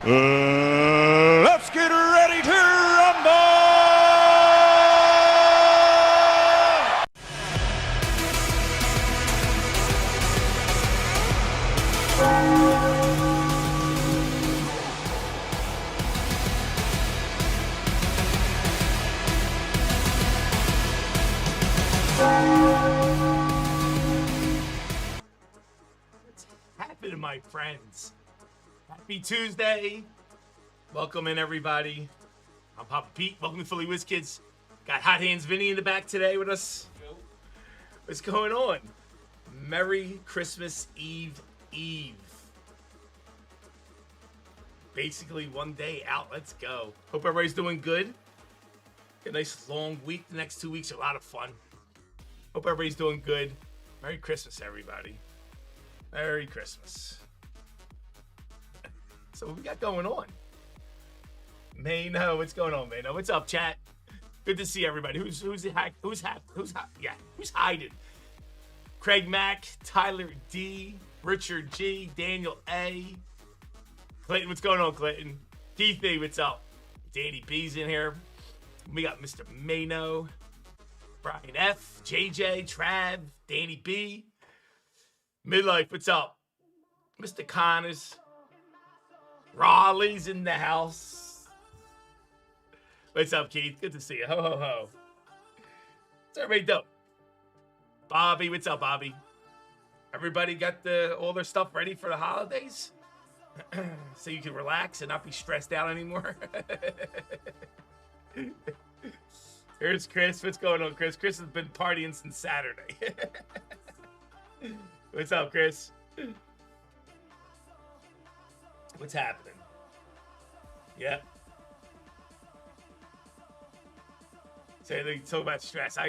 Let's get ready to rumble! What's happening, my friends? Happy Tuesday. Welcome in, everybody. I'm Papa Pete. Welcome to Philly Whiz Kids. Got Hot Hands Vinny in the back today with us. What's going on? Merry Christmas Eve. Basically one day out. Let's go. Hope everybody's doing good. Got a nice long week. The next 2 weeks are a lot of fun. Hope everybody's doing good. Merry Christmas, everybody. Merry Christmas. So what we got going on? Mayno, what's going on, Mayno? What's up, chat? Good to see everybody. Who's hiding? Craig Mack, Tyler D, Richard G, Daniel A, Clayton. What's going on, Clayton? Keith B, what's up? Danny B's in here. We got Mr. Mayno, Brian F, JJ, Trav, Danny B, Midlife. What's up? Mr. Connors. Raleigh's in the house. What's up, Keith? Good to see you. Ho, ho, ho. What's everybody doing? Bobby, what's up, Bobby? Everybody got all their stuff ready for the holidays? So you can relax and not be stressed out anymore? Here's Chris. What's going on, Chris? Chris has been partying since Saturday. What's up, Chris? What's happening? Yeah. So they talk about stress.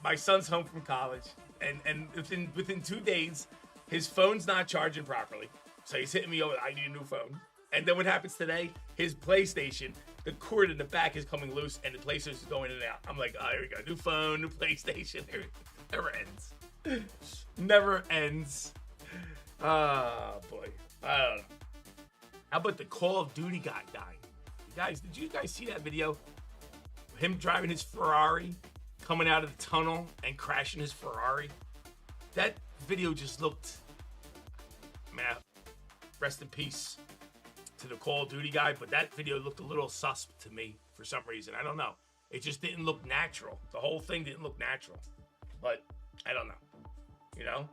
My son's home from college, and within 2 days, his phone's not charging properly. So he's hitting me over. I need a new phone. And then what happens today? His PlayStation, the cord in the back is coming loose, and the PlayStation is going in and out. I'm like, oh, here we go. New phone, new PlayStation. Never ends. Never ends. Oh boy. I don't know. How about the Call of Duty guy dying? Did you guys see that video? Him driving his Ferrari, coming out of the tunnel and crashing his Ferrari. That video just looked, man, rest in peace to the Call of Duty guy, but that video looked a little sus to me for some reason. I don't know. It just didn't look natural. The whole thing didn't look natural. But I don't know. You know?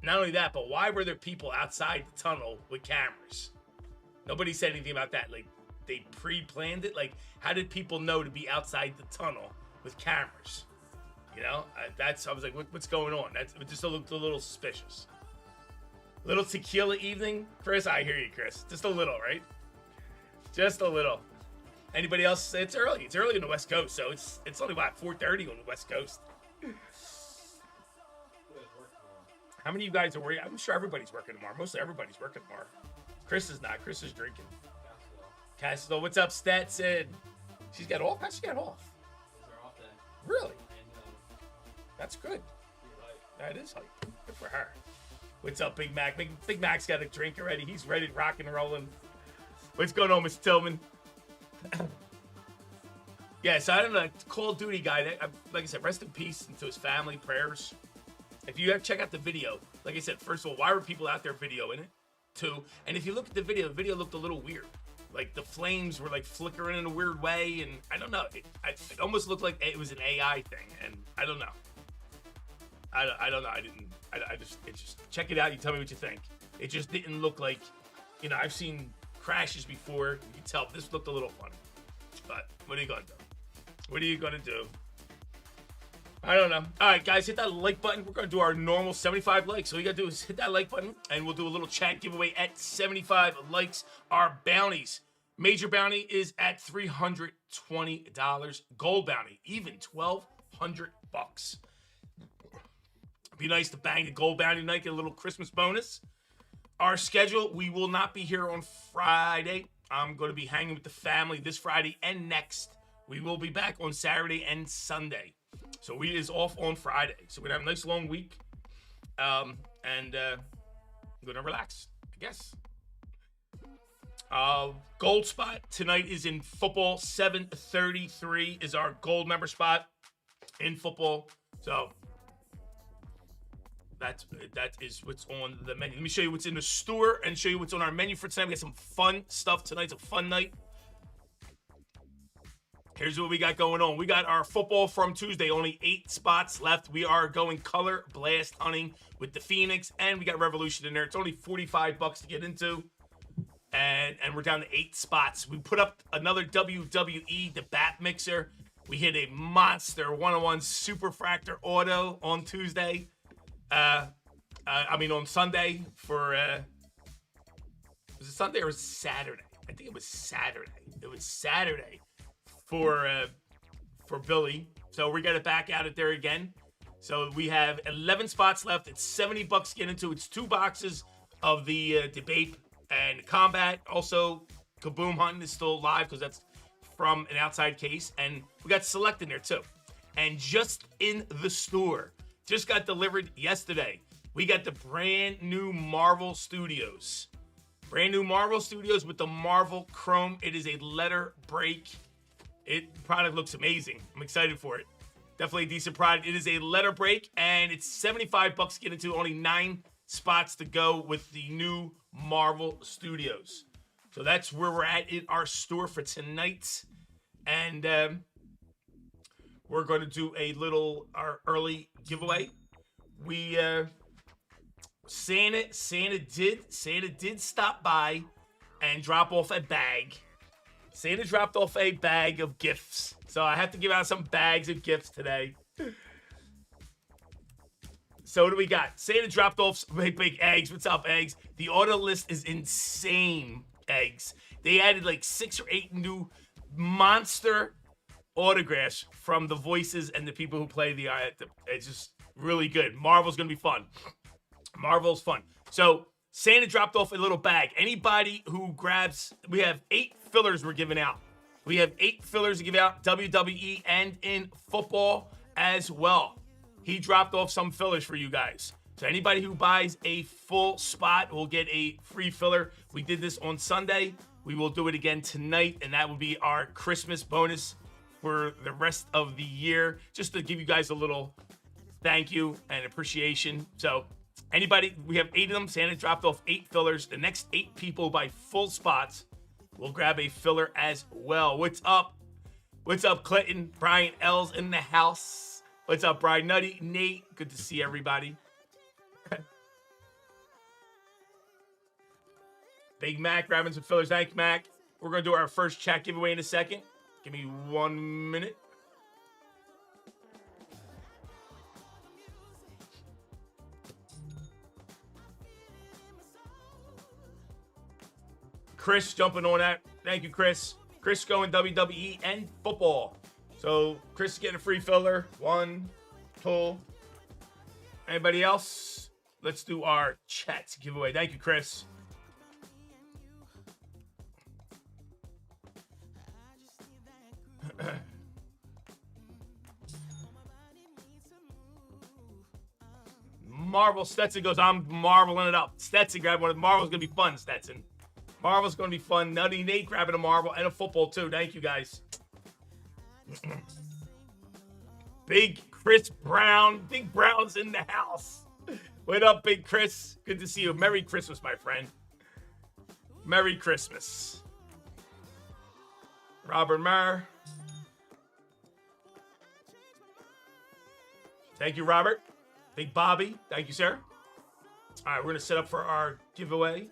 Not only that, but why were there people outside the tunnel with cameras? Nobody said anything about that. Like, they pre-planned it. Like, how did people know to be outside the tunnel with cameras? You know, I was like, what's going on? It just looked a little suspicious. Little tequila evening, Chris. I hear you, Chris. Just a little, right? Just a little. Anybody else? It's early. It's early on the West Coast, so it's only about 4:30 on the West Coast. How many of you guys are working? I'm sure everybody's working tomorrow. Mostly everybody's working tomorrow. Chris is not. Chris is drinking. Cassidy, what's up, Stetson? She's got off? How's she got off? It's her off day. Really? That's good. That is hype. Good for her. What's up, Big Mac? Big Mac's got a drink already. He's ready to rock and rolling. What's going on, Mr. Tillman? Yeah, so I don't know. Call of Duty guy. Like I said, rest in peace and to his family. Prayers. If you have check out the video, like I said, first of all, why were people out there videoing it? 2, and if you look at the video looked a little weird. Like the flames were like flickering in a weird way, and I don't know. It almost looked like it was an AI thing, and I don't know. I don't know. I just check it out. You tell me what you think. It just didn't look like, you know, I've seen crashes before. You can tell this looked a little funny. But what are you gonna do? What are you gonna do? I don't know. All right, guys, hit that like button. We're going to do our normal 75 likes. So all you got to do is hit that like button, and we'll do a little chat giveaway at 75 likes. Our bounties. Major bounty is at $320. Gold bounty, even $1,200. Be nice to bang the gold bounty tonight, get a little Christmas bonus. Our schedule, we will not be here on Friday. I'm going to be hanging with the family this Friday and next. We will be back on Saturday and Sunday. So we is off on Friday. So we're going to have a nice long week. And we're going to relax, I guess. Gold spot tonight is in football. 7:33 is our gold member spot in football. So that is what's on the menu. Let me show you what's in the store and show you what's on our menu for tonight. We got some fun stuff tonight. It's a fun night. Here's what we got going on. We got our football from Tuesday. Only 8 spots left. We are going color blast hunting with the Phoenix, and we got Revolution in there. It's only $45 to get into, and we're down to 8 spots. We put up another WWE, the Bape mixer. We hit a monster 101 Superfractor auto on Tuesday. On Sunday for, was it Sunday or was it Saturday? I think it was Saturday. It was Saturday for Billy. So we got to back out it there again. So we have 11 spots left. It's $70 to get into. It's 2 boxes of the Bape and Combat. Also, KABOOM hunting is still live because that's from an outside case. And we got Select in there too. And just in the store, just got delivered yesterday, we got the brand new Marvel Studios. Brand new Marvel Studios with the Marvel Chrome. It is a letter break. Product looks amazing. I'm excited for it. Definitely a decent product. It is a letter break, and it's $75 to get into. Only 9 spots to go with the new Marvel Studios. So that's where we're at in our store for tonight. And we're going to do our early giveaway. We Santa did stop by and drop off a bag. Santa dropped off a bag of gifts. So I have to give out some bags of gifts today. So what do we got? Santa dropped off some big eggs. What's up, eggs? The order list is insane, eggs. They added like 6 or 8 new monster autographs from the voices and the people who play it's just really good. Marvel's going to be fun. Marvel's fun. So Santa dropped off a little bag. Anybody who grabs, we have 8 fillers we're giving out. We have 8 fillers to give out, WWE and in football as well. He dropped off some fillers for you guys. So anybody who buys a full spot will get a free filler. We did this on Sunday. We will do it again tonight, and that will be our Christmas bonus for the rest of the year, just to give you guys a little thank you and appreciation. So anybody, we have 8 of them. Santa dropped off 8 fillers. The next 8 people buy full spots will grab a filler as well. What's up? What's up, Clinton? Brian L's in the house. What's up, Brian Nutty? Nate, good to see everybody. Big Mac grabbing some fillers. Thank you, Mac. We're going to do our first chat giveaway in a second. Give me 1 minute. Chris jumping on that. Thank you, Chris. Chris going WWE and football. So Chris is getting a free filler. 1, 2. Anybody else? Let's do our chat giveaway. Thank you, Chris. Marvel Stetson goes, I'm marveling it up. Stetson grabbed one. Marvel's going to be fun, Stetson. Marvel's going to be fun. Nutty Nate grabbing a Marvel and a football, too. Thank you, guys. Big Chris Brown. Big Brown's in the house. What up, Big Chris? Good to see you. Merry Christmas, my friend. Merry Christmas. Robert Maher. Thank you, Robert. Big Bobby. Thank you, sir. All right, we're going to set up for our giveaway.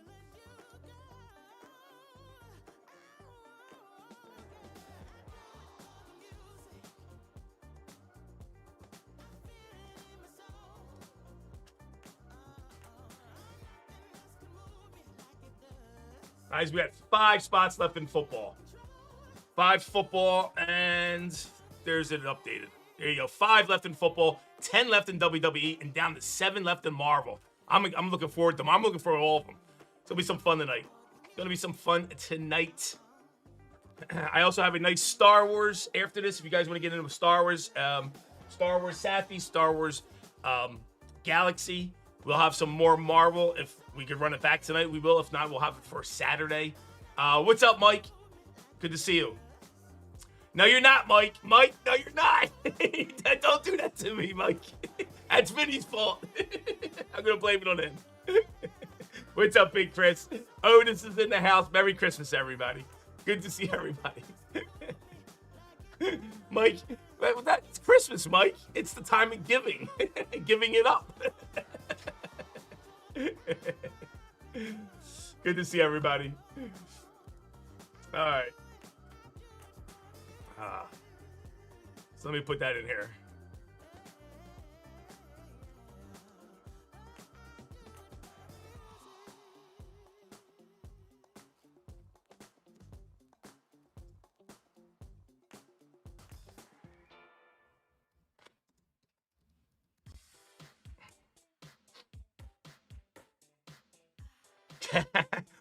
Guys, we got 5 spots left in football. 5 football, and there's it updated. There you go. 5 left in football, 10 left in WWE, and down to 7 left in Marvel. I'm looking forward to them. I'm looking for all of them. It's going to be some fun tonight. It's going to be some fun tonight. I also have a nice Star Wars after this. If you guys want to get into Star Wars Safi, Star Wars Galaxy. We'll have some more Marvel. If we could run it back tonight, we will. If not, we'll have it for Saturday. What's up, Mike? Good to see you. No, you're not, Mike. Mike, no, you're not. Don't do that to me, Mike. That's Vinny's fault. I'm going to blame it on him. What's up, Big Chris? Otis is in the house. Merry Christmas, everybody. Good to see everybody. Mike, that's Christmas, Mike. It's the time of giving. Giving it up. Good to see everybody. All right. So let me put that in here.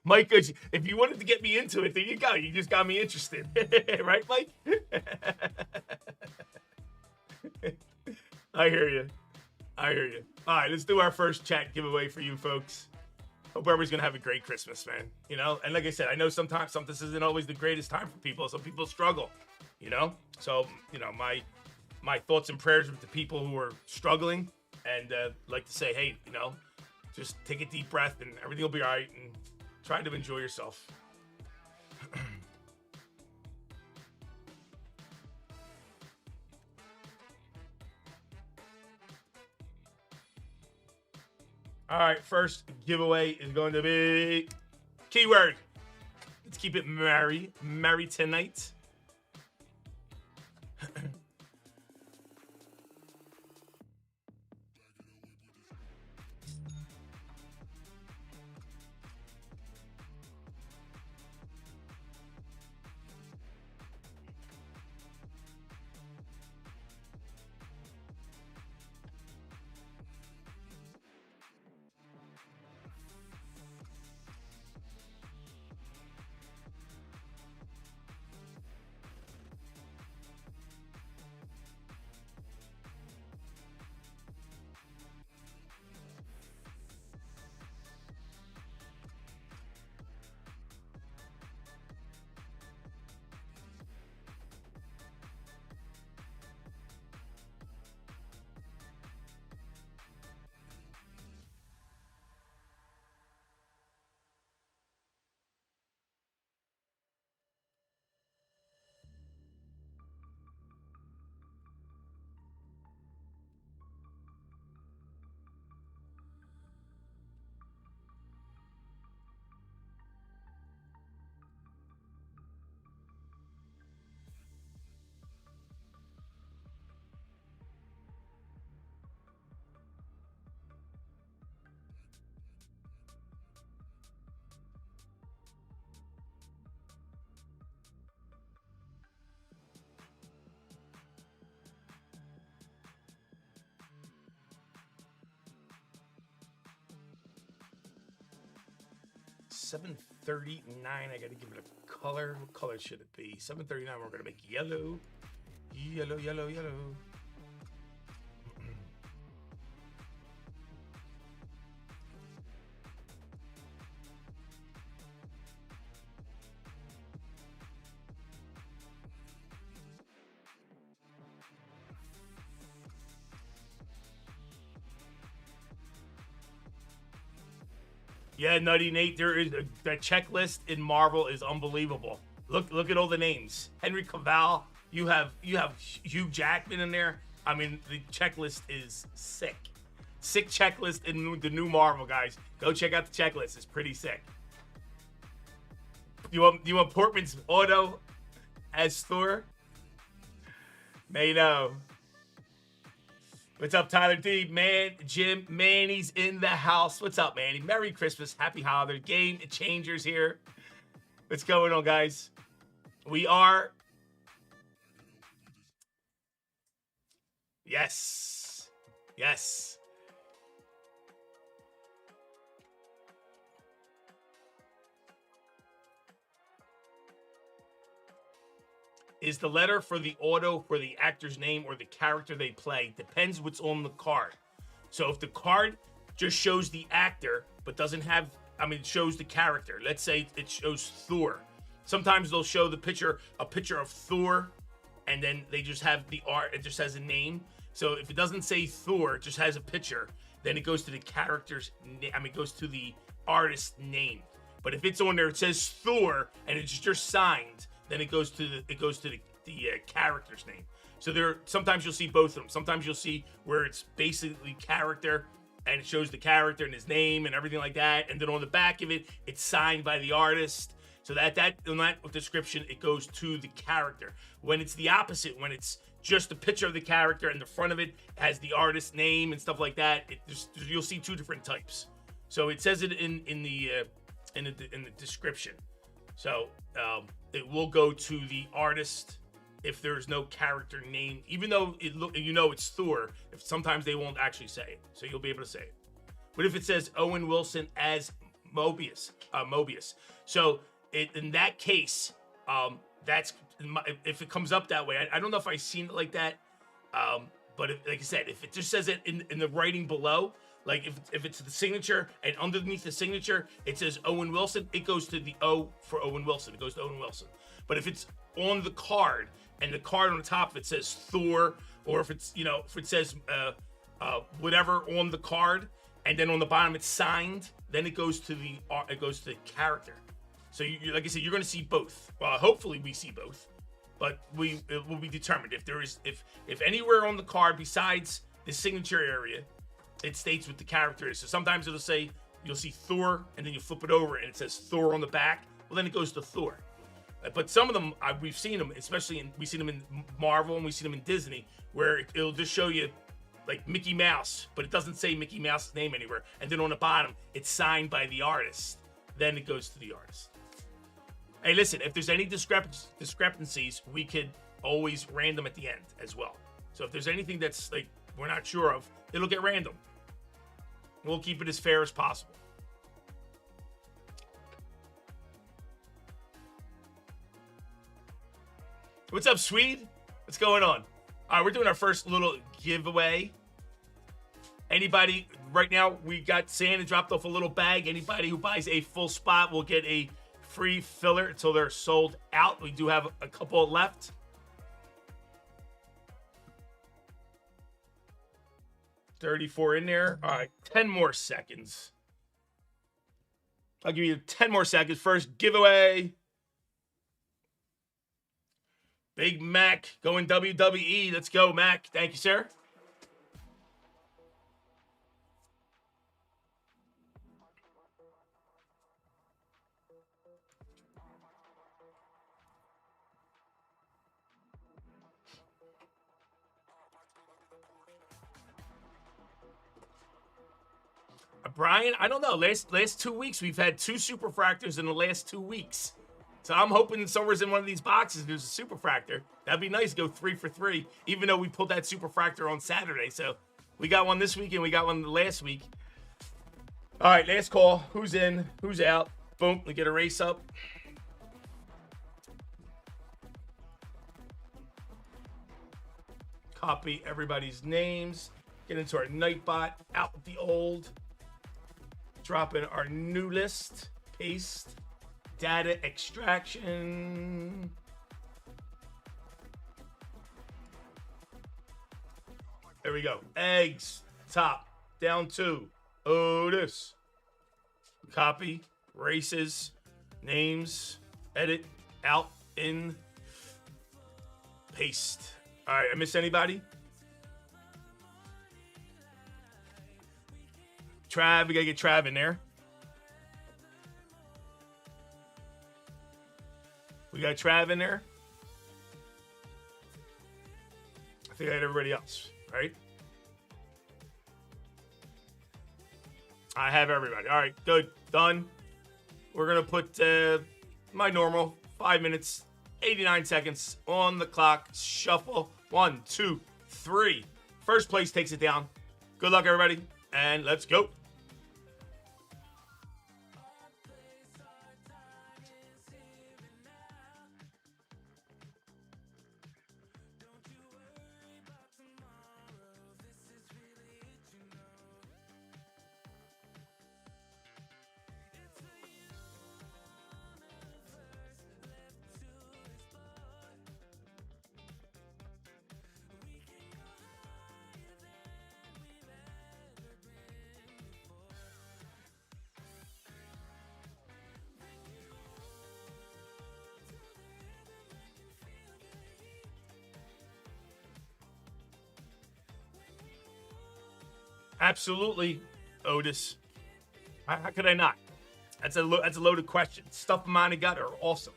Mike, if you wanted to get me into it, there you go. You just got me interested. Right, Mike? I hear you. I hear you. All right, let's do our first chat giveaway for you folks. Hope everybody's going to have a great Christmas, man. You know, and like I said, I know sometimes this isn't always the greatest time for people. Some people struggle, you know? So, you know, my thoughts and prayers with the people who are struggling, and like to say, hey, you know, just take a deep breath and everything will be all right, and try to enjoy yourself. All right, first giveaway is going to be keyword. Let's keep it merry tonight. 739. I gotta give it a color. What color should it be? 739. We're gonna make yellow. Yellow, yellow, yellow. Yeah, Nutty Nate, there is the checklist in Marvel is unbelievable. Look at all the names. Henry Cavill, you have Hugh Jackman in there. I mean, the checklist is sick. Sick checklist in the new Marvel, guys. Go check out the checklist. It's pretty sick. You want Portman's auto as Thor? May know. What's up, Tyler D? Man, Jim, Manny's in the house. What's up, Manny? Merry Christmas. Happy holidays. Game changers here. What's going on, guys? We are... Yes. Yes. Is the letter for the auto for the actor's name or the character they play? Depends what's on the card. So if the card just shows the actor but doesn't have it shows the character. Let's say it shows Thor. Sometimes they'll show a picture of Thor, and then they just have the art. It just has a name. So if it doesn't say Thor, it just has a picture, then it goes to the character's name. It goes to the artist's name. But if it's on there, it says Thor, and it's just signed, then it goes to the character's name. So sometimes you'll see both of them. Sometimes you'll see where it's basically character, and it shows the character and his name and everything like that. And then on the back of it, it's signed by the artist. So that in that description, it goes to the character. When it's the opposite, when it's just a picture of the character and the front of it has the artist's name and stuff like that, you'll see two different types. So it says it in the description. So it will go to the artist if there's no character name, even though it's Thor. If sometimes they won't actually say it, so you'll be able to say it. But if it says Owen Wilson as Mobius, so in that case, that's if it comes up that way. I don't know if I've seen it like that, but like I said, if it just says it in the writing below, like if it's the signature and underneath the signature it says Owen Wilson, it goes to the O for Owen Wilson. It goes to Owen Wilson. But if it's on the card and the card on the top of it says Thor, or if it's if it says whatever on the card, and then on the bottom it's signed, then it goes to the character. So like I said, you're going to see both. Well, hopefully we see both, but it will be determined if anywhere on the card besides the signature area, it states what the character is. So sometimes it'll say, you'll see Thor, and then you flip it over and it says Thor on the back. Well, then it goes to Thor. But some of them, we've seen them, we've seen them in Marvel and we've seen them in Disney, where it'll just show you like Mickey Mouse, but it doesn't say Mickey Mouse's name anywhere. And then on the bottom, it's signed by the artist. Then it goes to the artist. Hey, listen, if there's any discrepancies, we could always random at the end as well. So if there's anything that's like we're not sure of, it'll get random. We'll keep it as fair as possible. What's up, Swede? What's going on? All right, we're doing our first little giveaway. Anybody, right now, we got Santa dropped off a little bag. Anybody who buys a full spot will get a free filler until they're sold out. We do have a couple left. $34 in there. All right, 10 more seconds. I'll give you 10 more seconds. First giveaway. Big Mac going WWE. Let's go, Mac. Thank you, sir. Brian, I don't know. Last 2 weeks, we've had 2 superfractors in the last 2 weeks. So I'm hoping somewhere's in one of these boxes there's a superfractor. That'd be nice to go 3 for 3, even though we pulled that superfractor on Saturday. So we got one this week and we got one last week. All right, last call. Who's in? Who's out? Boom. We get a race up. Copy everybody's names. Get into our Nightbot. Out with the old. Drop in our new list. Paste. Data extraction. There we go. Eggs. Top. Down 2. Otis. Copy. Races. Names. Edit. Out. In. Paste. All right. I miss anybody? Trav. We got to get Trav in there. We got Trav in there. I think I had everybody else, right? I have everybody. All right, good. Done. We're going to put my normal 5 minutes, 89 seconds on the clock. Shuffle. 1, 2, 3. First place takes it down. Good luck, everybody, and let's go. Absolutely, Otis. How could I not? That's a loaded question. Stuff mine got are awesome.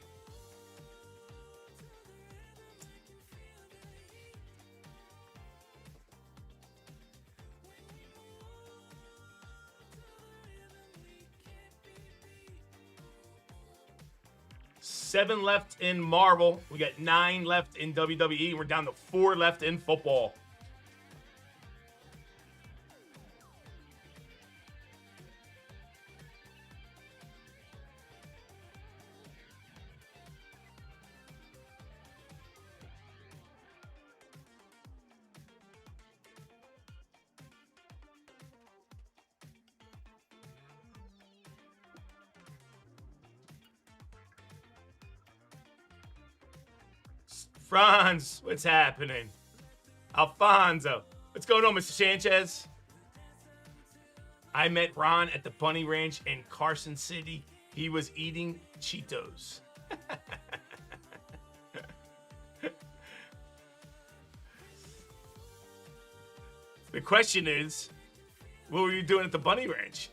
Seven left in Marvel. We got 9 left in WWE. We're down to 4 left in football. Franz, what's happening? Alfonso, what's going on, Mr. Sanchez? I met Ron at the Bunny Ranch in Carson City. He was eating Cheetos. The question is, what were you doing at the Bunny Ranch?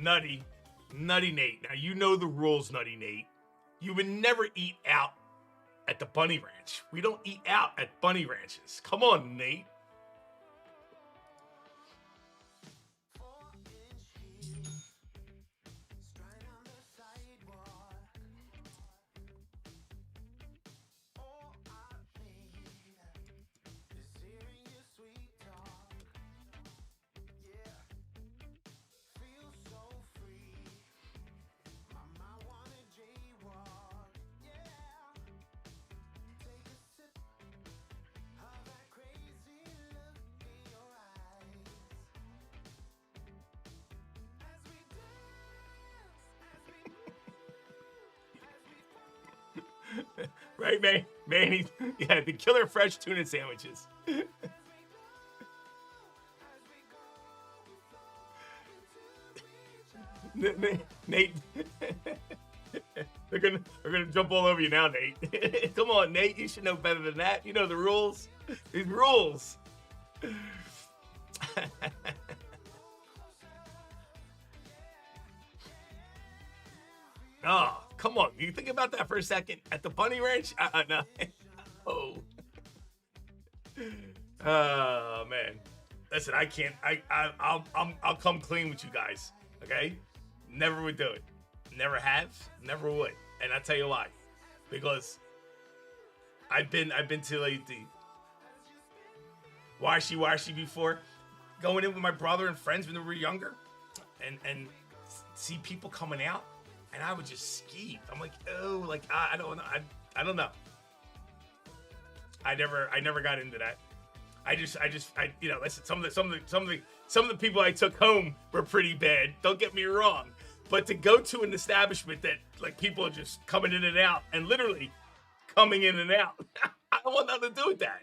Nutty Nate. Now, you know the rules, Nutty Nate. You would never eat out at the Bunny Ranch. We don't eat out at Bunny Ranches. Come on, Nate. Right, man? Manny, yeah, the killer fresh tuna sandwiches. Nate, they're gonna jump all over you now, Nate. Come on, Nate, you should know better than that. You know the rules. These rules. Oh, come on. You think about that for a second. At the Bunny Ranch? No. Oh. Oh, man. Listen, I can't. I'll come clean with you guys. Okay? Never would do it. Never have. Never would. And I'll tell you why. Because I've been to like the washy before, going in with my brother and friends when we were younger, and see people coming out. And I would just skeeve. I'm like, oh, like I don't know. I don't know. I never got into that. I you know, listen, some of the people I took home were pretty bad. Don't get me wrong. But to go to an establishment that like people are just coming in and out and literally coming in and out, I don't want nothing to do with that.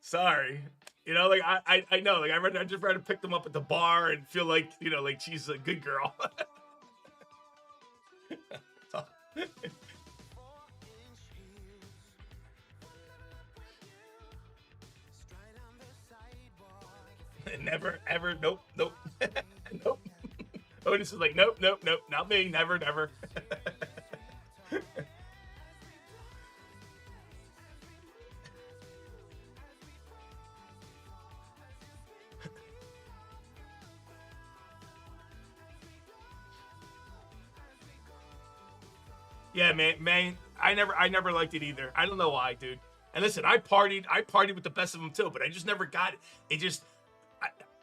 Sorry. You know, like I know, like I just rather pick them up at the bar and feel like, you know, like she's a good girl. Never, ever, nope. Nope. Otis is like, nope, not me, never. Yeah, man, I never liked it either. I don't know why, dude. And listen, I partied with the best of them too, but I just never got it. It just,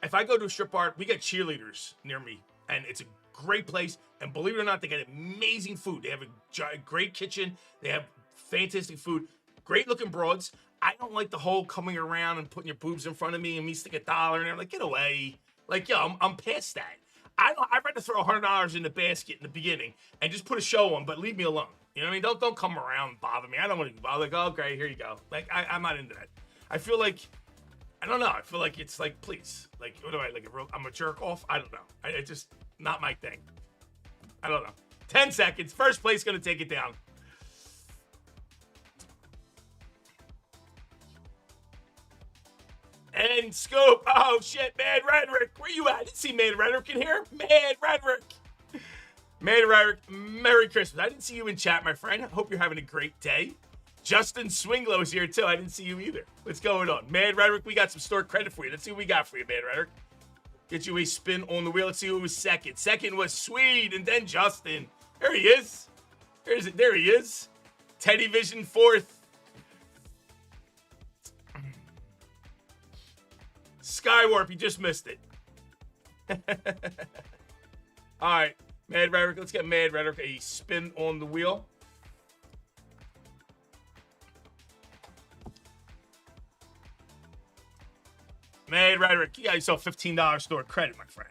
if I go to a strip bar, we got cheerleaders near me, and it's a great place. And believe it or not, they got amazing food. They have a great kitchen. They have fantastic food. Great looking broads. I don't like the whole coming around and putting your boobs in front of me and me stick $1 and I'm like, get away. Like, yo, I'm past that. I'd rather throw $100 in the basket in the beginning and just put a show on, but leave me alone. You know what I mean? Don't come around and bother me. I don't want to be bothered. Like, oh, okay, here you go. Like, I'm not into that. I feel like, I don't know. I feel like it's like, please, like, what am I, like, I'm a jerk off? I don't know. It's just not my thing. I don't know. 10 seconds. First place going to take it down. And scoop. Oh, shit. Mad Rhetoric. Where you at? I didn't see Mad Rhetoric in here. Mad Rhetoric. Mad Rhetoric. Merry Christmas. I didn't see you in chat, my friend. I hope you're having a great day. Justin Swinglow's here, too. I didn't see you either. What's going on? Mad Rhetoric, we got some store credit for you. Let's see what we got for you, Mad Rhetoric. Get you a spin on the wheel. Let's see who was second. Second was Swede, and then Justin. There he is. There he is. Teddy Vision fourth. Skywarp, you just missed it. All right, Mad Rhetoric. Let's get Mad Rhetoric a spin on the wheel. Mad Rhetoric, you got yourself $15 store credit, my friend.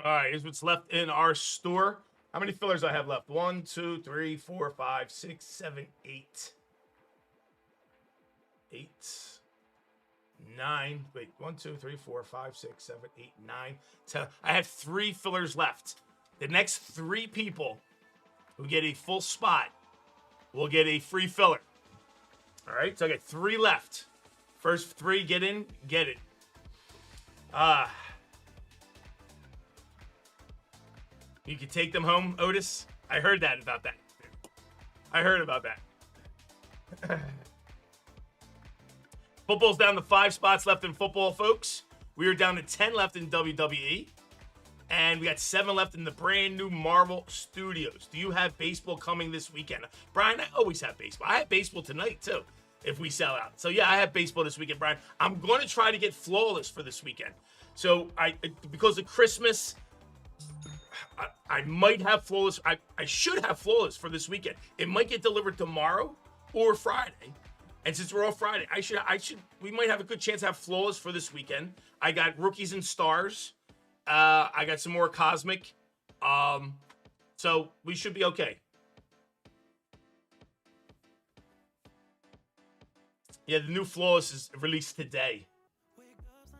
All right, here's what's left in our store. How many fillers do I have left? 1, 2, 3, 4, 5, 6, 7, 8. 8, 9. Wait, 1, 2, 3, 4, 5, 6, 7, 8, 9, 10. I have 3 fillers left. The next 3 people who get a full spot will get a free filler. All right, so I got 3 left. First 3 get in, get it. You can take them home, Otis. I heard that about that. I heard about that. Football's down to 5 spots left in football, folks. We are down to 10 left in WWE. And we got 7 left in the brand new Marvel Studios. Do you have baseball coming this weekend? Brian, I always have baseball. I have baseball tonight, too, if we sell out. So, yeah, I have baseball this weekend, Brian. I'm going to try to get Flawless for this weekend. So, because of Christmas, I might have Flawless. I should have Flawless for this weekend. It might get delivered tomorrow or Friday. And since we're off Friday, we might have a good chance to have Flawless for this weekend. I got Rookies and Stars. I got some more Cosmic. So we should be okay. Yeah, the new Flawless is released today.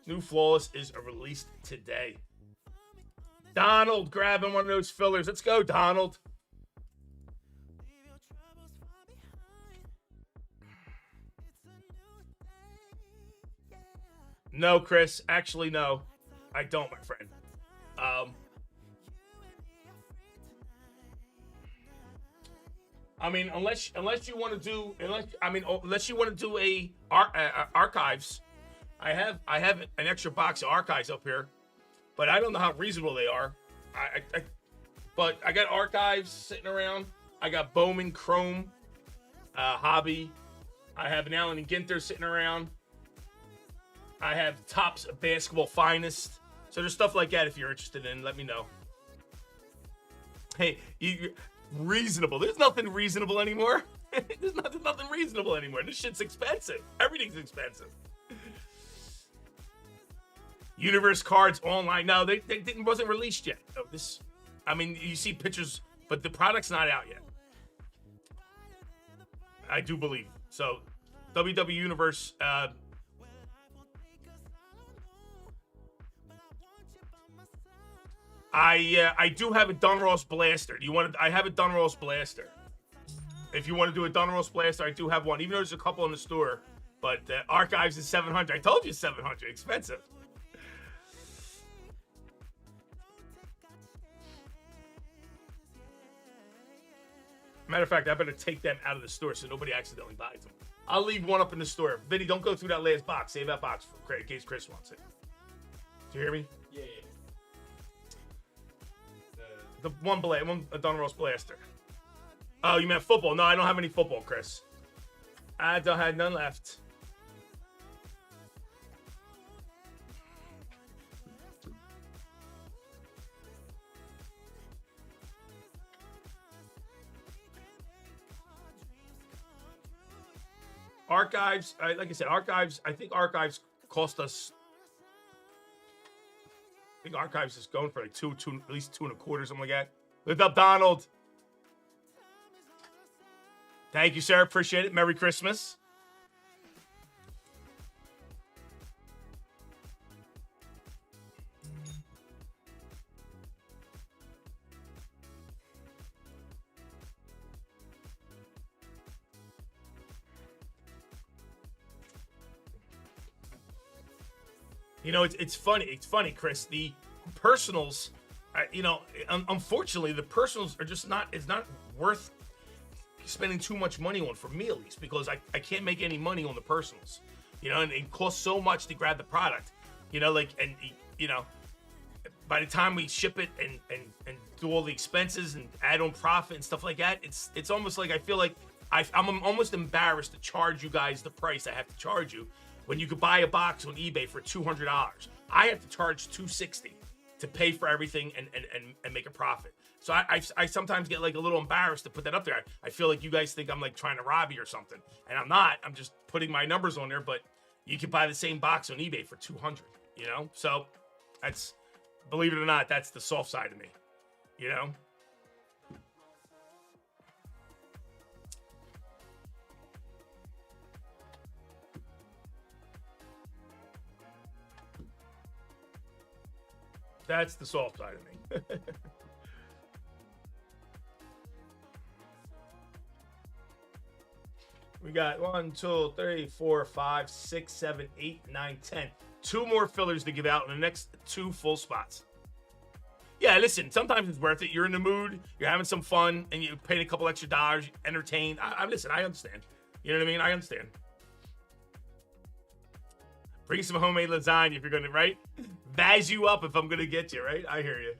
New Flawless is released today. Donald grabbing one of those fillers. Let's go, Donald. No, Chris. Actually, no. I don't, my friend. I mean, unless you want to do unless you want to do a archives. I have an extra box of archives up here. But I don't know how reasonable they are. But I got archives sitting around. I got Bowman Chrome, Hobby. I have an Allen and Ginter sitting around. I have Topps Basketball Finest. So there's stuff like that if you're interested in. Let me know. Hey, reasonable. There's nothing reasonable anymore. There's nothing reasonable anymore. This shit's expensive. Everything's expensive. Universe cards online. No, they wasn't released yet. No, you see pictures, but the product's not out yet. I do believe. So, WWE Universe. I do have a Dunross Blaster. I have a Dunross Blaster. If you want to do a Dunross Blaster, I do have one. Even though there's a couple in the store, but Archives is $700. I told you it's $700. Expensive. Matter of fact, I better take them out of the store so nobody accidentally buys them. I'll leave one up in the store. Vinny, don't go through that last box. Save that box in case Chris wants it. Do you hear me? Yeah. The one Donna Ross blaster. Oh, you meant football? No, I don't have any football, Chris. I don't have none left. Archives, like I said, archives. I think archives cost us. I think archives is going for like two, at least 2.25, something like that. Lift up, Donald. Thank you, sir. Appreciate it. Merry Christmas. You know, it's funny. It's funny, Chris. The personals, unfortunately, the personals are just not. It's not worth spending too much money on, for me at least, because I can't make any money on the personals. You know, and it costs so much to grab the product. You know, by the time we ship it and do all the expenses and add on profit and stuff like that, it's almost like I feel like I'm almost embarrassed to charge you guys the price I have to charge you. When you could buy a box on eBay for $200, I have to charge $260 to pay for everything and make a profit. So I sometimes get like a little embarrassed to put that up there. I feel like you guys think I'm like trying to rob you or something, and I'm not. I'm just putting my numbers on there. But you could buy the same box on eBay for $200. You know, so that's, believe it or not, that's the soft side of me. You know. That's the soft side of me. We got 1, 2, 3, 4, 5, 6, 7, 8, 9, 10. 2 more fillers to give out in the next 2 full spots. Yeah, listen, sometimes it's worth it. You're in the mood, you're having some fun, and you paid a couple extra dollars, entertained. Listen, I understand. You know what I mean? I understand. Bring some homemade lasagna if you're going to, right? Baz you up if I'm going to get you, right? I hear you.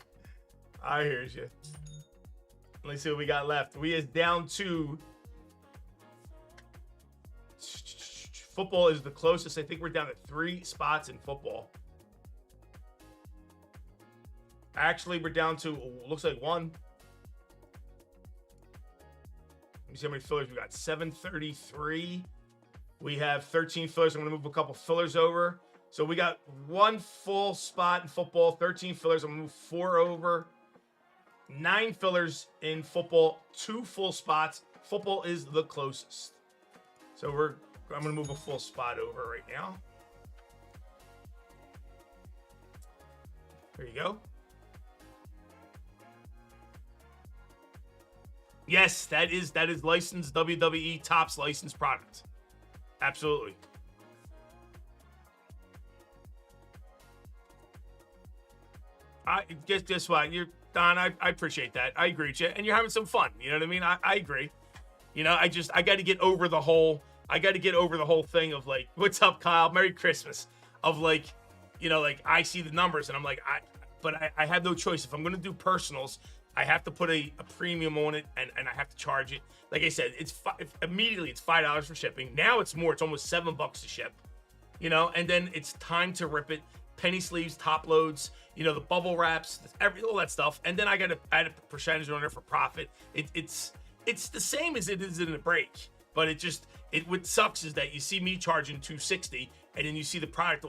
I hear you. Let's see what we got left. We is down to... Football is the closest. I think we're down to 3 spots in football. Actually, we're down to, looks like 1. Let me see how many fillers we got. 733. We have 13 fillers. I'm going to move a couple fillers over. So we got 1 full spot in football, 13 fillers. I'm going to move 4 over. 9 fillers in football, 2 full spots. Football is the closest. So I'm going to move a full spot over right now. There you go. Yes, that is licensed WWE Topps licensed product. Absolutely. I guess what you're Don. I appreciate that. I agree with you, and you're having some fun. You know what I mean? I agree. You know, I got to get over the whole. I got to get over the whole thing of like, what's up, Kyle? Merry Christmas. Of like, you know, like I see the numbers and I'm like, I have no choice. If I'm gonna do personals, I have to put a premium on it and I have to charge it. Like I said, immediately it's $5 for shipping. Now it's more. It's almost $7 to ship. You know, and then it's time to rip it. Penny sleeves, top loads, you know, the bubble wraps, all that stuff. And then I got to add a percentage on there for profit. It's the same as it is in a break, but what sucks is that you see me charging $260 and then you see the product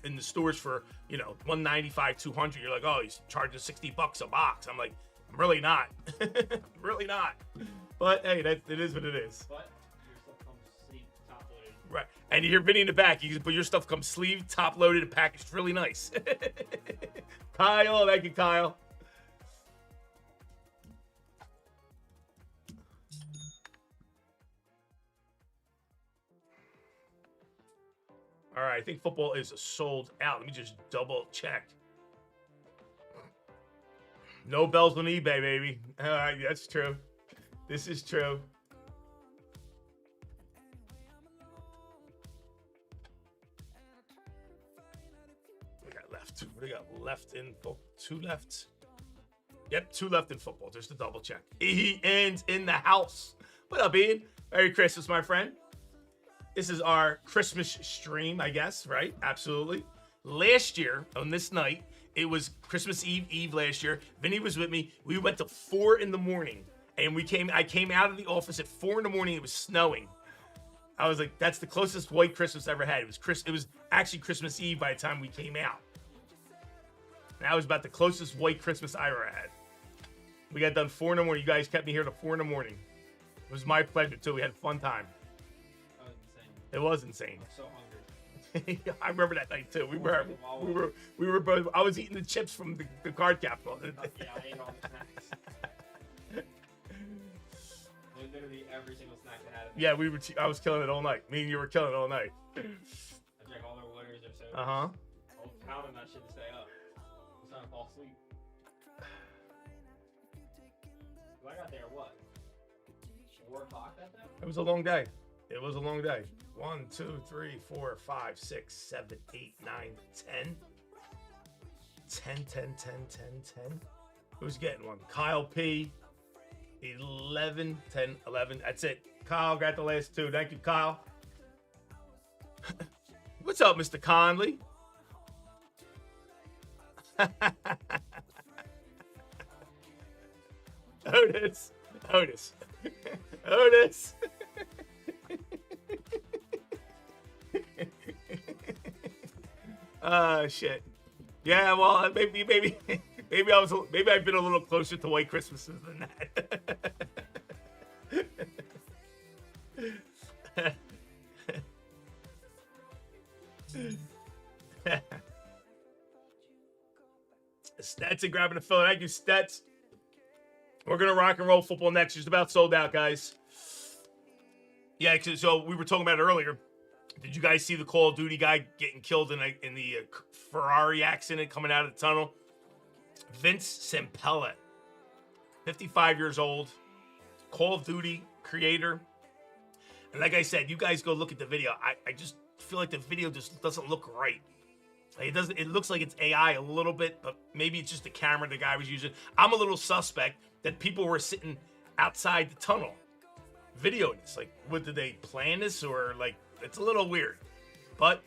in the stores for, you know, $195, $200. You're like, oh, he's charging $60 a box. I'm like, I'm really not. I'm really not. But hey, it is what it is. But your stuff comes sleeved, top loaded. Right. And you hear Vinny in the back. But your stuff comes sleeved, top loaded, and packaged really nice. Kyle, thank you, Kyle. All right, I think football is sold out. Let me just double check. No bells on eBay, baby. All right, that's true. This is true. What do we got left? What do we got left in? 2 left. Yep, 2 left in football, just to double check. Ian's in the house. What up, Ian? Merry Christmas, my friend. This is our Christmas stream, I guess, right? Absolutely. Last year, on this night, it was Christmas Eve last year. Vinny was with me. We went to 4 in the morning, and I came out of the office at 4 in the morning. It was snowing. I was like, that's the closest white Christmas I ever had. It was actually Christmas Eve by the time we came out. And that was about the closest white Christmas I ever had. We got done 4 in the morning. You guys kept me here till 4 in the morning. It was my pleasure, too. We had a fun time. That was insane. It was insane. I'm so hungry. I remember that night, too. We were both, I was eating the chips from the card capsule. Yeah, I ate all the snacks. Literally every single snack I had. Yeah, I was killing it all night. Me and you were killing it all night. I drank all their waters or sodas. Uh-huh. I was pounding that shit to stay up. I was trying to fall asleep. I got there, what? 4 o'clock that day? It was a long day. It was a long day. 1, 2, 3, 4, 5, 6, 7, 8, 9, 10. 10. Who's getting one? Kyle P. 11, 10, 11. That's it. Kyle got the last 2. Thank you, Kyle. What's up, Mr. Conley? Otis. Shit. Yeah, well, maybe I've been a little closer to White Christmases than that. Stats and grabbing the phone. Thank you, Stats. We're gonna rock and roll football next. Just about sold out, guys. Yeah, so we were talking about it earlier. Did you guys see the Call of Duty guy getting killed in the Ferrari accident coming out of the tunnel? Vince Sempella, 55 years old, Call of Duty creator. And like I said, you guys go look at the video. I just feel like the video just doesn't look right. It looks like it's AI a little bit, but maybe it's just the camera the guy was using. I'm a little suspect that people were sitting outside the tunnel videoing this. Like, what, did they plan this, or like, it's a little weird. But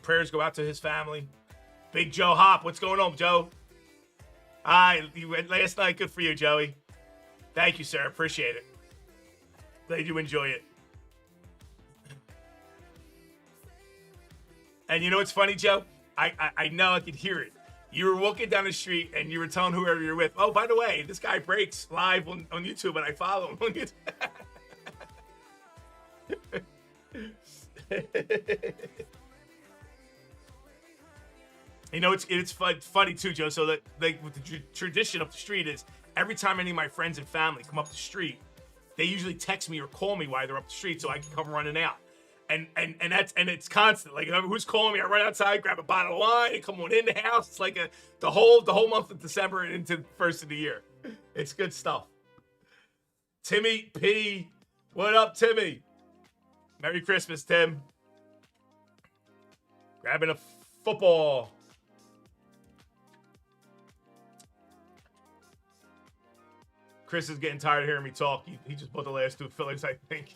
prayers go out to his family. Big Joe Hop, what's going on, Joe? Hi, you went last night. Good for you, Joey. Thank you, sir. Appreciate it. Glad you enjoy it. And you know what's funny, Joe? I know I could hear it. You were walking down the street and you were telling whoever you're with, oh, by the way, this guy breaks live on YouTube and I follow him on YouTube. You know, it's funny too, Joe. So that, like, with the tradition up the street is every time any of my friends and family come up the street, they usually text me or call me while they're up the street so I can come running out. And it's constant. Like, who's calling me? I run outside, grab a bottle of wine, and come on in the house. It's like the whole month of December and into the first of the year. It's good stuff. Timmy P, what up, Timmy? Merry Christmas, Tim. Grabbing a football. Chris is getting tired of hearing me talk. He just bought the last 2 fillers, I think.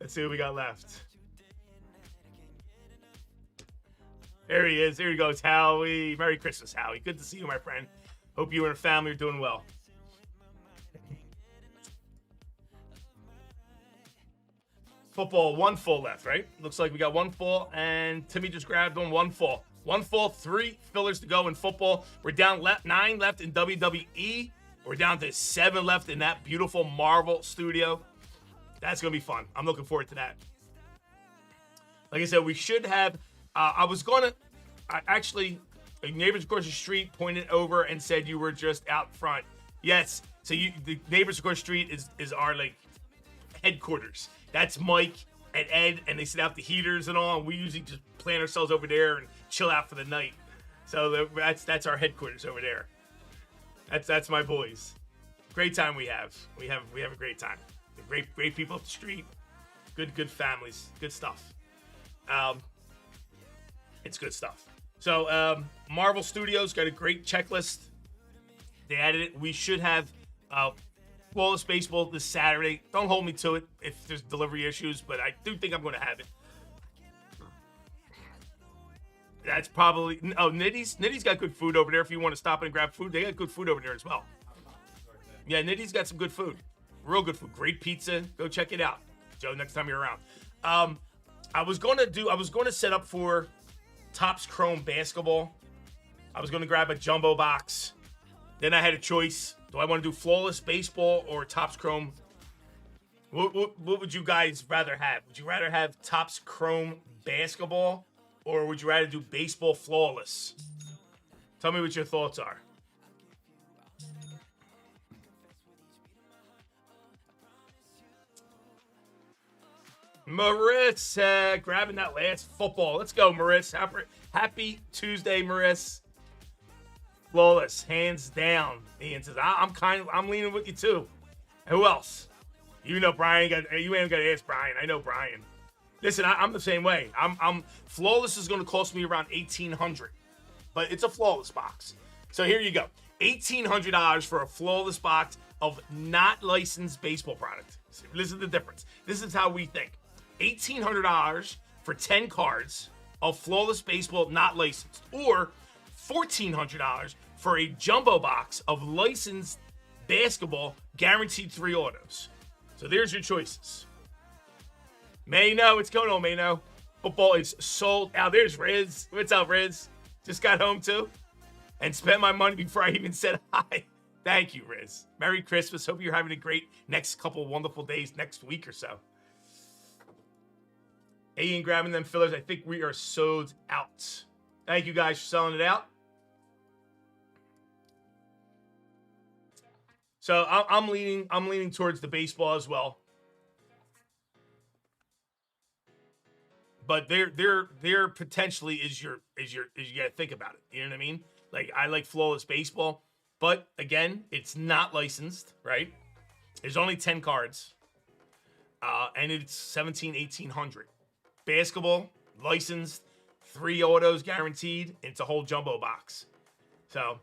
Let's see what we got left. There he is. There he goes, Howie. Merry Christmas, Howie. Good to see you, my friend. Hope you and your family are doing well. Football, 1 full left, right? Looks like we got 1 full, and Timmy just grabbed on 1 full. 1 full, 3 fillers to go in football. We're down 9 left in WWE. We're down to 7 left in that beautiful Marvel studio. That's going to be fun. I'm looking forward to that. Like I said, we should have... actually, neighbors across the street pointed over and said you were just out front. Yes. So the neighbors across the street is our, like, headquarters. That's Mike and Ed, and they set out the heaters and all, and we usually just plan ourselves over there and chill out for the night. So that's our headquarters over there. That's my boys. Great time we have. We have a great time. Great people up the street. Good families. Good stuff. It's good stuff. So Marvel Studios got a great checklist. They added it. We should have Flawless Baseball this Saturday. Don't hold me to it if there's delivery issues, but I do think I'm going to have it. That's probably... Oh, Nitty's. Nitty's got good food over there. If you want to stop in and grab food, they got good food over there as well. Yeah, Nitty's got some good food. Real good food. Great pizza. Go check it out, Joe, next time you're around. I was going to set up for Topps Chrome basketball. I was going to grab a jumbo box. Then I had a choice. Do I want to do Flawless Baseball or Topps Chrome? What would you guys rather have? Would you rather have Topps Chrome basketball or would you rather do Baseball Flawless? Tell me what your thoughts are. Marissa grabbing that last football. Let's go, Marissa. Happy Tuesday, Marissa. Flawless, hands down. Ian says, I'm leaning with you too. And who else? You know Brian. You ain't got to ask Brian. I know Brian. Listen, I'm the same way. I'm Flawless is going to cost me around $1,800, but it's a Flawless box. So here you go, $1,800 for a Flawless box of not licensed baseball product. This is the difference. This is how we think. $1,800 for 10 cards of Flawless Baseball not licensed, or $1,400 for a jumbo box of licensed basketball guaranteed 3 autos. So there's your choices. Mayno, what's going on, Mayno? Football is sold out. There's Riz. What's up, Riz? Just got home too and spent my money before I even said hi. Thank you, Riz. Merry Christmas. Hope you're having a great next couple wonderful days next week or so. Ian grabbing them fillers. I think we are sold out. Thank you guys for selling it out. So I'm leaning towards the baseball as well. But there potentially is you gotta think about it. You know what I mean? Like, I like Flawless Baseball, but again, it's not licensed, right? There's only 10 cards. And it's $1,800. Basketball, licensed, 3 autos guaranteed. It's a whole jumbo box. So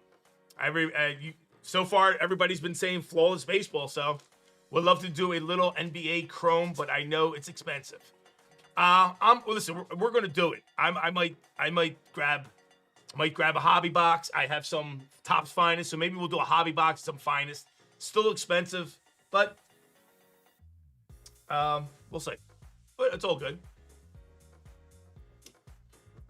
so far everybody's been saying Flawless Baseball. So would love to do a little NBA Chrome, but I know it's expensive. Listen, we're gonna do it. I might grab a hobby box. I have some Topps Finest, so maybe we'll do a hobby box, some Finest. Still expensive, but we'll see. But it's all good.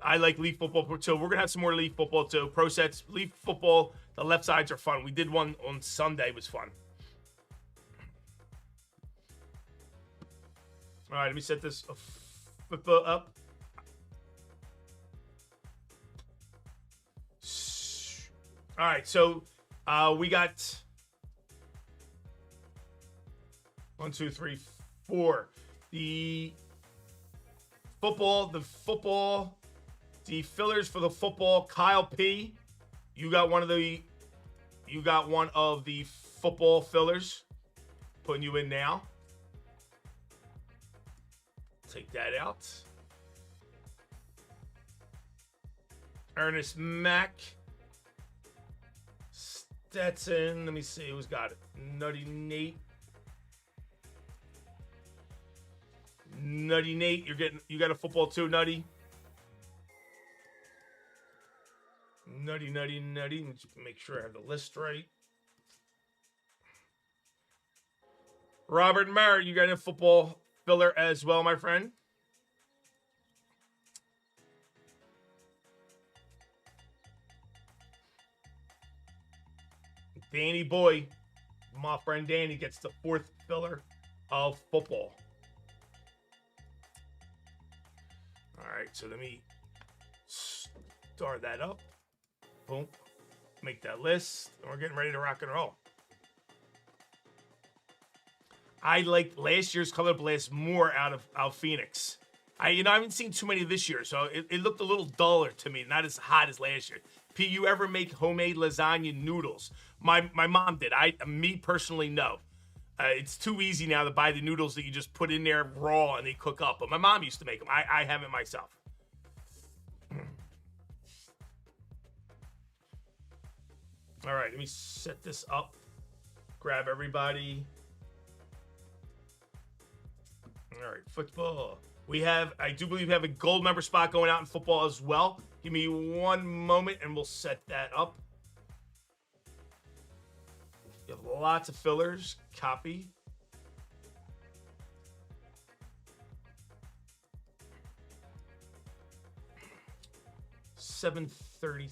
I like Leaf Football too. We're gonna have some more Leaf Football too. Pro sets, Leaf Football. The left sides are fun. We did one on Sunday. It was fun. All right, let me set this football up. All right, so we got 1, 2, 3, 4. The fillers for the football. Kyle P, you got one of the football fillers. Putting you in now. Take that out. Ernest Mack. Stetson. Let me see who's got it. Nutty Nate. Nutty Nate, you got a football too, Nutty. Nutty. Let me just make sure I have the list right. Robert Mayer, you got a football filler as well, my friend. Danny Boy, my friend Danny, gets the 4th filler of football. All right, so let me start that up. Boom. Make that list. And we're getting ready to rock and roll. I liked last year's Color Blast more out of Phoenix. I haven't seen too many this year, so it looked a little duller to me, not as hot as last year. P, you ever make homemade lasagna noodles? My mom did. Me personally, no. It's too easy now to buy the noodles that you just put in there raw and they cook up. But my mom used to make them. I haven't myself. All right, let me set this up. Grab everybody. All right, football. I do believe we have a gold member spot going out in football as well. Give me one moment and we'll set that up. You have lots of fillers. Copy. $733.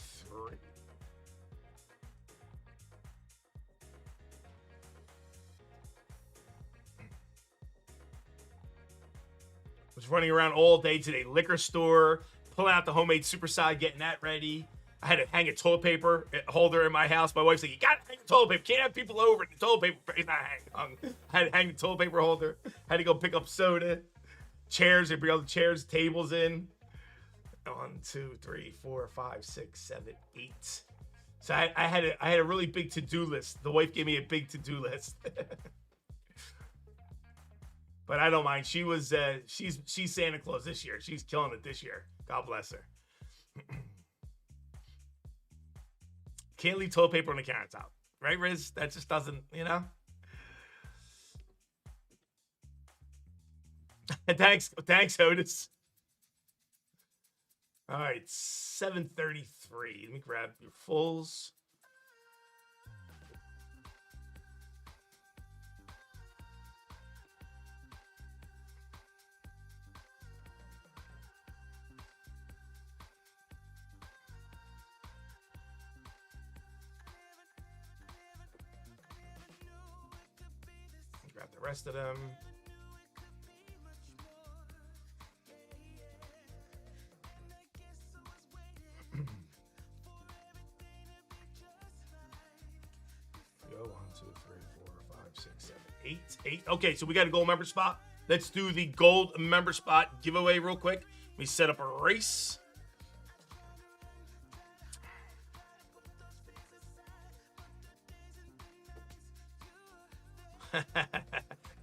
Was running around all day today. Liquor store, pulling out the homemade super side, getting that ready. I had to hang a toilet paper holder in my house. My wife's like, you gotta hang the toilet paper. Can't have people over. The toilet paper is not hung. I had to hang the toilet paper holder. Had to go pick up soda. Chairs, they bring all the chairs, tables in. 1, 2, 3, 4, 5, 6, 7, 8. So I had a really big to-do list. The wife gave me a big to-do list. But I don't mind. She's Santa Claus this year. She's killing it this year. God bless her. Can't leave toilet paper on the countertop. Right, Riz? That just doesn't, you know? Thanks, Otis. All right, 733. Let me grab your fulls. Grab the rest of them. Go 1, 2, 3, 4, 5, 6, 7, 8. 8. Okay, so we got a gold member spot. Let's do the gold member spot giveaway real quick. Let me set up a race.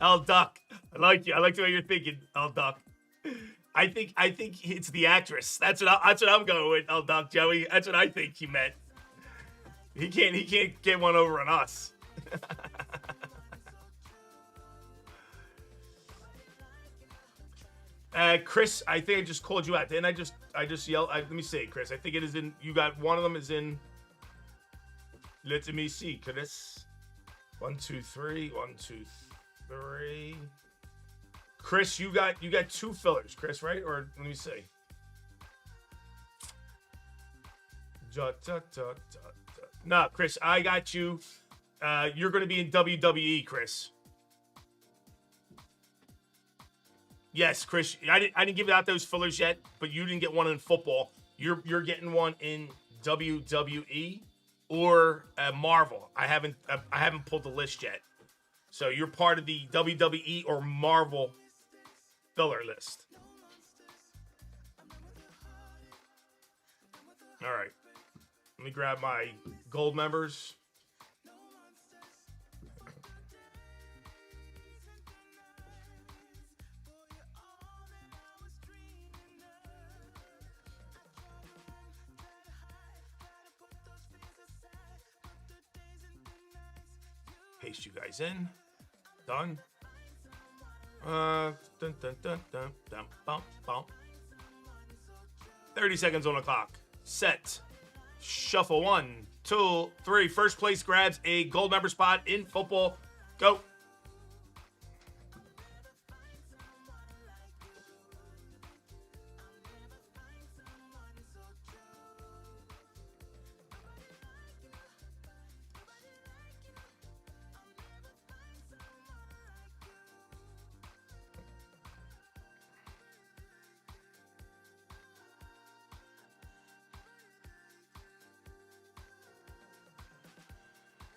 L Duck, I like you. I like the way you're thinking, L Duck. I think it's the actress. That's what I'm going with, L Duck, Joey. That's what I think he meant. He can't get one over on us. Chris, I think I just called you out. Didn't I just yelled? Let me see, Chris. I think it is in. You got one of them is in. Let me see, Chris. 1, 2, 3. 1, 2, 3. Chris, you got 2 fillers, Chris, right? Or let me see. No, Chris, I got you. You're going to be in WWE, Chris. Yes, Chris. I didn't give out those fillers yet, but you didn't get one in football. You're getting one in WWE or Marvel. I haven't pulled the list yet. So you're part of the WWE or Marvel filler list. All right. Let me grab my gold members. Paste you guys in. Done. Dun, dun, dun, dun, dun, bump, bump. 30 seconds on the clock. Set. Shuffle 1, 2, 3. First place grabs a gold member spot in football. Go.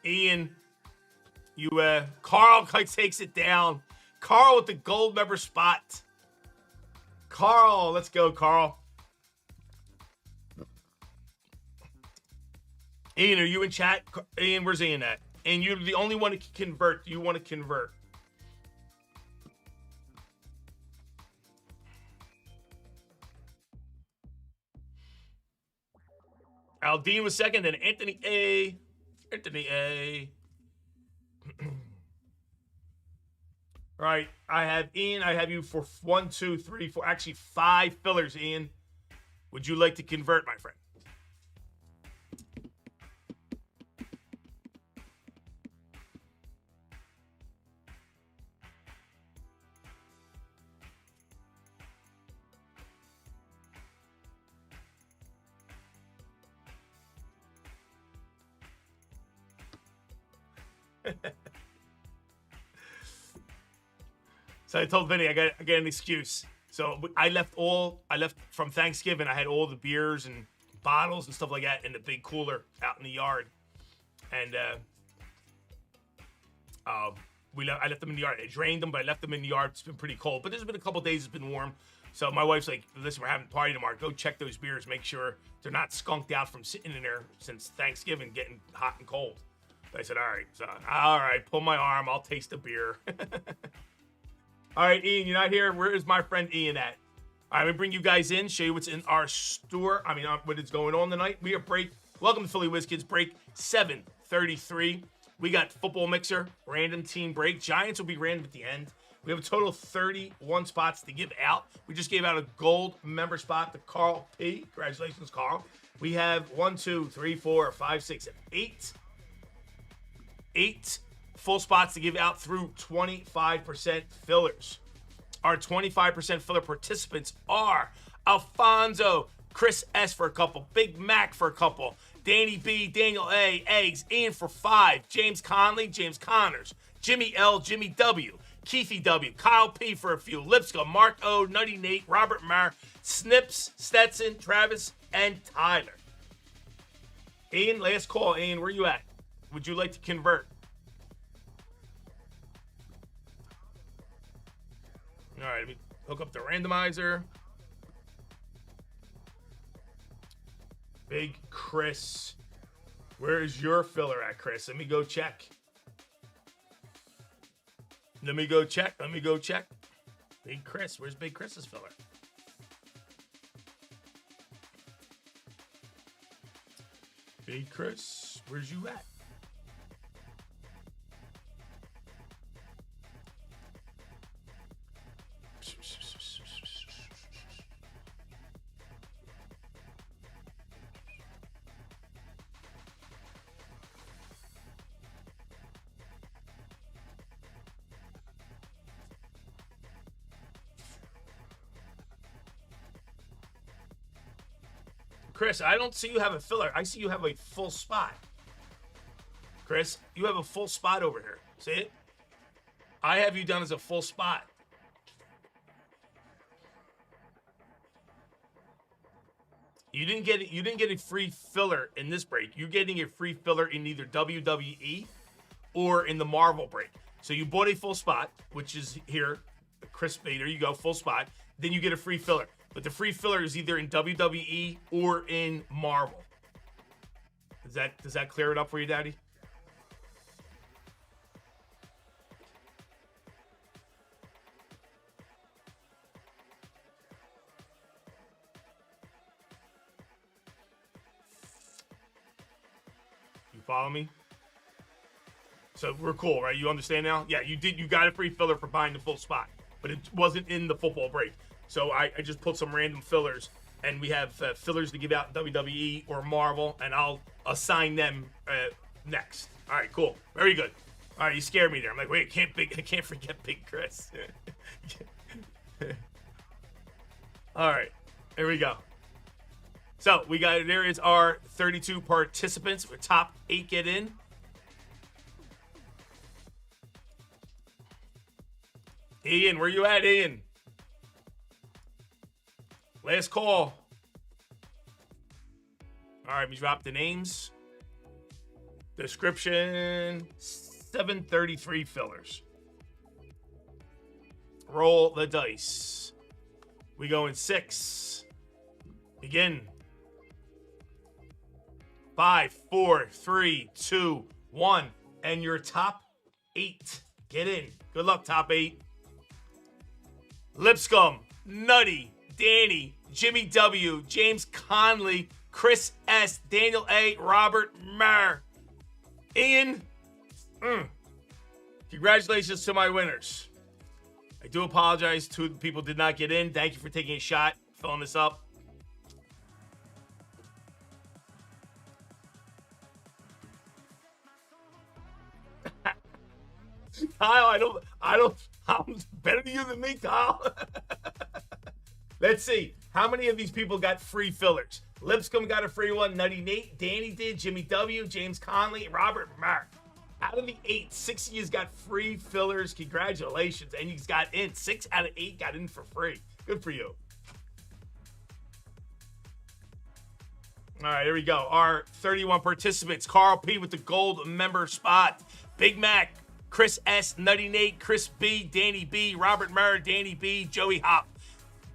Ian, Carl takes it down. Carl with the gold member spot. Carl, let's go, Carl. Ian, are you in chat? Ian, where's Ian at? And you're the only one who can convert. You want to convert. Aldine was second, and Anthony A. Anthony A. All right, I have Ian. I have you for 1, 2, 3, 4. Actually, 5 fillers, Ian. Would you like to convert, my friend? So I told Vinny I got an excuse. So I left from Thanksgiving. I had all the beers and bottles and stuff like that in the big cooler out in the yard, and I left them in the yard. I drained them, but I left them in the yard. It's been pretty cold, but there's been a couple days it's been warm. So my wife's like, "Listen, we're having a party tomorrow. Go check those beers. Make sure they're not skunked out from sitting in there since Thanksgiving, getting hot and cold." I said, all right. So, all right, pull my arm. I'll taste the beer. All right, Ian, you're not here. Where is my friend Ian at? All right, I'm going to bring you guys in, show you what's in our store. What is going on tonight. We are welcome to Philly Whiz Kids, break 733. We got football mixer, random team break. Giants will be random at the end. We have a total of 31 spots to give out. We just gave out a gold member spot to Carl P. Congratulations, Carl. We have 1, 2, 3, 4, 5, 6, and 8 full spots to give out through 25% fillers. Our 25% filler participants are Alfonso, Chris S for a couple, Big Mac for a couple, Danny B, Daniel A, Eggs, Ian for 5, James Conley, James Connors, Jimmy L, Jimmy W, Keithy W, Kyle P for a few, Lipscomb, Mark O, Nutty Nate, Robert Maher, Snips, Stetson, Travis, and Tyler. Ian, last call. Ian, where you at? Would you like to convert? All right, let me hook up the randomizer. Big Chris. Where is your filler at, Chris? Let me go check. Big Chris. Where's Big Chris's filler? Big Chris, where's you at? Chris, I don't see you have a filler. I see you have a full spot. Chris, you have a full spot over here. See it? I have you done as a full spot. You didn't get a free filler in this break. You're getting a free filler in either WWE or in the Marvel break. So you bought a full spot, which is here. Chris Bader, you go, full spot. Then you get a free filler. But the free filler is either in WWE or in Marvel. Does that clear it up for you, Daddy? You follow me? So we're cool, right? You understand now? Yeah, you did. You got a free filler for buying the full spot, but it wasn't in the football break. So I just put some random fillers, and we have fillers to give out in WWE or Marvel, and I'll assign them next. All right, cool. Very good. All right, you scared me there. I'm like, wait, I can't forget Big Chris. All right, here we go. So there is our 32 participants. Our top 8 get in. Ian, where you at, Ian? Last call. All right, we drop the names. Description, 733 fillers. Roll the dice. We go in 6. Begin. 5, 4, 3, 2, 1. And your top 8. Get in. Good luck, top 8. Lipscomb, Nutty, Danny, Jimmy W, James Conley, Chris S, Daniel A, Robert Maher, Ian, congratulations to my winners. I do apologize to the people who did not get in. Thank you for taking a shot, filling this up. Kyle, I'm better than you than me, Kyle. Let's see. How many of these people got free fillers? Lipscomb got a free one. Nutty Nate. Danny did. Jimmy W. James Conley. Robert Mark. Out of the 8, 6 of you got free fillers. Congratulations. And you got in. 6 out of 8 got in for free. Good for you. All right, here we go. Our 31 participants. Carl P. with the gold member spot. Big Mac. Chris S. Nutty Nate. Chris B. Danny B. Robert Murr. Danny B. Joey Hop.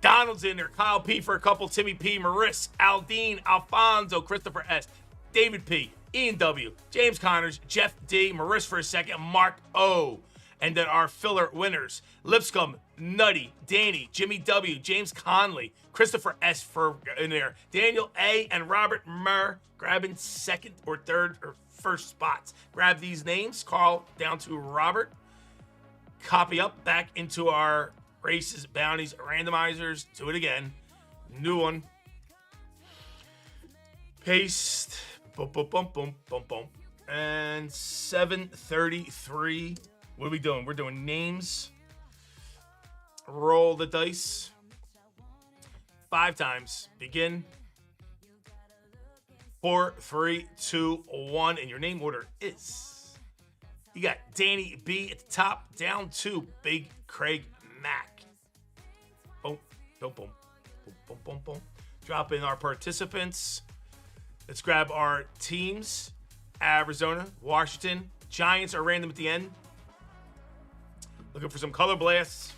Donald's in there. Kyle P. for a couple. Timmy P. Maris. Aldine. Alfonso. Christopher S. David P. Ian W. James Connors. Jeff D. Maris for a second. Mark O. And then our filler winners. Lipscomb. Nutty. Danny. Jimmy W. James Conley. Christopher S. for in there. Daniel A. and Robert Murr grabbing second or third or first spots. Grab these names. Carl down to Robert. Copy up back into our races, bounties, randomizers. Do it again. New one. Paste. Boom, boom, boom, boom, boom, boom. And 733. What are we doing? We're doing names. Roll the dice. 5 times. Begin. 4, 3, 2, 1. And your name order is. You got Danny B at the top, down to Big Craig Mack. Boom, boom, boom, boom, boom, boom, boom. Drop in our participants. Let's grab our teams. Arizona, Washington. Giants are random at the end. Looking for some color blasts.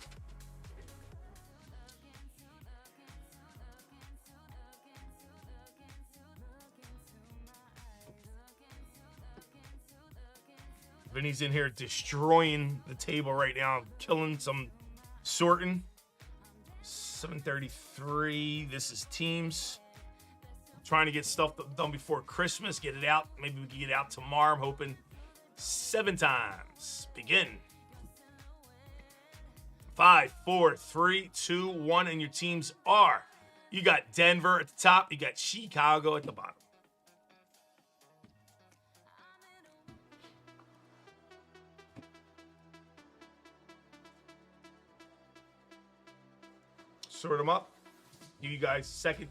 Vinny's in here destroying the table right now, killing some sorting. 733. This is teams. Trying to get stuff done before Christmas. Get it out. Maybe we can get it out tomorrow. I'm hoping 7 times. Begin. 5, 4, 3, 2, 1. And your teams are. You got Denver at the top. You got Chicago at the bottom. Sort them up. Give you guys a second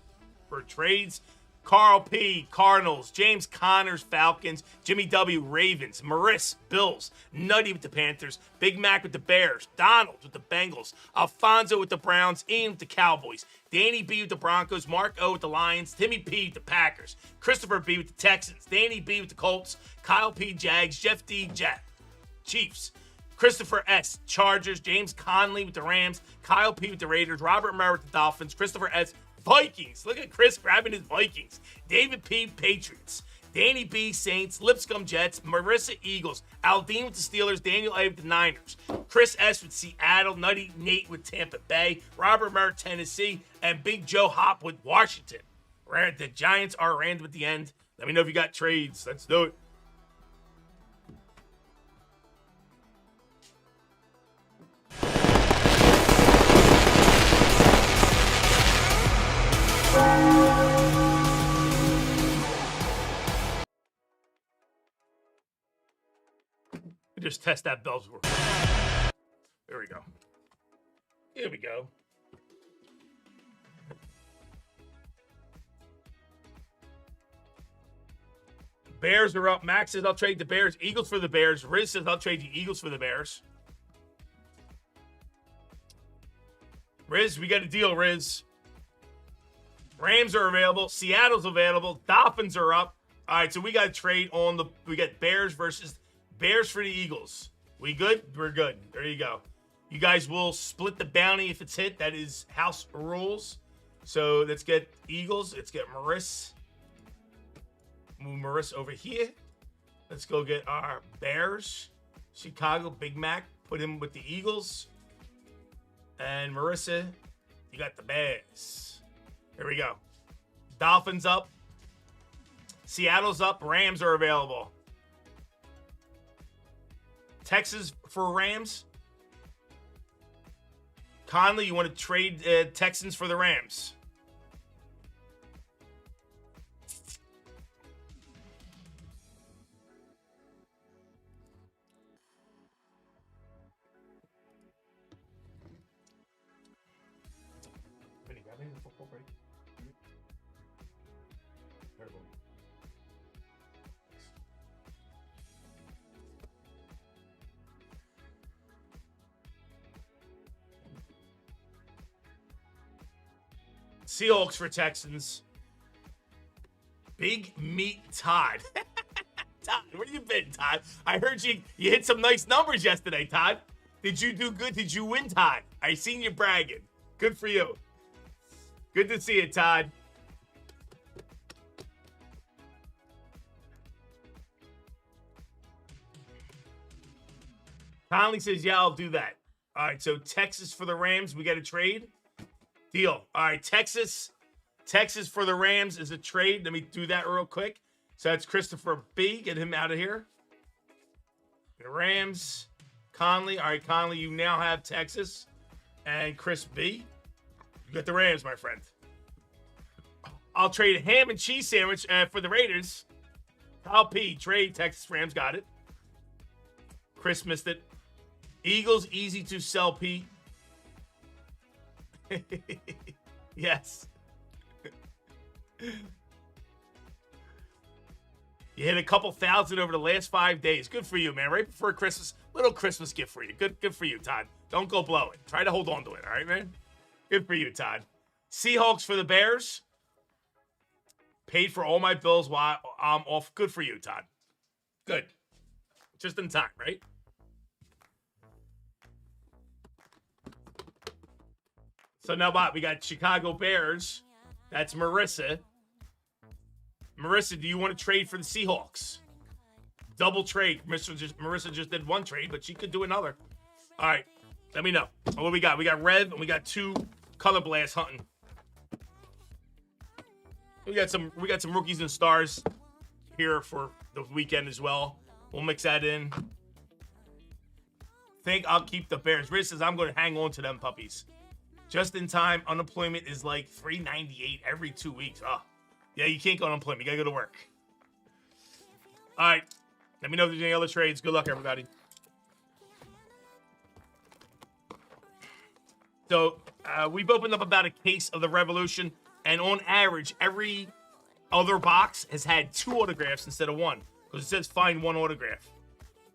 for trades. Carl P. Cardinals. James Connors Falcons. Jimmy W. Ravens. Maris Bills. Nutty with the Panthers. Big Mac with the Bears. Donald with the Bengals. Alfonso with the Browns. Ian with the Cowboys. Danny B. with the Broncos. Mark O. with the Lions. Timmy P. with the Packers. Christopher B. with the Texans. Danny B. with the Colts. Kyle P. Jags. Jeff D. Chiefs. Christopher S. Chargers. James Conley with the Rams. Kyle P. with the Raiders. Robert Murr with the Dolphins. Christopher S. Vikings. Look at Chris grabbing his Vikings. David P. Patriots. Danny B. Saints. Lipscomb Jets. Marissa Eagles. Aldine with the Steelers. Daniel A. with the Niners. Chris S. with Seattle. Nutty Nate with Tampa Bay. Robert Murr, Tennessee. And Big Joe Hop with Washington. The Giants are random at the end. Let me know if you got trades. Let's do it. Just test that bell's work. There we go. Here we go. Bears are up. Max says I'll trade the Bears. Eagles for the Bears. Riz says I'll trade the Eagles for the Bears. Riz, we got a deal, Riz. Rams are available. Seattle's available. Dolphins are up. All right, so we got a trade on the. We got Bears versus Bears for the Eagles. We good? We're good. There you go. You guys will split the bounty if it's hit. That is house rules. So let's get Eagles. Let's get Maris. Move Maris over here. Let's go get our Bears. Chicago, Big Mac. Put him with the Eagles. And Marissa, you got the Bears. Here we go. Dolphins up. Seattle's up. Rams are available. Texas for Rams? Conley, you want to trade Texans for the Rams? Vinny, grab me the football break. Terrible. Seahawks for Texans. Big Meat Todd. Todd, where you been, Todd? I heard you hit some nice numbers yesterday, Todd. Did you do good? Did you win, Todd? I seen you bragging. Good for you. Good to see you, Todd. Conley says, yeah, I'll do that. All right, so Texas for the Rams. We got a trade? Deal. All right, Texas for the Rams is a trade. Let me do that real quick. So that's Christopher B. Get him out of here. The Rams. Conley. All right, Conley, you now have Texas. And Chris B. You got the Rams, my friend. I'll trade a ham and cheese sandwich for the Raiders. Kyle P. Trade Texas Rams. Got it. Chris missed it. Eagles, easy to sell, Pete. Yes. You hit a couple thousand over the last 5 days. Good for you, man. Right before Christmas. Little Christmas gift for you. Good for you, Todd. Don't go blow it. Try to hold on to it, all right, man? Good for you, Todd. Seahawks for the Bears. Paid for all my bills while I'm off. Good for you, Todd. Good. Just in time, right? So now, Bob, we got Chicago Bears. That's Marissa. Marissa, do you want to trade for the Seahawks? Double trade. Marissa just did one trade, but she could do another. All right. Let me know. What do we got? We got Rev, and we got 2 Color Blast hunting. We got some rookies and stars here for the weekend as well. We'll mix that in. Think I'll keep the Bears. Rich says I'm going to hang on to them puppies. Just in time, unemployment is like $3.98 every 2 weeks. Oh, yeah, you can't go unemployment. You got to go to work. All right. Let me know if there's any other trades. Good luck, everybody. So we've opened up about a case of the Revolution, and on average, every other box has had 2 autographs instead of 1, because it says find 1 autograph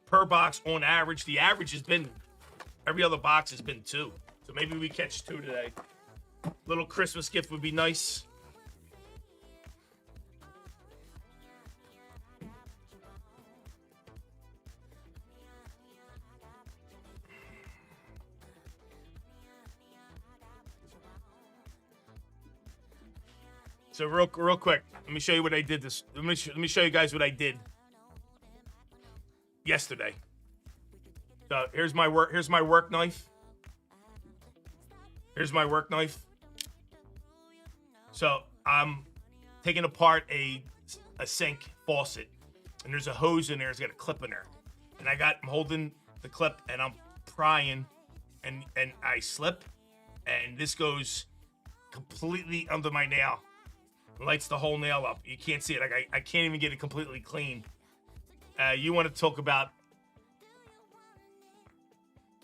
per box on average. The average has been, every other box has been 2. So maybe we catch 2 today. Little Christmas gift would be nice. So real quick, let me show you what I did this. Let me show you guys what I did yesterday. So here's my work knife. Here's my work knife. So I'm taking apart a sink faucet, and there's a hose in there. It's got a clip in there, and I'm holding the clip, and I'm prying, and I slip, and this goes completely under my nail. Lights the whole nail up. You can't see it. Like I can't even get it completely clean. You want to talk about?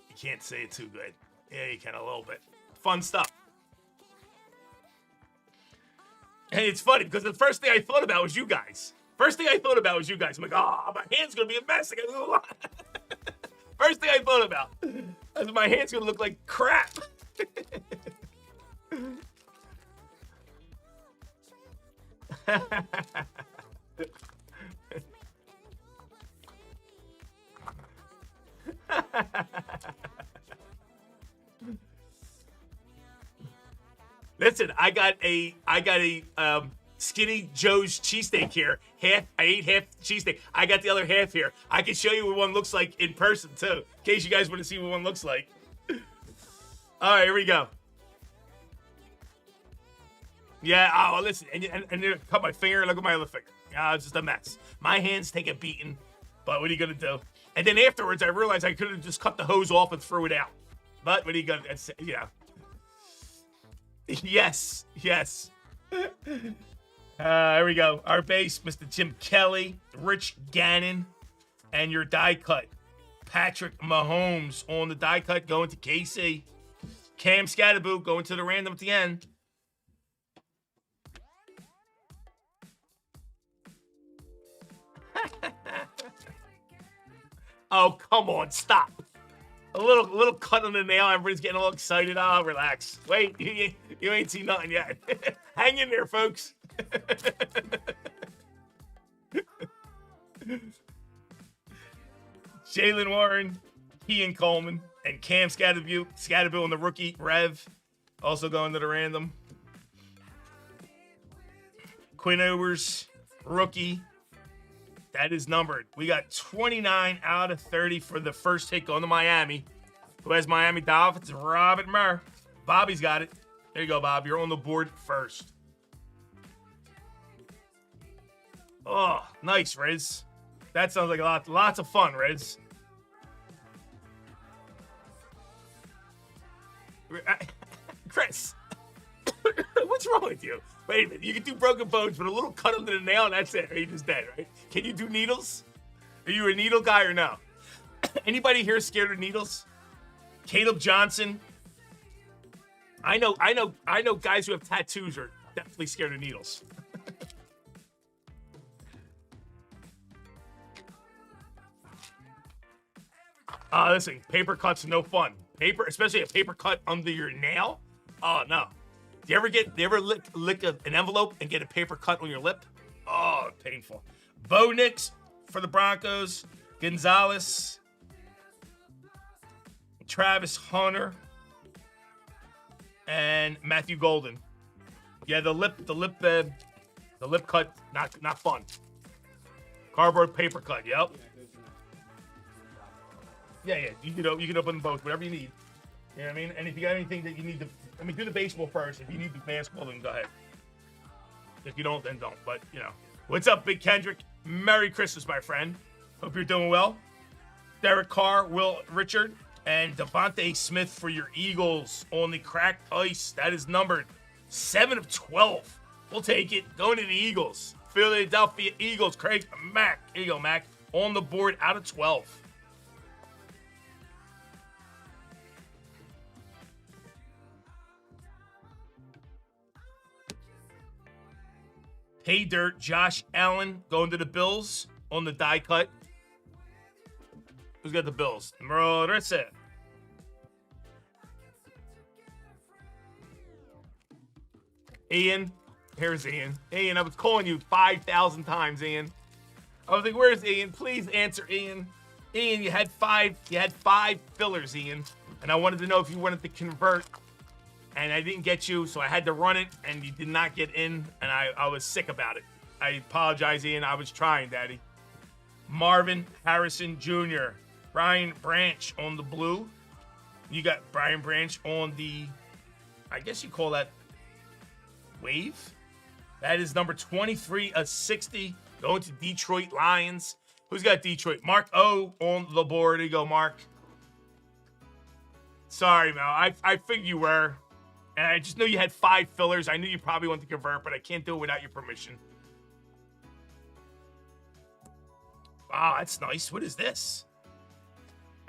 You can't say it too good. Yeah, you can a little bit. Fun stuff. And it's funny because the first thing I thought about was you guys. I'm like, oh, my hand's gonna be a mess. I gotta do a lot. First thing I thought about is my hand's gonna look like crap. Listen, I got a Skinny Joe's cheesesteak here. I ate half cheesesteak. I got the other half here. I can show you what one looks like in person too, in case you guys want to see what one looks like. All right, here we go. Yeah, oh, listen, and cut my finger. Look at my other finger. It's just a mess. My hands take a beating. But what are you going to do? And then afterwards, I realized I could have just cut the hose off and threw it out. But what are you going to, Yes. Here we go. Our base, Mr. Jim Kelly, Rich Gannon, and your die cut, Patrick Mahomes on the die cut going to KC. Cam Scatterboot going to the random at the end. Oh, come on, stop. A little cut on the nail. Everybody's getting all excited. Oh, relax. Wait, you ain't seen nothing yet. Hang in there, folks. Jalen Warren, Ian Coleman, and Cam Scatterbill and the rookie, Rev, also going to the random. Quinn Ewers, rookie. That is numbered. We got 29 out of 30 for the first hit going to Miami. Who has Miami Dolphins? Robert Murr. Bobby's got it. There you go, Bob. You're on the board first. Oh, nice, Riz. That sounds like lots of fun, Riz. Chris, what's wrong with you? Wait a minute. You can do broken bones, but a little cut under the nail, and that's it. You're just dead, right? Can you do needles? Are you a needle guy or no? Anybody here scared of needles? Caleb Johnson. I know guys who have tattoos are definitely scared of needles. Listen, paper cuts no fun. Paper, especially a paper cut under your nail. Oh no. Do you ever lick an envelope and get a paper cut on your lip? Oh, painful. Bo Nix for the Broncos. Gonzalez. Travis Hunter. And Matthew Golden. Yeah, the lip cut, not fun. Cardboard paper cut, yep. Yeah. You can open both, whatever you need. You know what I mean? And if you got anything that you need to, do the baseball first. If you need the basketball, then go ahead. If you don't, then don't. But, What's up, Big Kendrick? Merry Christmas, my friend. Hope you're doing well. Derek Carr, Will Richard, and Devontae Smith for your Eagles on the cracked ice. That is numbered 7 of 12. We'll take it. Going to the Eagles. Philadelphia Eagles. Craig Mack. Here you go, Mac. On the board out of 12. Pay Dirt, Josh Allen going to the Bills on the die cut. Who's got the Bills? Marissa. Ian. Here's Ian. Ian, I was calling you 5,000 times, Ian. I was like, where's Ian? Please answer, Ian. Ian, you had five fillers, Ian. And I wanted to know if you wanted to convert. And I didn't get you, so I had to run it, and you did not get in, and I was sick about it. I apologize, Ian. I was trying, Daddy. Marvin Harrison Jr. Brian Branch on the blue. You got Brian Branch on the, I guess you call that wave. That is number 23 of 60. Going to Detroit Lions. Who's got Detroit? Mark O on the board. There you go, Mark. Sorry, Mel. I figured you were. And I just knew you had 5 fillers. I knew you probably wanted to convert, but I can't do it without your permission. Wow, that's nice. What is this?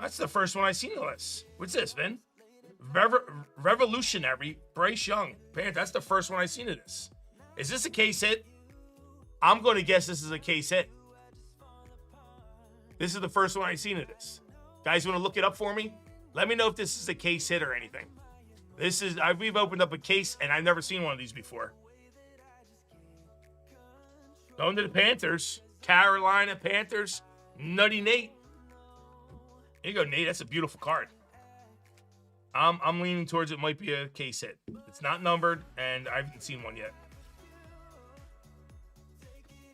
That's the first one I've seen of this. What's this, Vin? Revolutionary Bryce Young. Man, that's the first one I've seen of this. Is this a case hit? I'm going to guess this is a case hit. This is the first one I've seen of this. Guys, want to look it up for me? Let me know if this is a case hit or anything. We've opened up a case, and I've never seen one of these before. Going to the Panthers. Carolina Panthers. Nutty Nate. There you go, Nate. That's a beautiful card. I'm leaning towards it might be a case hit. It's not numbered, and I haven't seen one yet.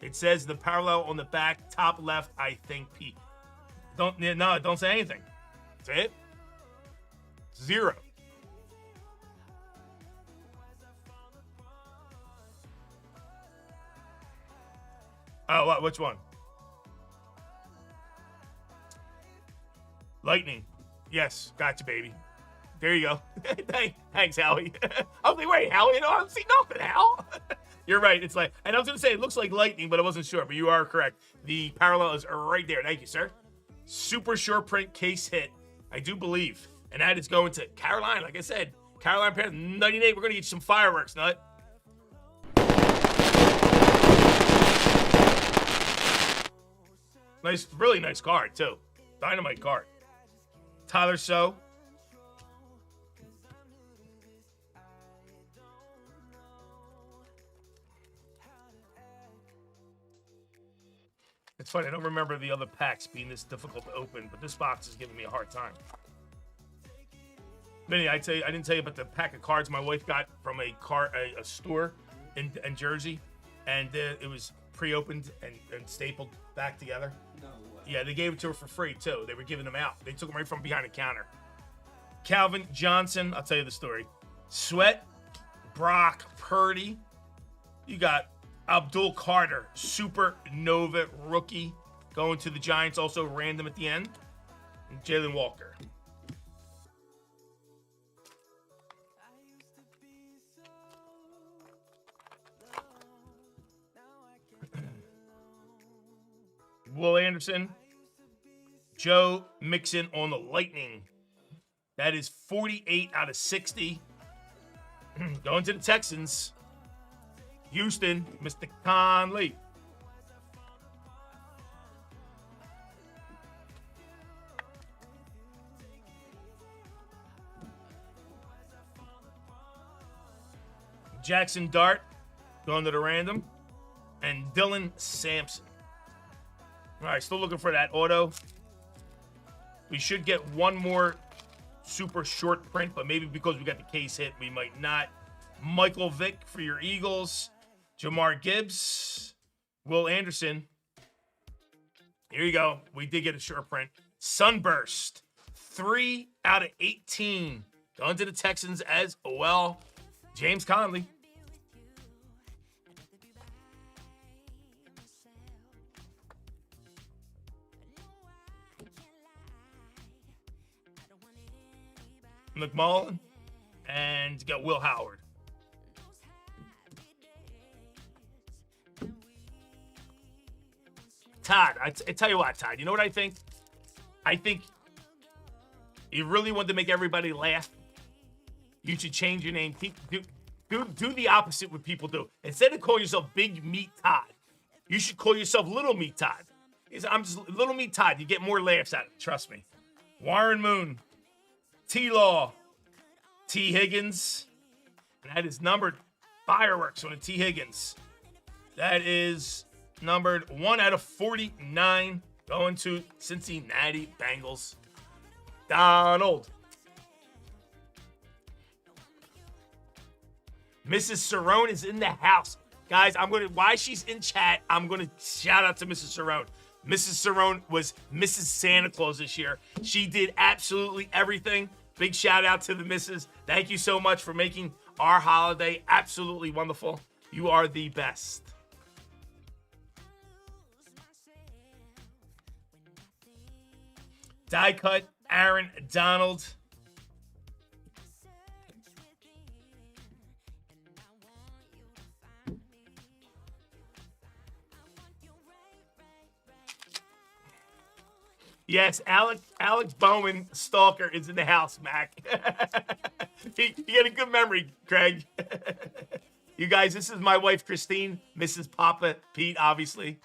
It says the parallel on the back, top left, I think, Pete. Don't say anything. Say it. 0. Oh, what? Which one? Lightning. Yes, gotcha, baby. There you go. Thanks, Howie. I was like, wait, Howie? I don't see nothing, Hal. You're right. It's like, and I was going to say it looks like lightning, but I wasn't sure. But you are correct. The parallel is right there. Thank you, sir. Super short print case hit, I do believe. And that is going to Caroline. Like I said, Caroline Panthers, 98. We're going to get you some fireworks, Nut. Nice, really nice card, too. Dynamite card. Tyler So. It's funny, I don't remember the other packs being this difficult to open, but this box is giving me a hard time. Vinny, I didn't tell you about the pack of cards my wife got from a store in Jersey, and it was pre-opened and stapled back together. No way. Yeah, they gave it to her for free, too. They were giving them out. They took them right from behind the counter. Calvin Johnson, I'll tell you the story. Sweat, Brock Purdy. You got Abdul Carter, Supernova rookie, going to the Giants, also random at the end. And Jalen Walker. Will Anderson, Joe Mixon on the Lightning. That is 48 out of 60. Going to the Texans. Houston, Mr. Conley. Jackson Dart, going to the random. And Dylan Sampson. All right, still looking for that auto. We should get one more super short print, but maybe because we got the case hit, we might not. Michael Vick for your Eagles. Jamar Gibbs. Will Anderson. Here you go. We did get a short print. Sunburst. 3 out of 18. Going to the Texans as well. James Conley. McMullen. And you got Will Howard. Todd, I tell you what, Todd, you know what I think? I think you really want to make everybody laugh. You should change your name. Do the opposite what people do. Instead of calling yourself Big Meat Todd, you should call yourself Little Meat Todd. I'm just Little Meat Todd. You get more laughs out of it. Trust me. Warren Moon, T-Law, T. Higgins. And that is numbered fireworks on a T. Higgins. That is numbered 1 out of 49 going to Cincinnati Bengals. Donald. Mrs. Cerrone is in the house. Guys, while she's in chat, I'm going to shout out to Mrs. Cerrone. Mrs. Cerrone was Mrs. Santa Claus this year. She did absolutely everything. Big shout out to the missus. Thank you so much for making our holiday absolutely wonderful. You are the best. Die cut, Aaron Donald. Yes, Alex Bowman Stalker is in the house, Mac. You get a good memory, Craig. You guys, this is my wife, Christine, Mrs. Papa Pete, obviously,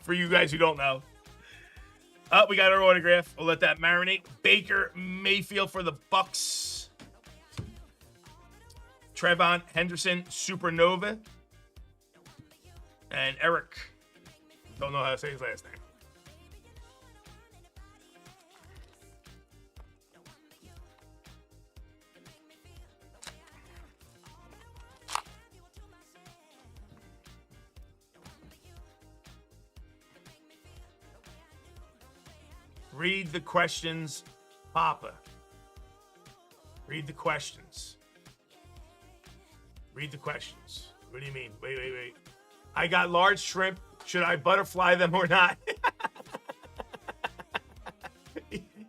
for you guys who don't know. Oh, we got our autograph. We'll let that marinate. Baker Mayfield for the Bucks. Trevon Henderson, Supernova. And Eric. Don't know how to say his last name. Read the questions, Papa. Read the questions. Read the questions. What do you mean? Wait. I got large shrimp. Should I butterfly them or not?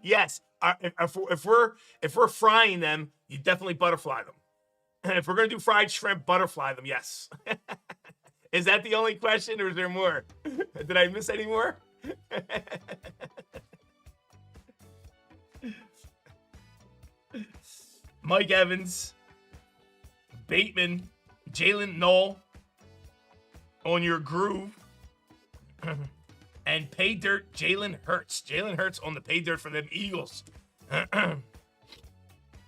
Yes, if we're frying them, you definitely butterfly them. And if we're gonna do fried shrimp, butterfly them. Yes. Is that the only question, or is there more? Did I miss any more? Mike Evans, Bateman, Jalen Knoll on your groove, and pay dirt Jalen Hurts. Jalen Hurts on the pay dirt for them Eagles.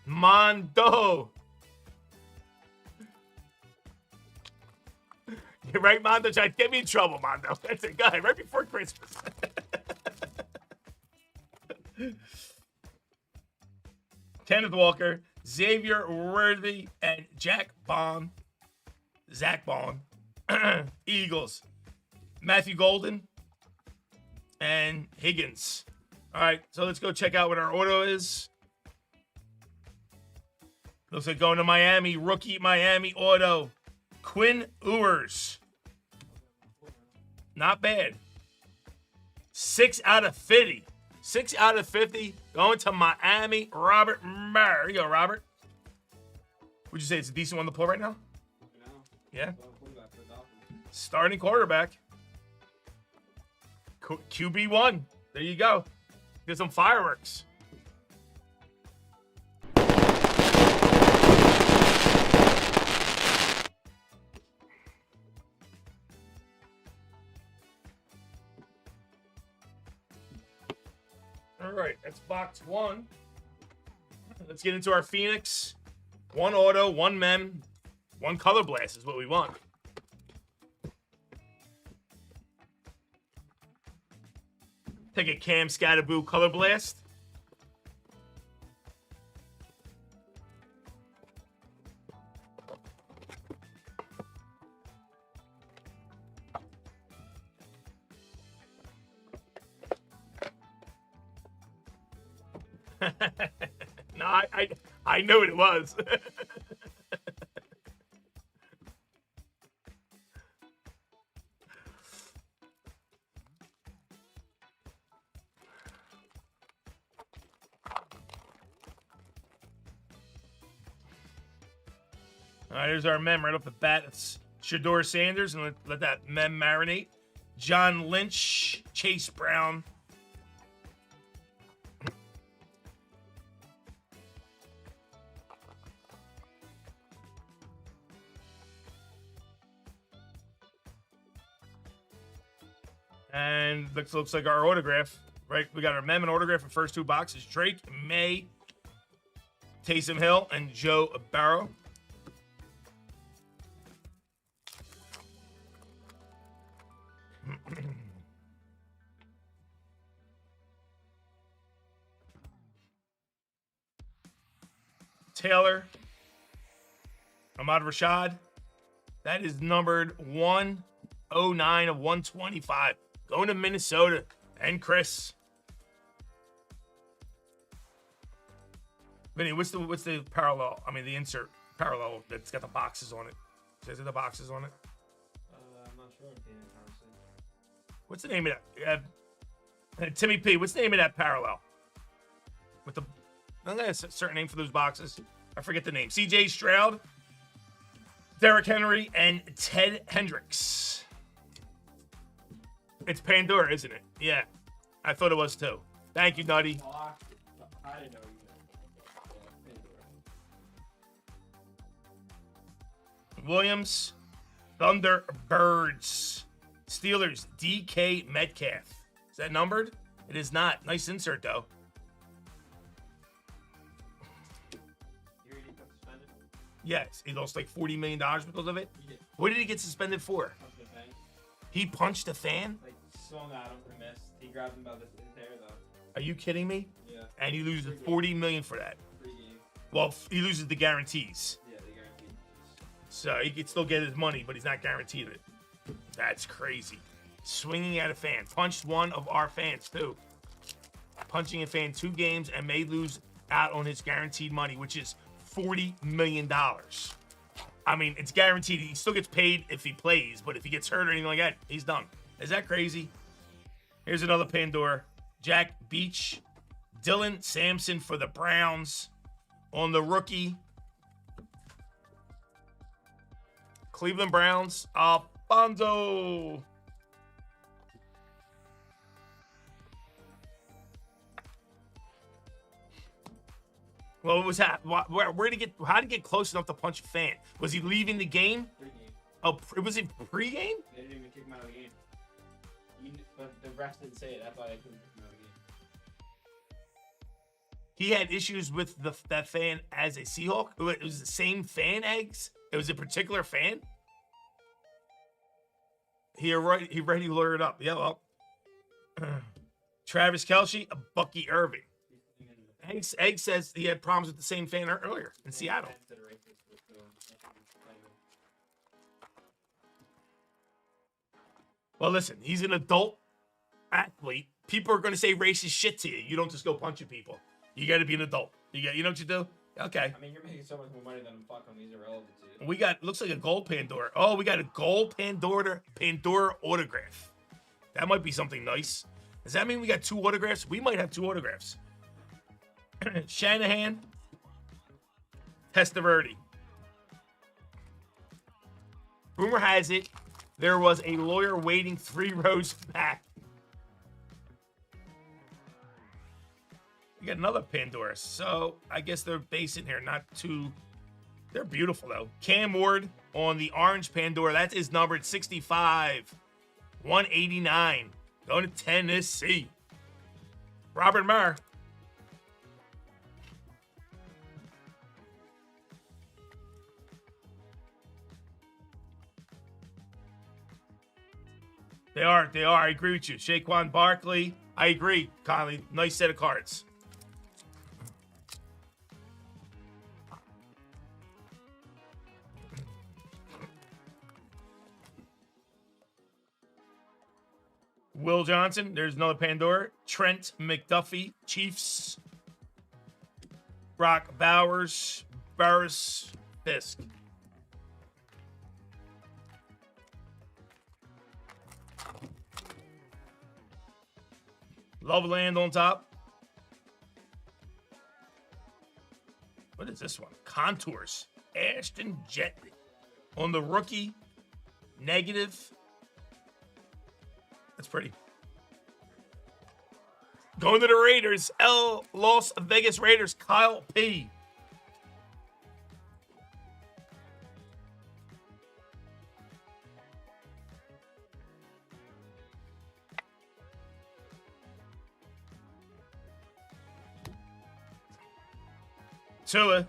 Mondo. You're right, Mondo. Try to get me in trouble, Mondo. That's a guy right before Christmas. Kenneth Walker, Xavier Worthy, and Zach Bond, Eagles. Matthew Golden and Higgins. All right, so let's go check out what our auto is. Looks like going to Miami. Rookie Miami auto. Quinn Ewers. Not bad. 6 out of 50. 6 out of 50 going to Miami. Robert Murray. Here you go, Robert. Would you say it's a decent one to pull right now? Yeah. Starting quarterback. QB1. There you go. Get some fireworks. All right, that's box 1. Let's get into our Phoenix. 1 auto, 1 mem, 1 color blast is what we want. Take a Cam Scatterboo color blast. No, I knew what it was. All right, here's our mem right off the bat. It's Shador Sanders, and let that mem marinate. John Lynch, Chase Brown. And looks like our autograph, right? We got our mem and autograph in first 2 boxes. Drake May, Taysom Hill, and Joe Barrow. Taylor, Ahmad Rashad. That is numbered 109 of 125. Going to Minnesota. And Chris. Vinny, what's the parallel? I mean, the insert parallel that's got the boxes on it. Says it the boxes on it. I'm not sure. Honestly. What's the name of that? Timmy P. What's the name of that parallel? With the, I think that's a certain name for those boxes. I forget the name. C.J. Stroud, Derrick Henry, and Ted Hendricks. It's Pandora, isn't it? Yeah. I thought it was too. Thank you, Nutty. I didn't know you. Williams, Thunderbirds, Steelers, DK Metcalf. Is that numbered? It is not. Nice insert, though. You already got suspended? Yes. He lost like $40 million because of it. Yeah. What did he get suspended for? He punched a fan? Like, swung at him and missed. He grabbed him by his hair, though. Are you kidding me? Yeah. And he loses $40 million for that. Free game. Well, he loses the guarantees. Yeah, they guaranteed. So he can still get his money, but he's not guaranteed it. That's crazy. Swinging at a fan. Punched one of our fans, too. Punching a fan 2 games and may lose out on his guaranteed money, which is $40 million. I mean, it's guaranteed. He still gets paid if he plays, but if he gets hurt or anything like that, he's done. Is that crazy? Here's another Pandora. Jack Beach, Dylan Sampson for the Browns. On the rookie, Cleveland Browns, Alfonso. Well, what was that? Where did he get? How did he get close enough to punch a fan? Was he leaving the game? Pre-game. Oh, was it pregame? They didn't even kick him out of the game. But the refs didn't say it. That's why they couldn't kick him out of the game. He had issues with that fan as a Seahawk. It was the same fan, eggs. It was a particular fan. He already lured up. Yeah, well. Travis Kelce, Bucky Irving. Egg says he had problems with the same fan earlier in Seattle. Well, listen, he's an adult athlete. People are going to say racist shit to you. You don't just go punching people. You got to be an adult. You know what you do? Okay. I mean, you're making so much more money than him. Fuck him. He's irrelevant to you. We got, looks like a gold Pandora. Oh, we got a gold Pandora autograph. That might be something nice. Does that mean we got 2 autographs? We might have 2 autographs. Shanahan, Testaverde. Rumor has it there was a lawyer waiting 3 rows back. We got another Pandora. So I guess they're basing here, not too. They're beautiful though. Cam Ward on the orange Pandora. That is numbered 65, 189. Going to Tennessee. Robert Maher. They are. I agree with you. Saquon Barkley. I agree, Conley. Nice set of cards. Will Johnson. There's another Pandora. Trent McDuffie. Chiefs. Brock Bowers. Burris. Fisk. Loveland on top. What is this one? Contours. Ashton Jetley. On the rookie. Negative. That's pretty. Going to the Raiders. Las Vegas Raiders. Kyle P. Tua,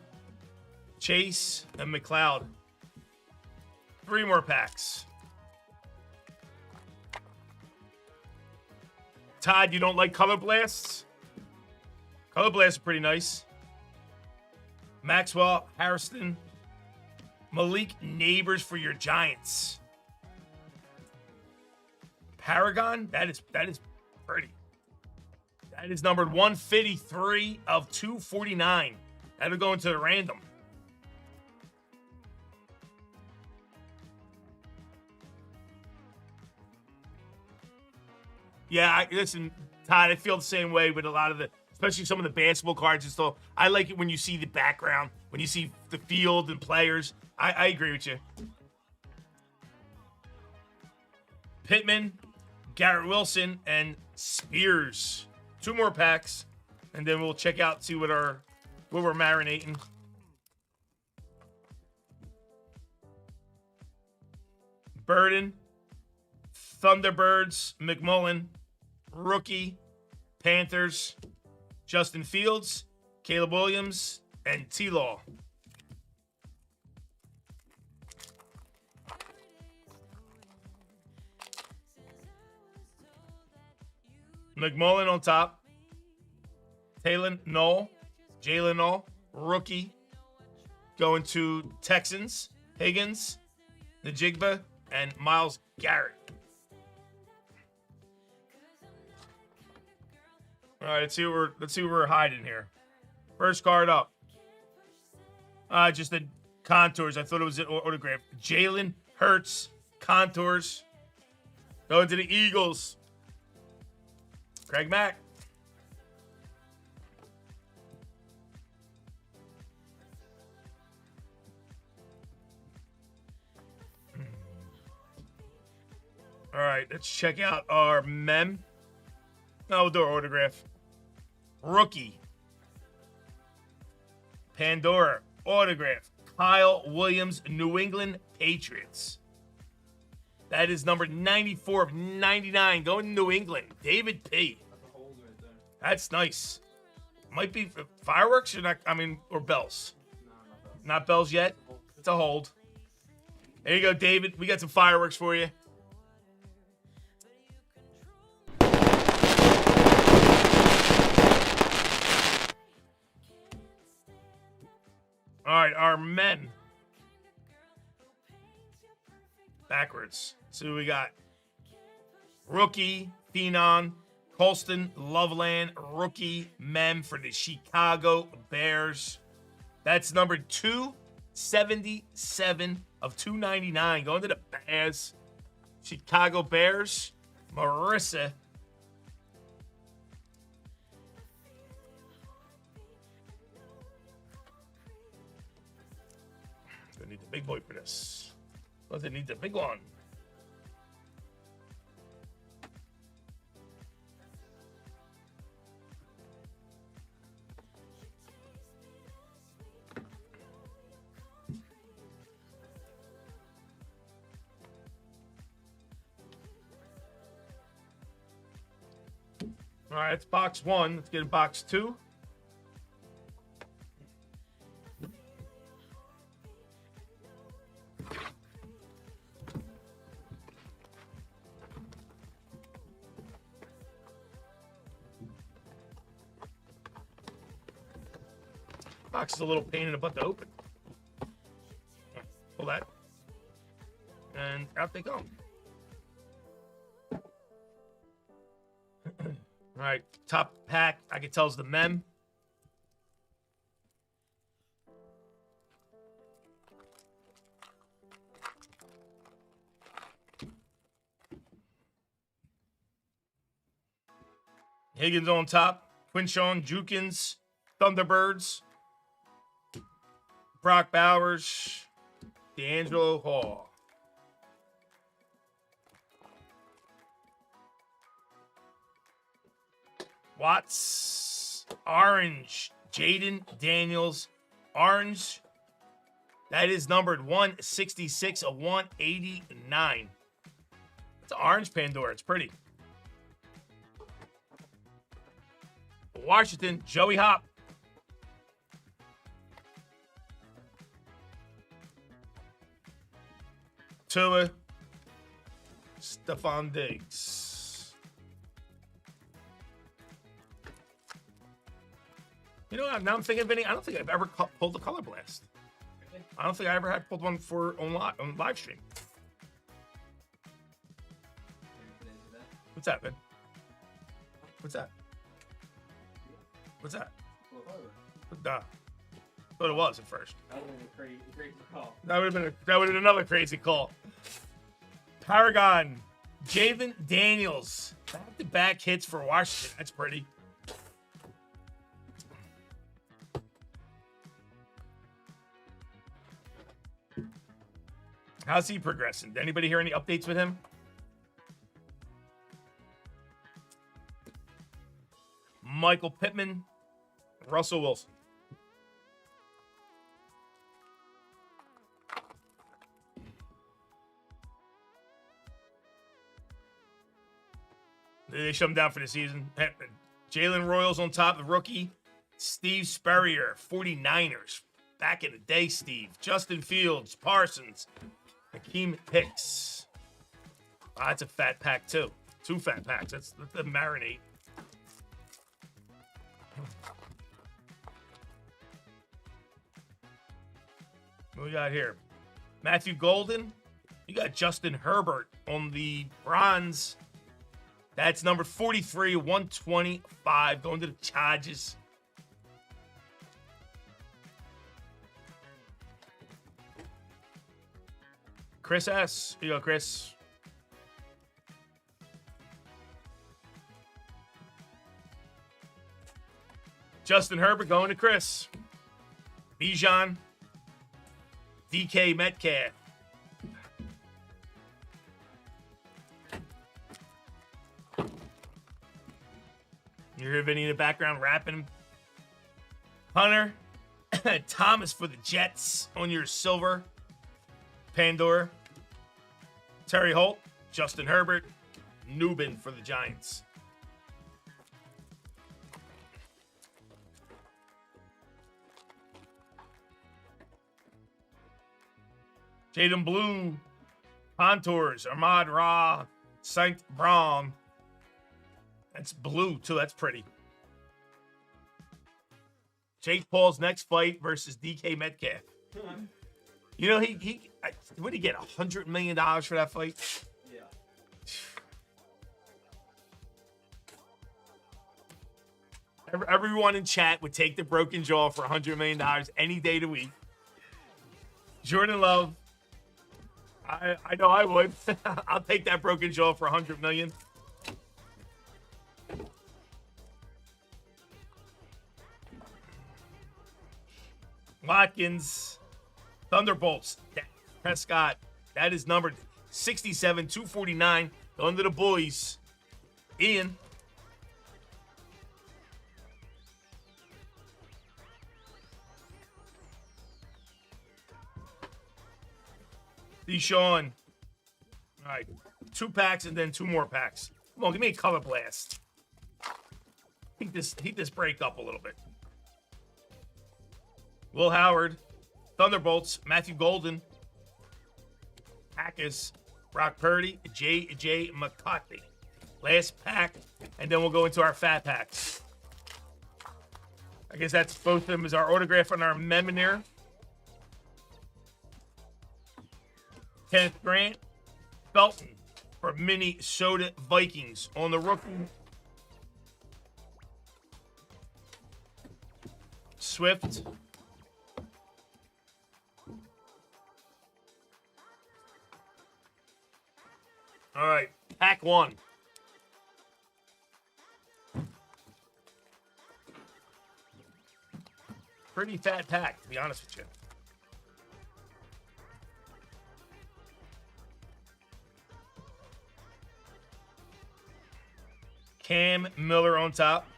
Chase, and McLeod. 3 more packs. Todd, you don't like color blasts? Color blasts are pretty nice. Maxwell, Harrison, Malik Neighbors for your Giants. Paragon, that is pretty. That is numbered 153 of 249. That'll go into the random. Yeah, listen, Todd, I feel the same way with a lot of especially some of the basketball cards and stuff. I like it when you see the background, when you see the field and players. I agree with you. Pittman, Garrett Wilson, and Spears. 2 more packs, and then we'll check out, see what we're marinating. Burden, Thunderbirds, McMullen, rookie, Panthers, Justin Fields, Caleb Williams, and T-Law. McMullen on top. Jalen Noel, rookie. Going to Texans, Higgins, Najigba, and Myles Garrett. All right, let's see what we're hiding here. First card up. Just the contours. I thought it was an autograph. Jalen Hurts, contours. Going to the Eagles. Craig Mack. right, let's check out our mem. No, we'll do our autograph. Rookie. Pandora. Autograph. Kyle Williams, New England Patriots. That is number 94 of 99 going to New England. David P. That's a hold right there. That's nice. Might be fireworks or not, or bells. No, Not bells yet. It's a hold. There you go, David. We got some fireworks for you. All right, our men. Backwards. So we got rookie, Phenon, Colston, Loveland, rookie, mem for the Chicago Bears. That's number 277 of 299. Going to the Bears. Chicago Bears. Marissa. Gonna need the big boy for this. Does it need the big one? All right, it's box one. Let's get in box two. Box is a little pain in the butt to open. Pull that. And out they come. All right, top pack, I can tell is the mem. Higgins on top. Quinshon Jukins, Thunderbirds. Brock Bowers, D'Angelo Hall. Watts, orange, Jaden Daniels, orange. That is numbered 166 of 189. It's an orange Pandora. It's pretty. Washington, Joey Hop. Tua, Stephon Diggs. You know, now I'm thinking, Vinny, I don't think I've ever pulled the Color Blast. Really? I don't think I ever had pulled one on live stream. What's that, Vin? What's that? What's that? Nah. Thought it was at first. That would have been a crazy call. That would have been another crazy call. Paragon, Jaden Daniels, back-to-back hits for Washington. That's pretty. How's he progressing? Did anybody hear any updates with him? Michael Pittman, Russell Wilson. They shut him down for the season. Jalen Royals on top, the rookie. Steve Spurrier, 49ers. Back in the day, Steve. Justin Fields, Parsons. Hakeem Hicks. Ah, that's a fat pack, too. 2 fat packs. That's the marinate. What we got here? Matthew Golden. You got Justin Herbert on the bronze. That's number 43, 125, going to the Chargers. Chris S. Here you go, Chris. Justin Herbert going to Chris. Bijan. DK Metcalf. You hear Vinny in the background rapping. Hunter Thomas for the Jets on your silver. Pandora. Terry Holt, Justin Herbert, Newbin for the Giants. Jaden Blue, Contours, Ahmad Ra, Saint Braun. That's blue, too. That's pretty. Jake Paul's next fight versus DK Metcalf. You know, what did he get? $100 million for that fight? Yeah. Everyone in chat would take the broken jaw for $100 million any day of the week. Jordan Love. I know I would. I'll take that broken jaw for $100 million. Watkins, Thunderbolts, Prescott. That is numbered 67, 249. Going to the boys. Ian. Deshaun. All right. 2 packs and then 2 more packs. Come on, give me a color blast. Heat this break up a little bit. Will Howard. Thunderbolts. Matthew Golden. Packers. Brock Purdy. J.J. McCarthy. Last pack. And then we'll go into our fat packs. I guess that's both of them as our autograph on our Memoneer. Kenneth Grant, Felton for Minnesota Vikings on the rookie. Swift. All right, pack 1. Pretty fat pack, to be honest with you. Cam Miller on top.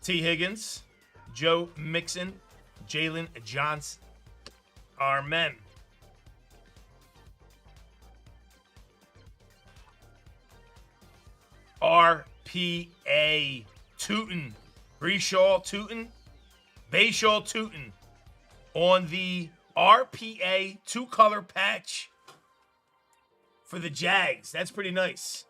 T. Higgins. Joe Mixon. Jalen Johnson. Our men. RPA Tootin. Breeshaw Tootin. Bayshaw Tootin. On the RPA 2-color patch for the Jags. That's pretty nice.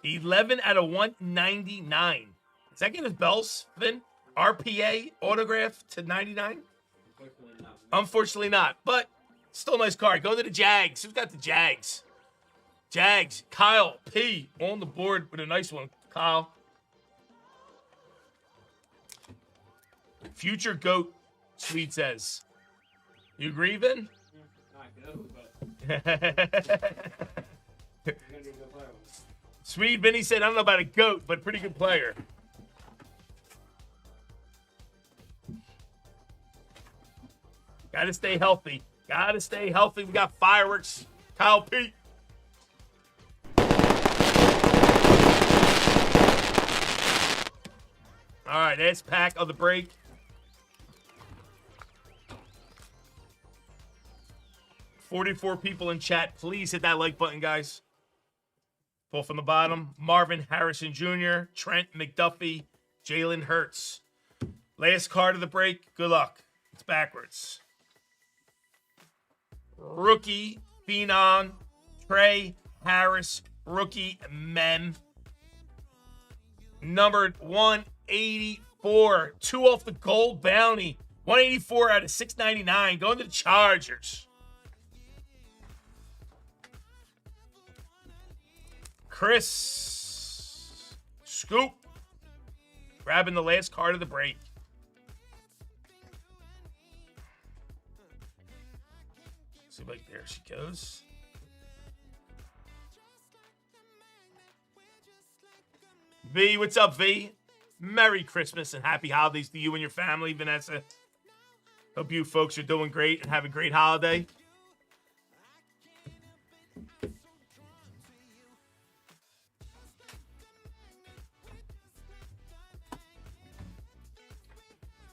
11 out of 199. Is that getting his bells, Finn? RPA autograph to 99? Unfortunately not. Unfortunately not, but still a nice card. Go to the Jags. Who's got the Jags? Jags. Kyle P. on the board with a nice one. Kyle. Future GOAT, Sweet says. You agree, Vin? Not good, but I'm gonna do a good player. Sweet Vinny said, I don't know about a GOAT, but pretty good player. Gotta stay healthy. Gotta stay healthy. We got fireworks. Kyle P. All right, that's pack of the break. $44 people in chat. Please hit that like button, guys. Pull from the bottom. Marvin Harrison Jr., Trent McDuffie, Jalen Hurts. Last card of the break. Good luck. It's backwards. Rookie Phenom, Trey Harris, rookie Mem. Numbered 184. 2 off the gold bounty. 184 out of 699. Going to the Chargers. Chris Scoop grabbing the last card of the break. See, like, there she goes. V, what's up, V? Merry Christmas and happy holidays to you and your family, Vanessa. Hope you folks are doing great and have a great holiday.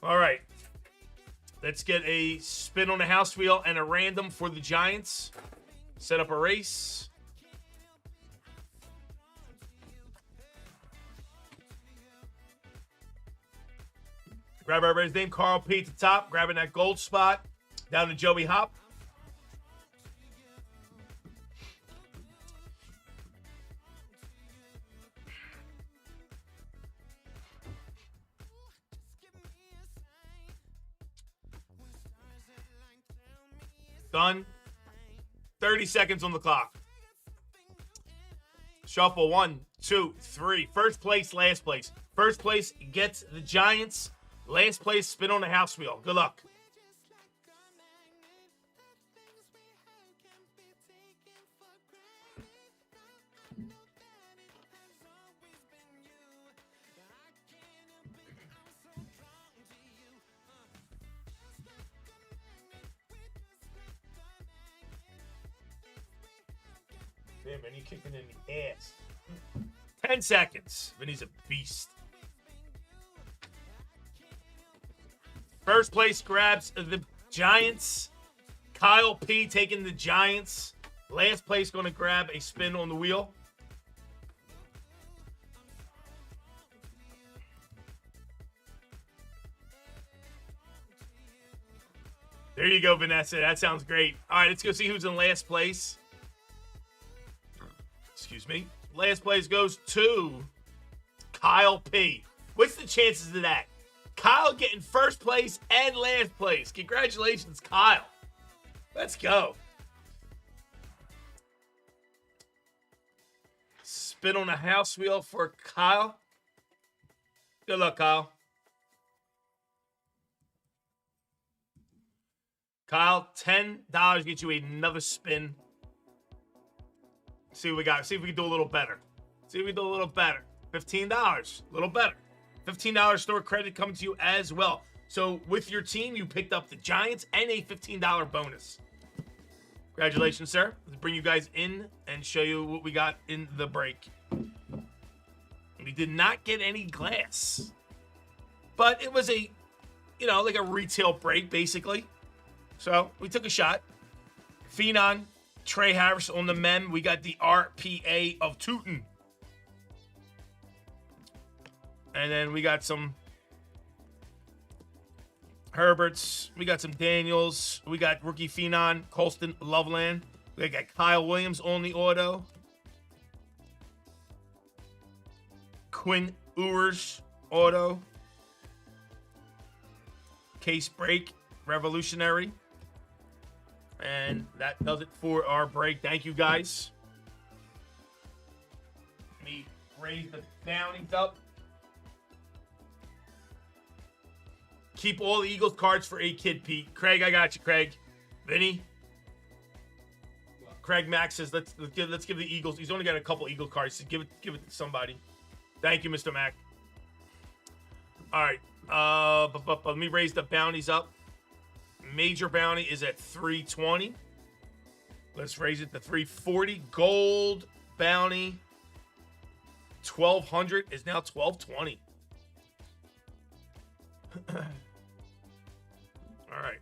All right. Let's get a spin on the house wheel and a random for the Giants. Set up a race. Grab everybody's name. Carl P. at the top. Grabbing that gold spot. Down to Joey Hop. Done. 30 seconds on the clock. Shuffle 1, 2, 3. First place, last place. First place gets the Giants. Last place, spin on the house wheel. Good luck. Damn, Vinny kicking in the ass. 10 seconds. Vinny's a beast. First place grabs the Giants. Kyle P taking the Giants. Last place going to grab a spin on the wheel. There you go, Vanessa. That sounds great. All right, let's go see who's in last place. Excuse me. Last place goes to Kyle P. What's the chances of that? Kyle getting first place and last place. Congratulations, Kyle. Let's go. Spin on the house wheel for Kyle. Good luck, Kyle. Kyle, $10 gets you another spin. See what we got. See if we can do a little better. See if we can do a little better. $15. A little better. $15 store credit coming to you as well. So with your team, you picked up the Giants and a $15 bonus. Congratulations, sir. Let's bring you guys in and show you what we got in the break. We did not get any glass. But it was a, like a retail break, basically. So we took a shot. Phenon. Trey Harris on the mem. We got the RPA of Tootin. And then we got some Herberts. We got some Daniels. We got rookie Phenon, Colston Loveland. We got Kyle Williams on the auto. Quinn Ewers auto. Case break, Revolutionary. And that does it for our break. Thank you, guys. Let me raise the bounties up. Keep all the Eagles cards for a kid, Pete. Craig, I got you, Craig. Vinny. Craig Max says, let's give the Eagles. He's only got a couple Eagle cards. So give it to somebody. Thank you, Mr. Mac. All right. Let me raise the bounties up. Major bounty is at 320. Let's raise it to 340. Gold bounty 1200 is now 1220. All right.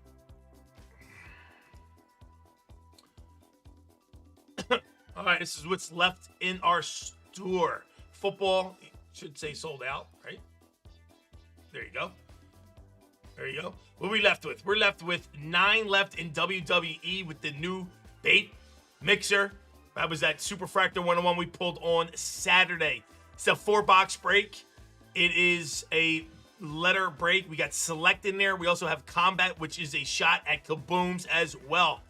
All right, this is what's left in our store. Football should say sold out, right? There you go. There you go. What are we left with? We're left with 9 left in WWE with the new Bape mixer. That was that Superfractor 101 we pulled on Saturday. It's a 4-box break. It is a letter break. We got Select in there. We also have Combat, which is a shot at KABOOMs as well.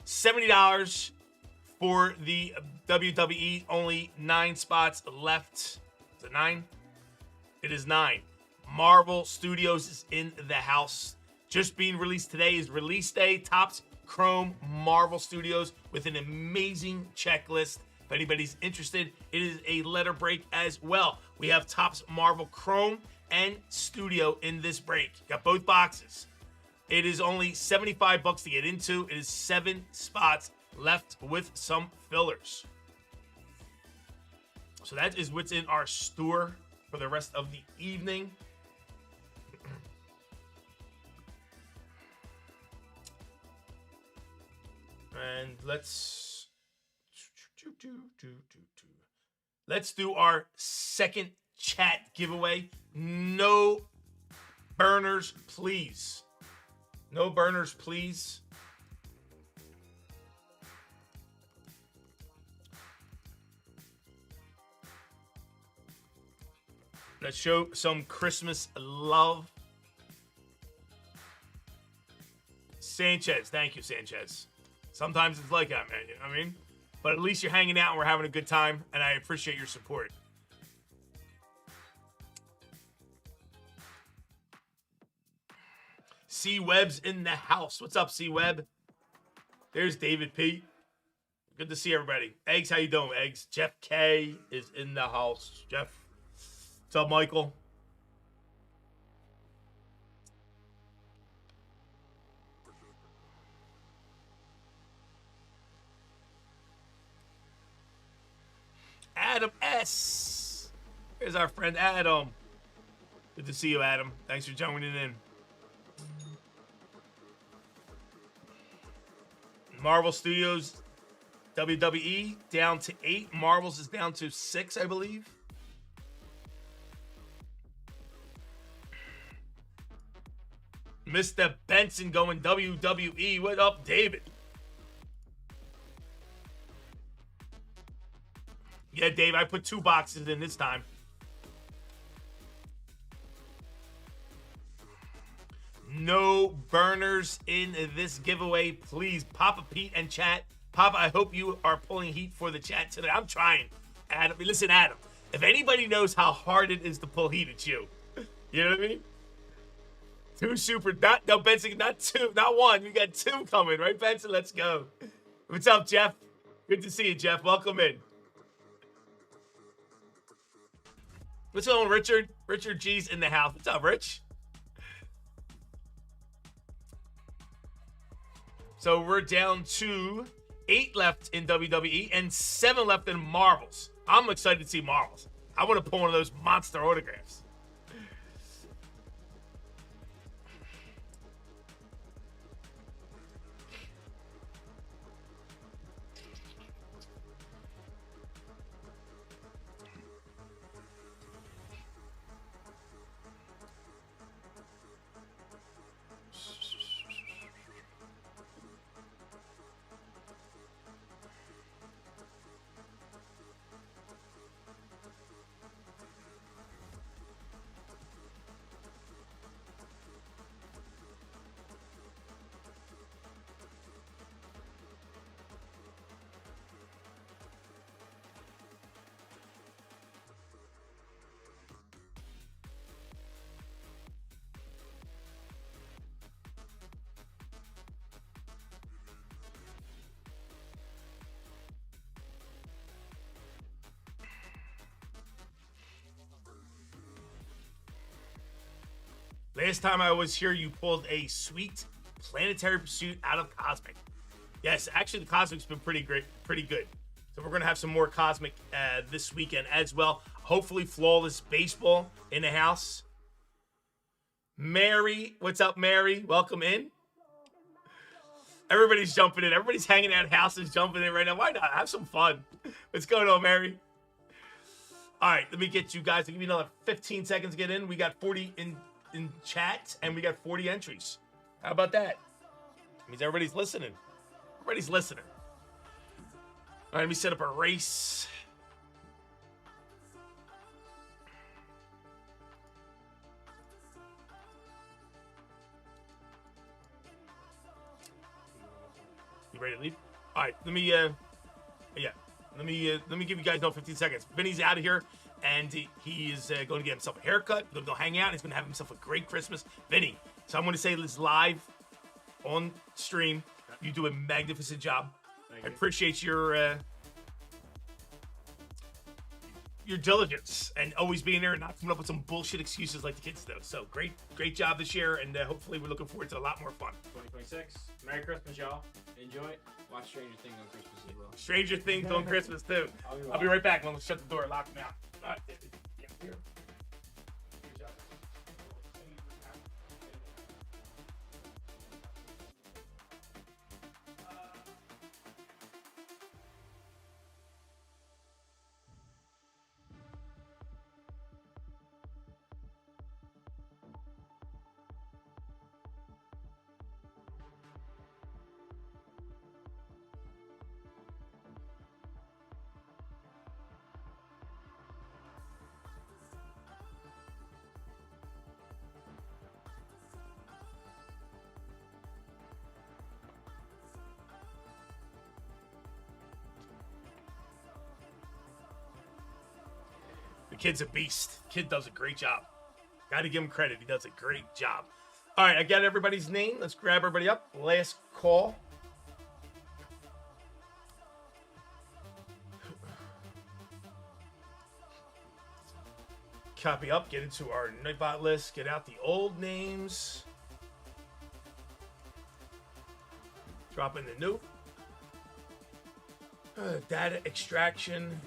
$70 for the WWE. Only 9 spots left. Is it 9? It is 9. Marvel Studios is in the house. Just being released today is release day. Topps Chrome Marvel Studios with an amazing checklist. If anybody's interested, it is a letter break as well. We have Topps Marvel Chrome and Studio in this break. Got both boxes. It is only $75 to get into. It is 7 spots left with some fillers. So that is what's in our store for the rest of the evening. And let's do our second chat giveaway. No burners, please. No burners, please. Let's show some Christmas love. Sanchez, thank you, Sanchez. Sometimes it's like that, man. You know what I mean? But at least you're hanging out and we're having a good time, and I appreciate your support. C Webb's in the house. What's up, C Webb? There's David P. Good to see everybody. Eggs, how you doing, Eggs? Jeff K is in the house. Jeff, what's up, Michael? Adam S. Here's our friend Adam. Good to see you, Adam. Thanks for joining in. Marvel Studios, WWE down to 8. Marvels is down to 6, I believe. Mr. Benson going WWE. What up, David? Yeah, Dave, I put 2 boxes in this time. No burners in this giveaway, please. Papa Pete and chat. Papa, I hope you are pulling heat for the chat today. I'm trying. Adam, listen, Adam. If anybody knows how hard it is to pull heat, it's you. You know what I mean? 2 super, no, Benson, not 2, not 1. We got 2 coming, right, Benson? Let's go. What's up, Jeff? Good to see you, Jeff. Welcome in. What's going on, Richard? Richard G's in the house. What's up, Rich? So we're down to 8 left in WWE and 7 left in Marvels. I'm excited to see Marvels. I want to pull one of those monster autographs. Last time I was here, you pulled a sweet Planetary Pursuit out of Cosmic. Yes, actually, the Cosmic's been pretty great, pretty good. So we're going to have some more Cosmic this weekend as well. Hopefully, Flawless Baseball in the house. Mary, what's up, Mary? Welcome in. Everybody's jumping in. Everybody's hanging out houses, jumping in right now. Why not? Have some fun. What's going on, Mary? All right, let me get you guys. I'll give you another 15 seconds to get in. We got 40 in chat, and we got 40 entries. How about that? Means everybody's listening. Everybody's listening. All right, let me set up a race. You ready to leave? All right, let me let me give you guys 15 seconds. Vinny's out of here. And he is going to get himself a haircut. He's going to go hang out. He's going to have himself a great Christmas. Vinny, so I'm going to say this live on stream. You do a magnificent job. I appreciate your diligence and always being there and not coming up with some bullshit excuses like the kids do. So great job this year, and hopefully we're looking forward to a lot more fun. 2026. Merry Christmas, y'all. Enjoy it. Watch Stranger Things on Christmas as well. Stranger Things on Christmas too. I'll be right back. I'm gonna shut the door, lock them out. All right, David. Yeah, here. Good job. Kid's a beast. Kid does a great job. Got to give him credit. He does a great job. All right, I got everybody's name. Let's grab everybody up. Last call. Copy up. Get into our Nightbot list. Get out the old names. Drop in the new. Data extraction.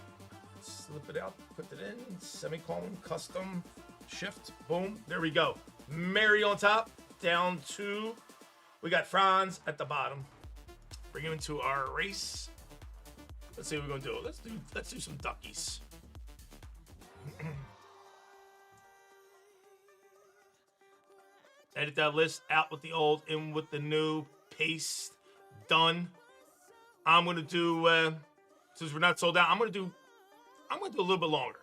Slip it out. Put it in. Semicolon. Custom. Shift. Boom. There we go. Mary on top. Down to. We got Franz at the bottom. Bring him into our race. Let's see what we're gonna do. Let's do some duckies. Edit that list. Out with the old. In with the new. Paste. Done. I'm gonna do. Since we're not sold out, I'm gonna do a little bit longer.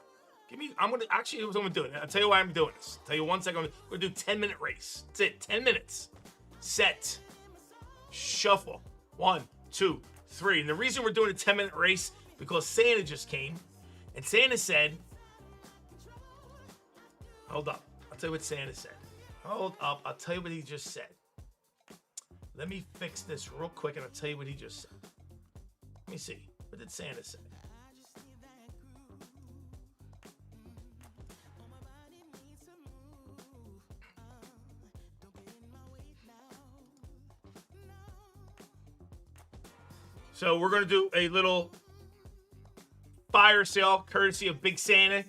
Actually, here's what I'm doing. I'll tell you why I'm doing this. I'll tell you 1 second. We're gonna do 10-minute race. That's it. 10 minutes. Set. Shuffle. 1, 2, 3. And the reason we're doing a 10-minute race because Santa just came, and Santa said, "Hold up. I'll tell you what Santa said. Hold up. I'll tell you what he just said. Let me fix this real quick, and I'll tell you what he just said. Let me see. What did Santa say? So we're going to do a little fire sale courtesy of Big Santa.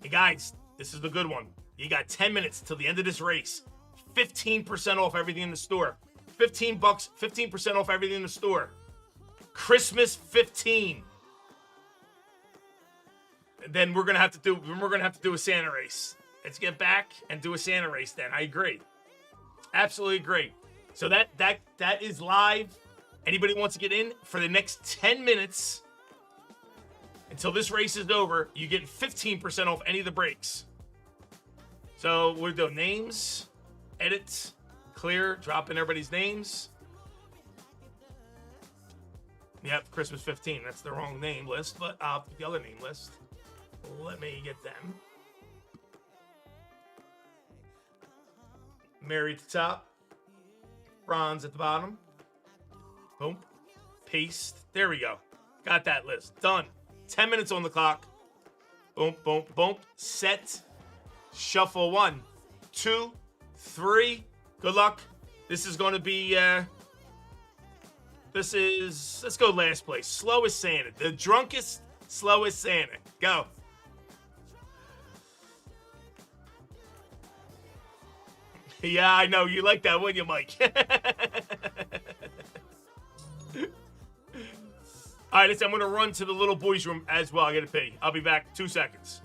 Hey guys, this is the good one. You got 10 minutes till the end of this race. 15% off everything in the store. $15, 15% off everything in the store. Christmas 15. And then we're gonna have to do a Santa race. Let's get back and do a Santa race then. I agree. Absolutely agree. So that is live. Anybody wants to get in for the next 10 minutes until this race is over, you get 15% off any of the breaks. So we'll do names, edit, clear, drop in everybody's names. Yep, Christmas 15. That's the wrong name list, but I'll put the other name list. Let me get them. Mary at the top. Bronze at the bottom. Boom. Paste. There we go. Got that list. Done. 10 minutes on the clock. Boom, boom, boom. Set. Shuffle 1, 2, 3. Good luck. This is going to be, let's go last place. Slowest Santa. The drunkest, slowest Santa. Go. Yeah, I know. You like that, wouldn't you, Mike? All right, listen, I'm going to run to the little boys' room as well. I got to pee. I'll be back 2 seconds.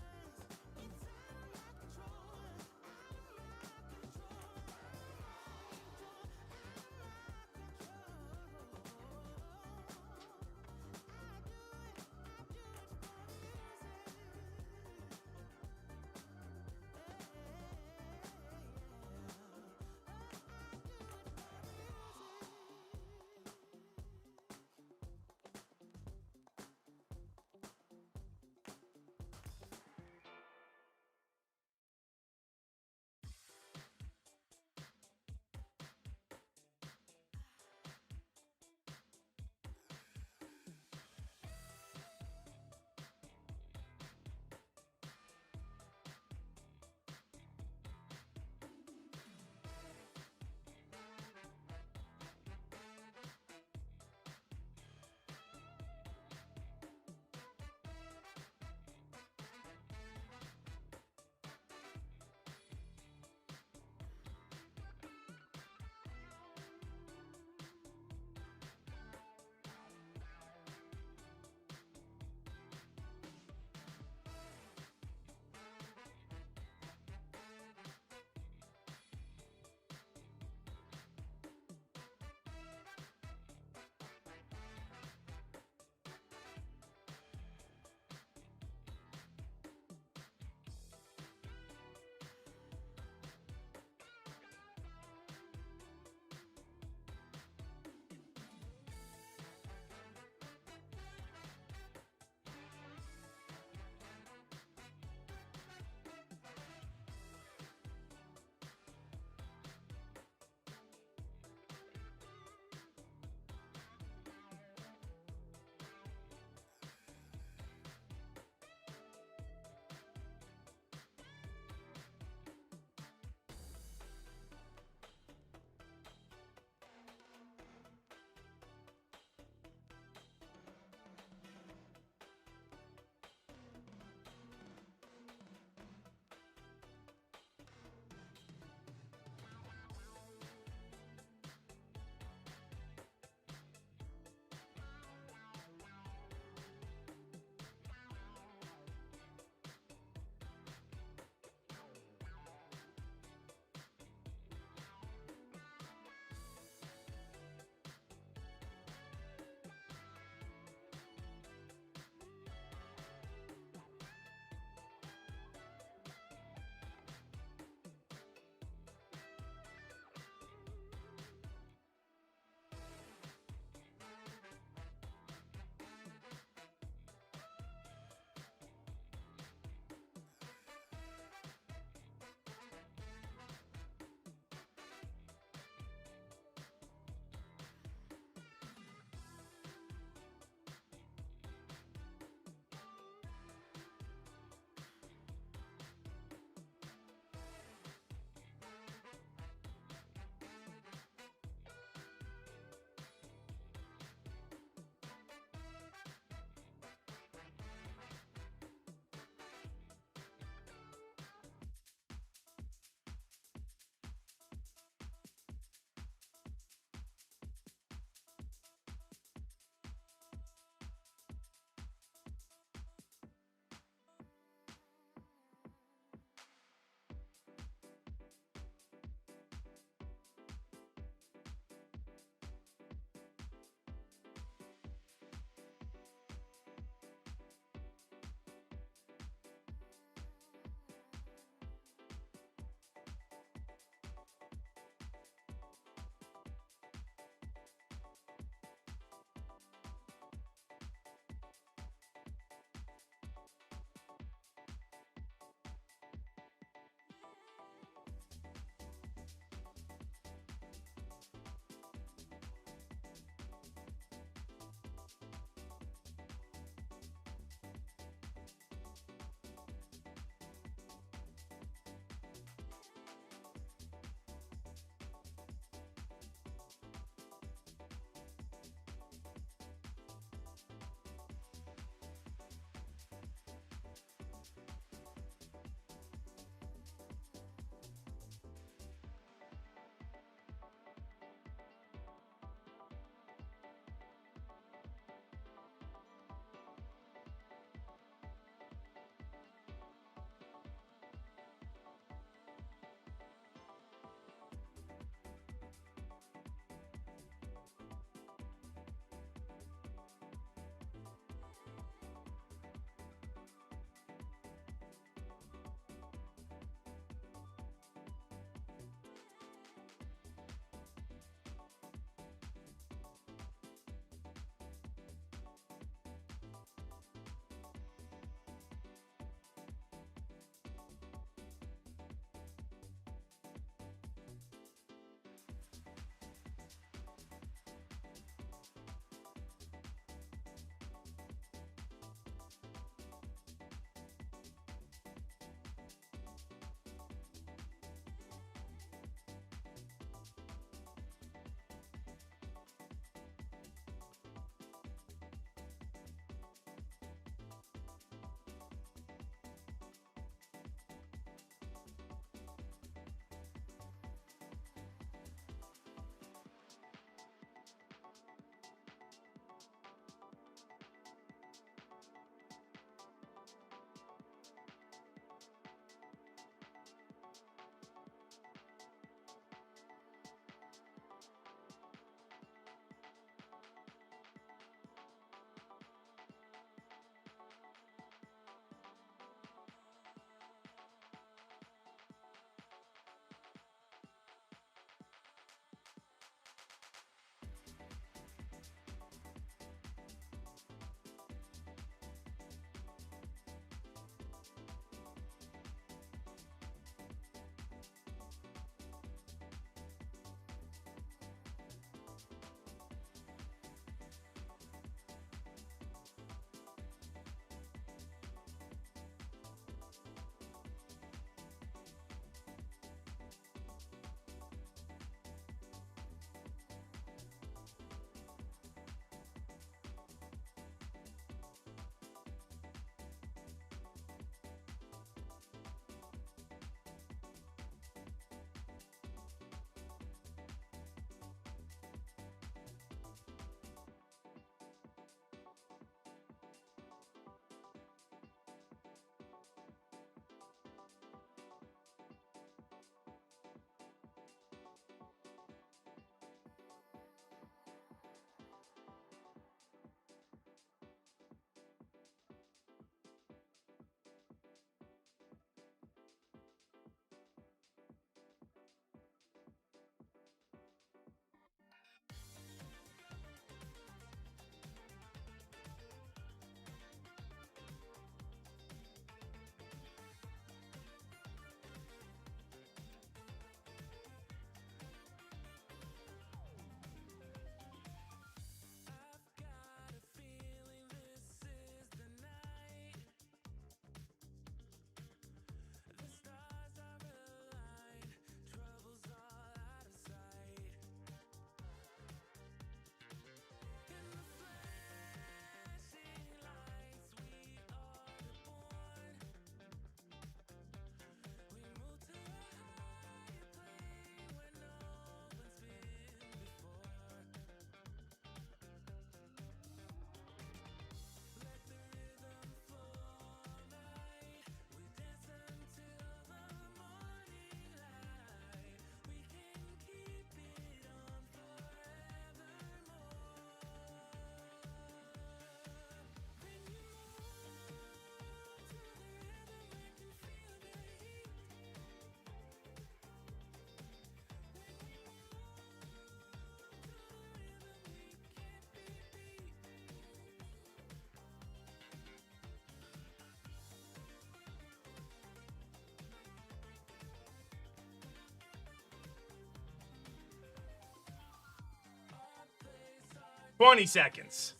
20 seconds.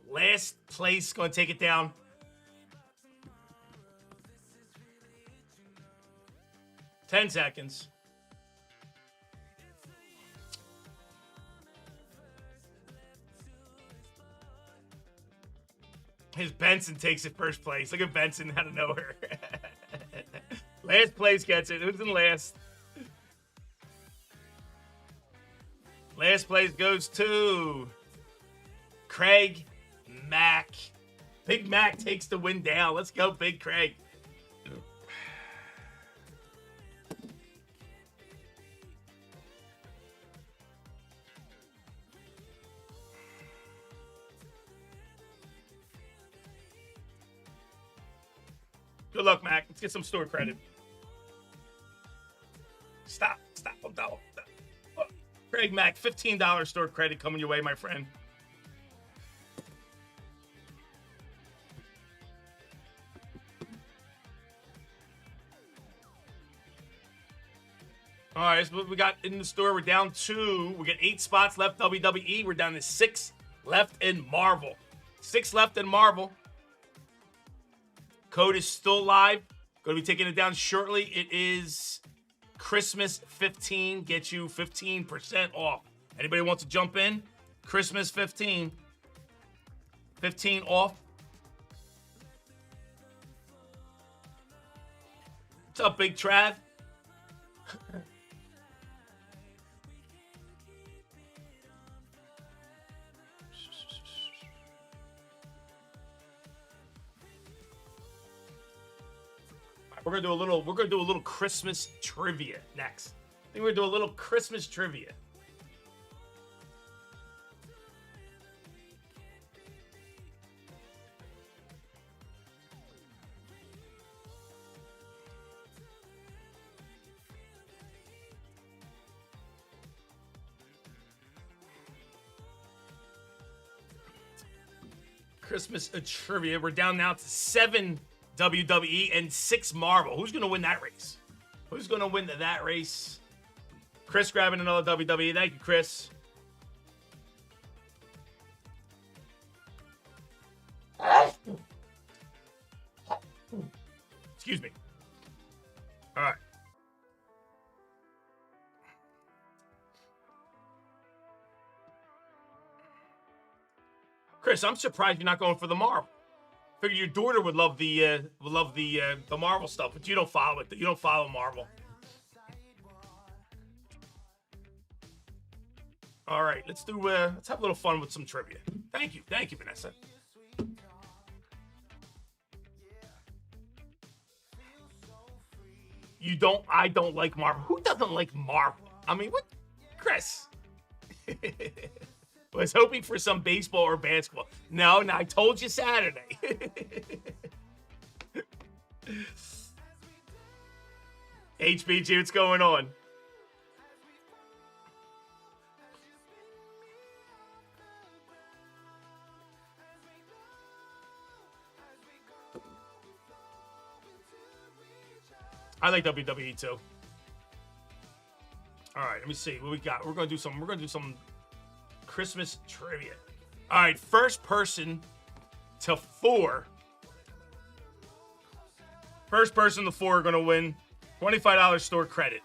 Last place going to take it down. 10 seconds. His Benson takes it first place. Look at Benson out of nowhere. Last place gets it. Who's in last? Last place goes to Craig Mack. Big Mac takes the win down. Let's go, Big Craig. Good luck, Mac. Let's get some store credit. Stop. I'm done. Craig Mack, $15 store credit coming your way, my friend. All right, that's what we got in the store. We're down 2. We got 8 spots left WWE. We're down to 6 left in Marvel. 6 left in Marvel. Code is still live. Going to be taking it down shortly. It is Christmas 15. Get you 15% off. Anybody wants to jump in? Christmas 15. 15 off. What's up, Big Trav? We're gonna do a little Christmas trivia next. I think we're gonna do a little Christmas trivia. Christmas trivia. We're down now to 7 WWE and 6 Marvel. Who's going to win that race? Who's going to win that race? Chris grabbing another WWE. Thank you, Chris. Excuse me. All right. Chris, I'm surprised you're not going for the Marvel. Figure your daughter would love the Marvel stuff, but you don't follow it. You don't follow Marvel. All right, let's have a little fun with some trivia. Thank you, Vanessa. I don't like Marvel. Who doesn't like Marvel? I mean, what, Chris? Was hoping for some baseball or basketball. No, I told you Saturday. HBG, what's going on? I like WWE too. All right, let me see what we got. We're gonna do some Christmas trivia. All right, first person to 4. First person to 4 are going to win $25 store credit.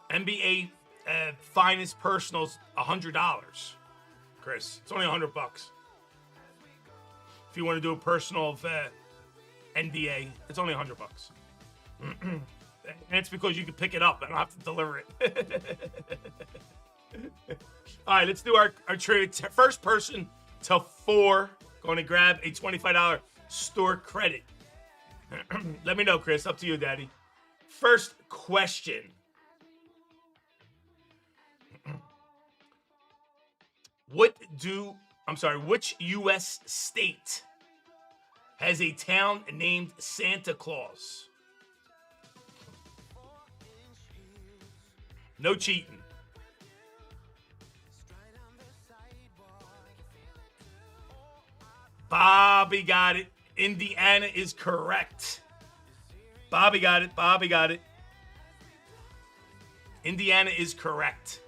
NBA finest personals, $100. Chris, it's only $100. If you want to do a personal of NBA, it's only $100. And it's because you can pick it up. I don't have to deliver it. All right, let's do our trade. First person to 4 going to grab a $25 store credit. Let me know, Chris. Up to you, Daddy. First question. Which U.S. state has a town named Santa Claus? No cheating. Bobby got it. Indiana is correct. Bobby got it. Bobby got it. Indiana is correct.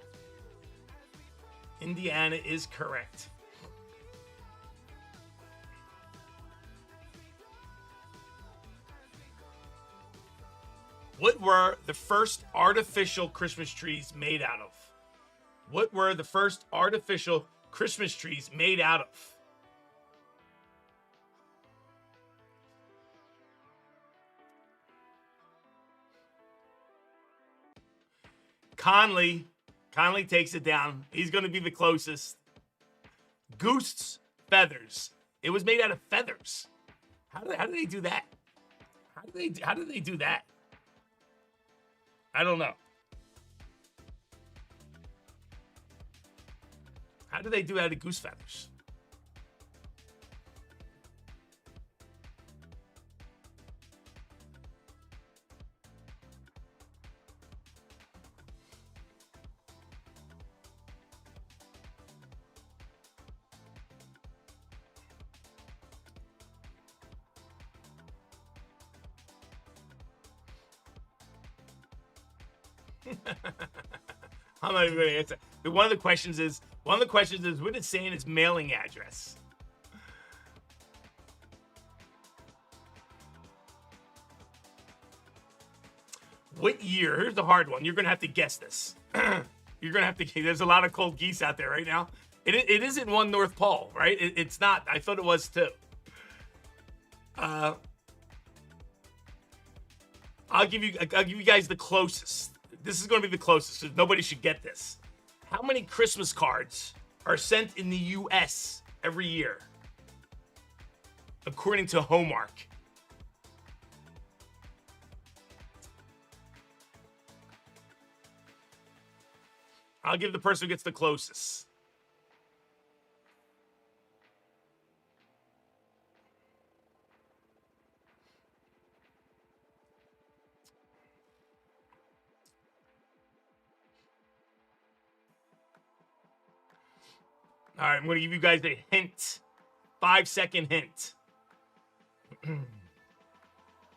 Indiana is correct. What were the first artificial Christmas trees made out of? What were the first artificial Christmas trees made out of? Conley takes it down. He's going to be the closest. Goose feathers. It was made out of feathers. How do they do that? How do they do that? I don't know. How do they do out of goose feathers? I'm not even going to answer. One of the questions is what it's saying its mailing address. What year? Here's the hard one. You're going to have to guess this. You're going to have to. There's a lot of cold geese out there right now. It isn't one North Pole, right? It's not. I thought it was too. I'll give you guys the closest. This is going to be the closest, because nobody should get this. How many Christmas cards are sent in the U.S. every year, according to Hallmark? I'll give the person who gets the closest. All right, I'm going to give you guys a hint. 5-second hint.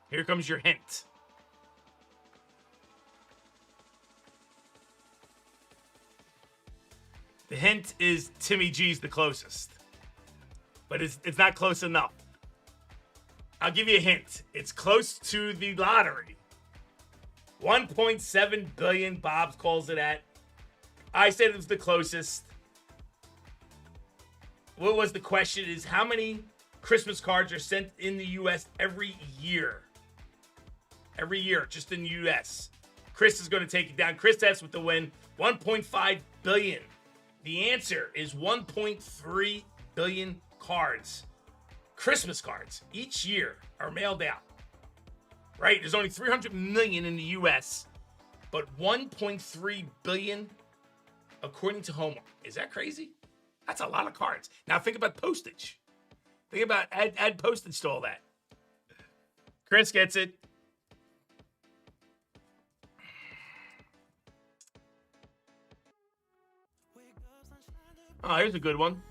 Here comes your hint. The hint is Timmy G's the closest. But it's not close enough. I'll give you a hint. It's close to the lottery. 1.7 billion, Bob's calls it at. I said it was the closest. What was the question is how many Christmas cards are sent in the U.S. every year? Every year, just in the U.S. Chris is going to take it down. Chris S with the win. 1.5 billion. The answer is 1.3 billion cards. Christmas cards each year are mailed out. Right? There's only 300 million in the U.S., but 1.3 billion according to Hallmark. Is that crazy? That's a lot of cards. Now think about postage. Think about add postage to all that. Chris gets it. Oh, here's a good one.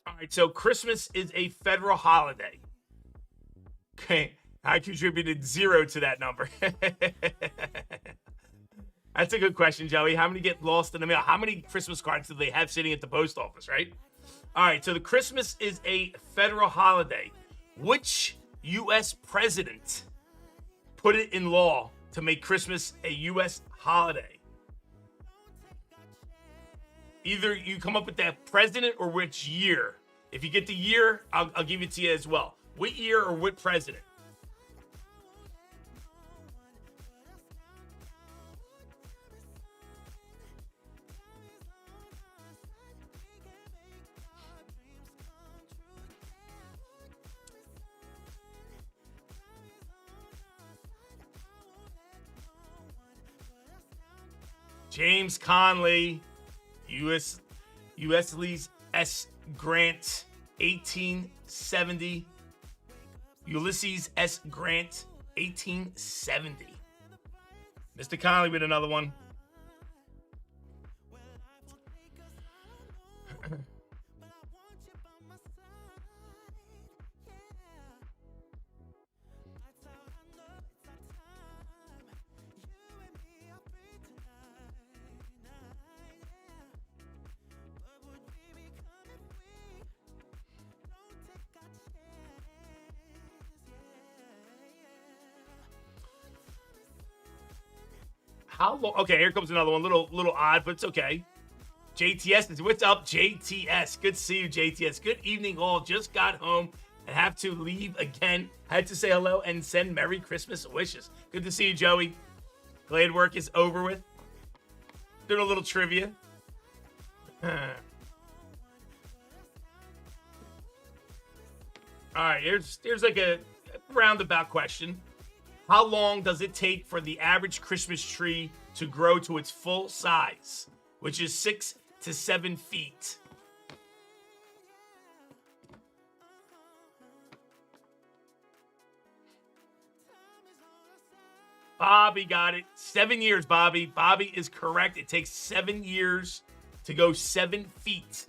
All right, so Christmas is a federal holiday. Okay, I contributed 0 to that number. That's a good question, Joey. How many get lost in the mail? How many Christmas cards do they have sitting at the post office, right? All right, so the Christmas is a federal holiday. Which U.S. president put it in law to make Christmas a U.S. holiday? Either you come up with that president or which year. If you get the year, I'll give it to you as well. What year or what president? James Conley, U.S. Ulysses S. Grant, 1870. Ulysses S. Grant, 1870. Mr. Conley with another one. How long? Okay, here comes another one. Little odd, but it's okay. JTS is what's up, JTS. Good to see you, JTS. Good evening, all. Just got home and have to leave again. Had to say hello and send Merry Christmas wishes. Good to see you, Joey. Glad work is over with. Doing a little trivia. All right, here's like a roundabout question. How long does it take for the average Christmas tree to grow to its full size, which is 6 to 7 feet? Bobby got it. 7 years, Bobby. Bobby is correct. It takes 7 years to go 7 feet.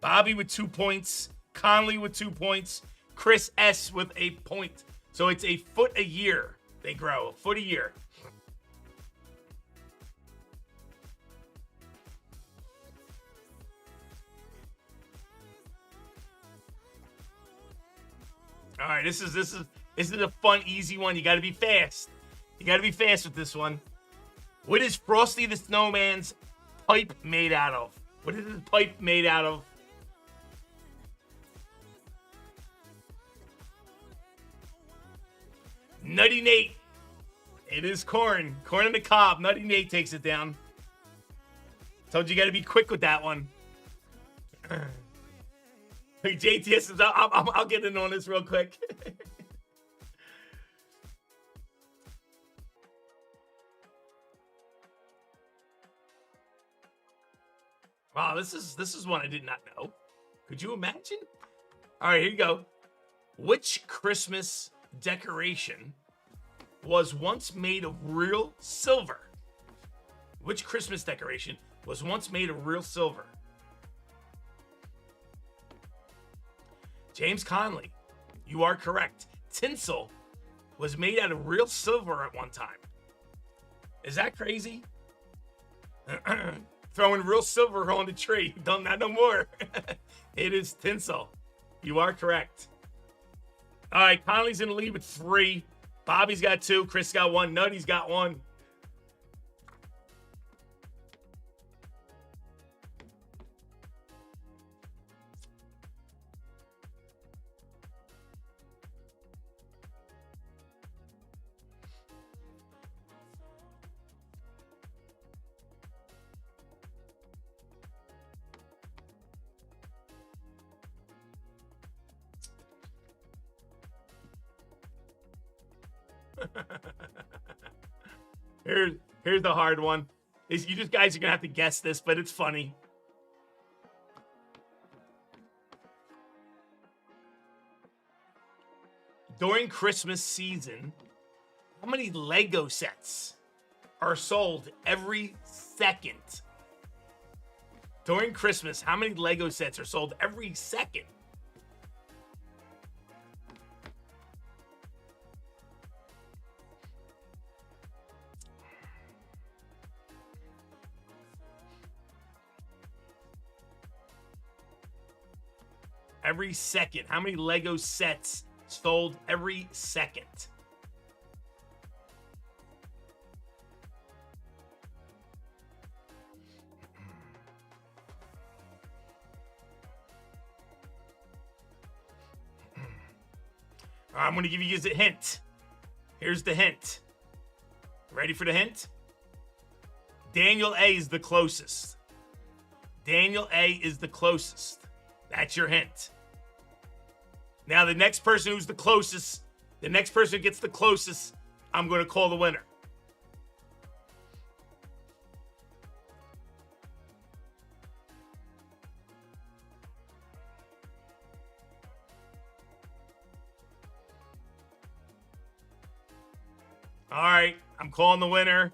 Bobby with 2 points. Conley with 2 points. Chris S with a point. So it's a foot a year they grow. A foot a year. All right, this is a fun, easy one. You got to be fast. You got to be fast with this one. What is Frosty the Snowman's pipe made out of? What is his pipe made out of? Nutty Nate. It is corn. Corn on the cob. Nutty Nate takes it down. Told you got to be quick with that one. Hey, JTS says, I'll get in on this real quick. Wow, this is one I did not know. Could you imagine? All right, here you go. Which Christmas decoration was once made of real silver? Which Christmas decoration was once made of real silver? James Conley, you are correct. Tinsel was made out of real silver at one time. Is that crazy? Throwing real silver on the tree. Don't not no more. It is tinsel. You are correct. All right, Conley's in the lead with 3. Bobby's got 2. Chris got 1. Nutty's got 1. Here's the hard one. You just guys are gonna have to guess this, but it's funny. During Christmas season, how many Lego sets are sold every second? During Christmas, how many Lego sets are sold every second? Every second. How many Lego sets sold every second? I'm going to give you guys a hint. Here's the hint. Ready for the hint? Daniel A is the closest. Daniel A is the closest. That's your hint. Now, the next person who's the closest, the next person who gets the closest, I'm going to call the winner. All right, I'm calling the winner.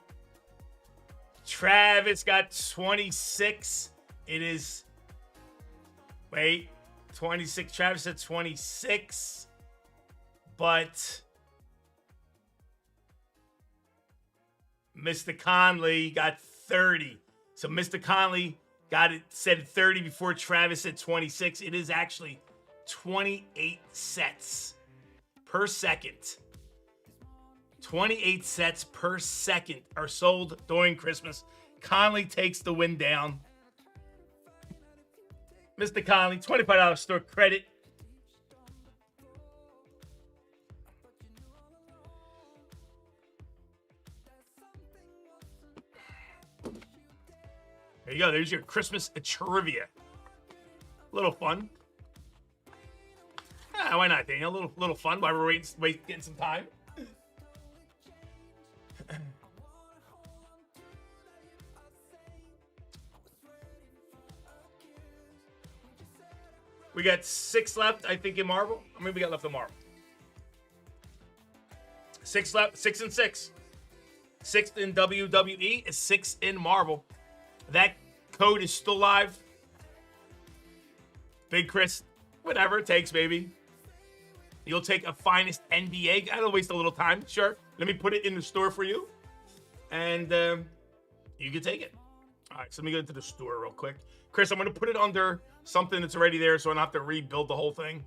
Travis got 26. It is... Wait, 26. Travis said 26. But Mr. Conley got 30. So Mr. Conley said 30 before Travis said 26. It is actually 28 sets per second. 28 sets per second are sold during Christmas. Conley takes the win down. Mr. Conley, $25 store credit. There you go. There's your Christmas trivia. A little fun. Why not, Daniel? A little fun while we're getting some time. We got 6 left, I think, in Marvel. How many we got left in Marvel? 6 left. 6 and 6. 6th in WWE is 6 in Marvel. That code is still live. Big Chris, whatever it takes, baby. You'll take a finest NBA. I don't waste a little time. Sure. Let me put it in the store for you. And you can take it. All right, so let me go into the store real quick. Chris, I'm going to put it under something that's already there so I don't have to rebuild the whole thing.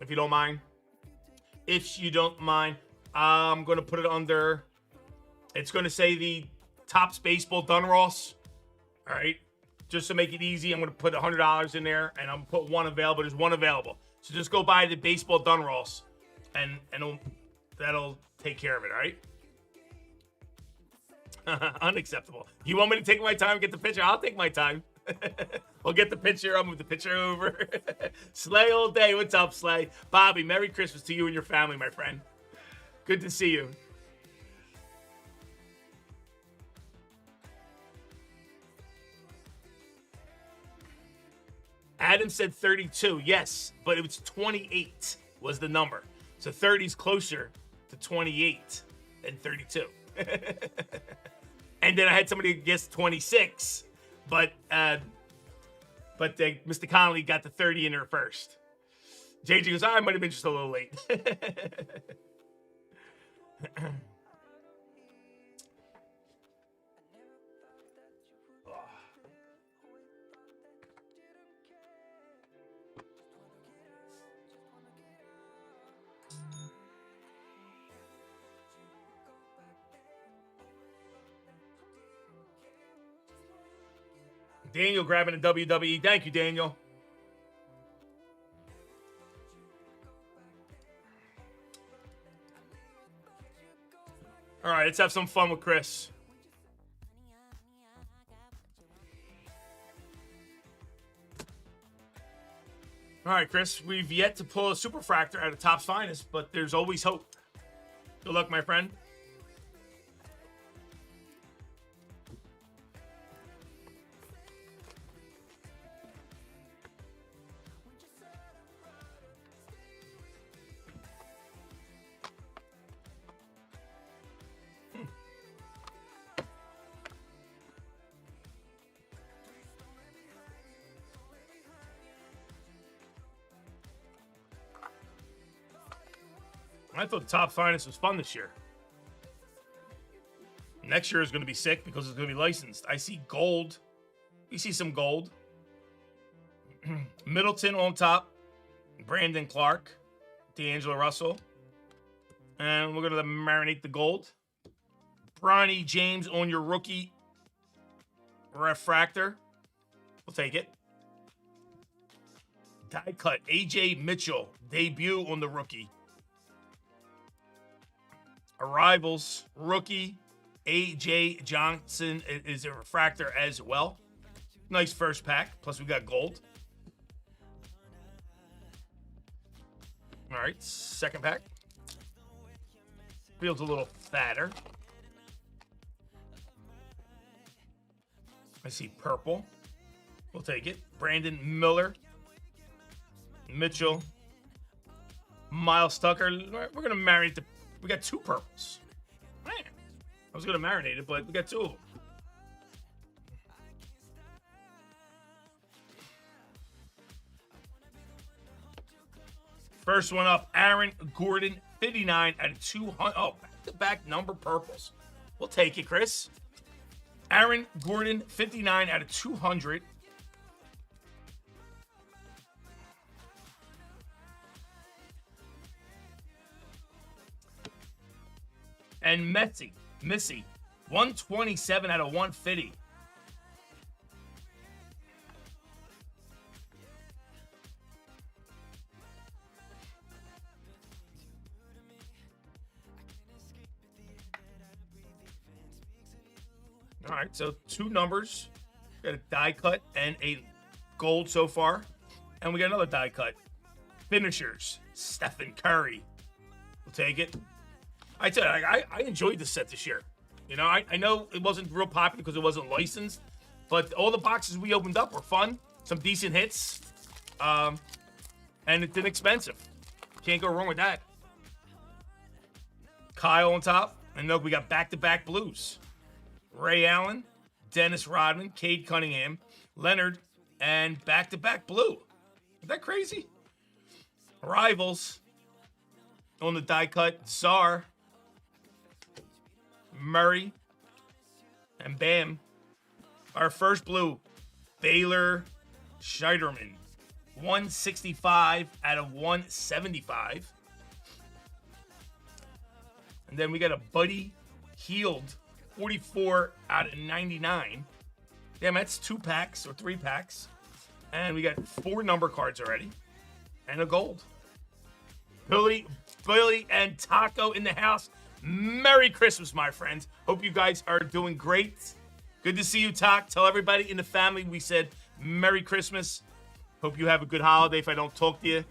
If you don't mind. If you don't mind, I'm going to put it under... It's going to say the Topps Baseball Dunross. All right. Just to make it easy, I'm going to put $100 in there, and I'm going to put one available. There's one available. So just go buy the Baseball Dunross, and that'll take care of it, all right? Unacceptable. You want me to take my time and get the picture? I'll take my time. I'll get the picture. I'll move the picture over. Slay all day. What's up, Slay? Bobby, Merry Christmas to you and your family, my friend. Good to see you. Adam said 32. Yes, but it was 28 was the number. So 30 is closer to 28 than 32. And then I had somebody guess 26, but Mr. Connolly got the 30 in there first. JJ goes, I might have been just a little late. Daniel grabbing a WWE. Thank you, Daniel. All right, let's have some fun with Chris. All right, Chris, we've yet to pull a Superfractor out of Topps Finest, but there's always hope. Good luck, my friend. I thought Top Finest was fun this year. Next year is going to be sick because it's going to be licensed. I see gold. We see some gold. Middleton on top. Brandon Clark. D'Angelo Russell. And we're going to marinate the gold. Bronny James on your rookie refractor. We'll take it. Die cut. AJ Mitchell. Debut on the rookie. Arrivals, rookie, A.J. Johnson is a refractor as well. Nice first pack. Plus, we got gold. All right, second pack. Feels a little fatter. I see purple. We'll take it. Brandon Miller. Mitchell. Miles Tucker. We're going to marry the... We got 2 purples. Man, I was going to marinate it, but we got 2 of them. First one up, Aaron Gordon, 59 out of 200. Oh, back-to-back number purples. We'll take it, Chris. Aaron Gordon, 59 out of 200. and Missy, 127 out of 150. All right, so 2 numbers. Got a die cut and a gold so far. And we got another die cut. Finishers, Stephen Curry. We'll take it. I tell you, I enjoyed this set this year. You know, I know it wasn't real popular because it wasn't licensed, but all the boxes we opened up were fun. Some decent hits. And it's inexpensive. Can't go wrong with that. Kyle on top. And look, we got back-to-back blues. Ray Allen, Dennis Rodman, Cade Cunningham, Leonard, and back-to-back blue. Is that crazy? Rivals on the die cut, Czar, Murray, and Bam. Our first blue, Baylor Scheiderman, 165 out of 175. And then we got a Buddy Hield, 44 out of 99. Damn, that's 2 packs or 3 packs. And we got 4 number cards already. And a gold. Billy, and Taco in the house. Merry Christmas, my friends. Hope you guys are doing great. Good to see you, Tac. Tell everybody in the family we said Merry Christmas. Hope you have a good holiday if I don't talk to you.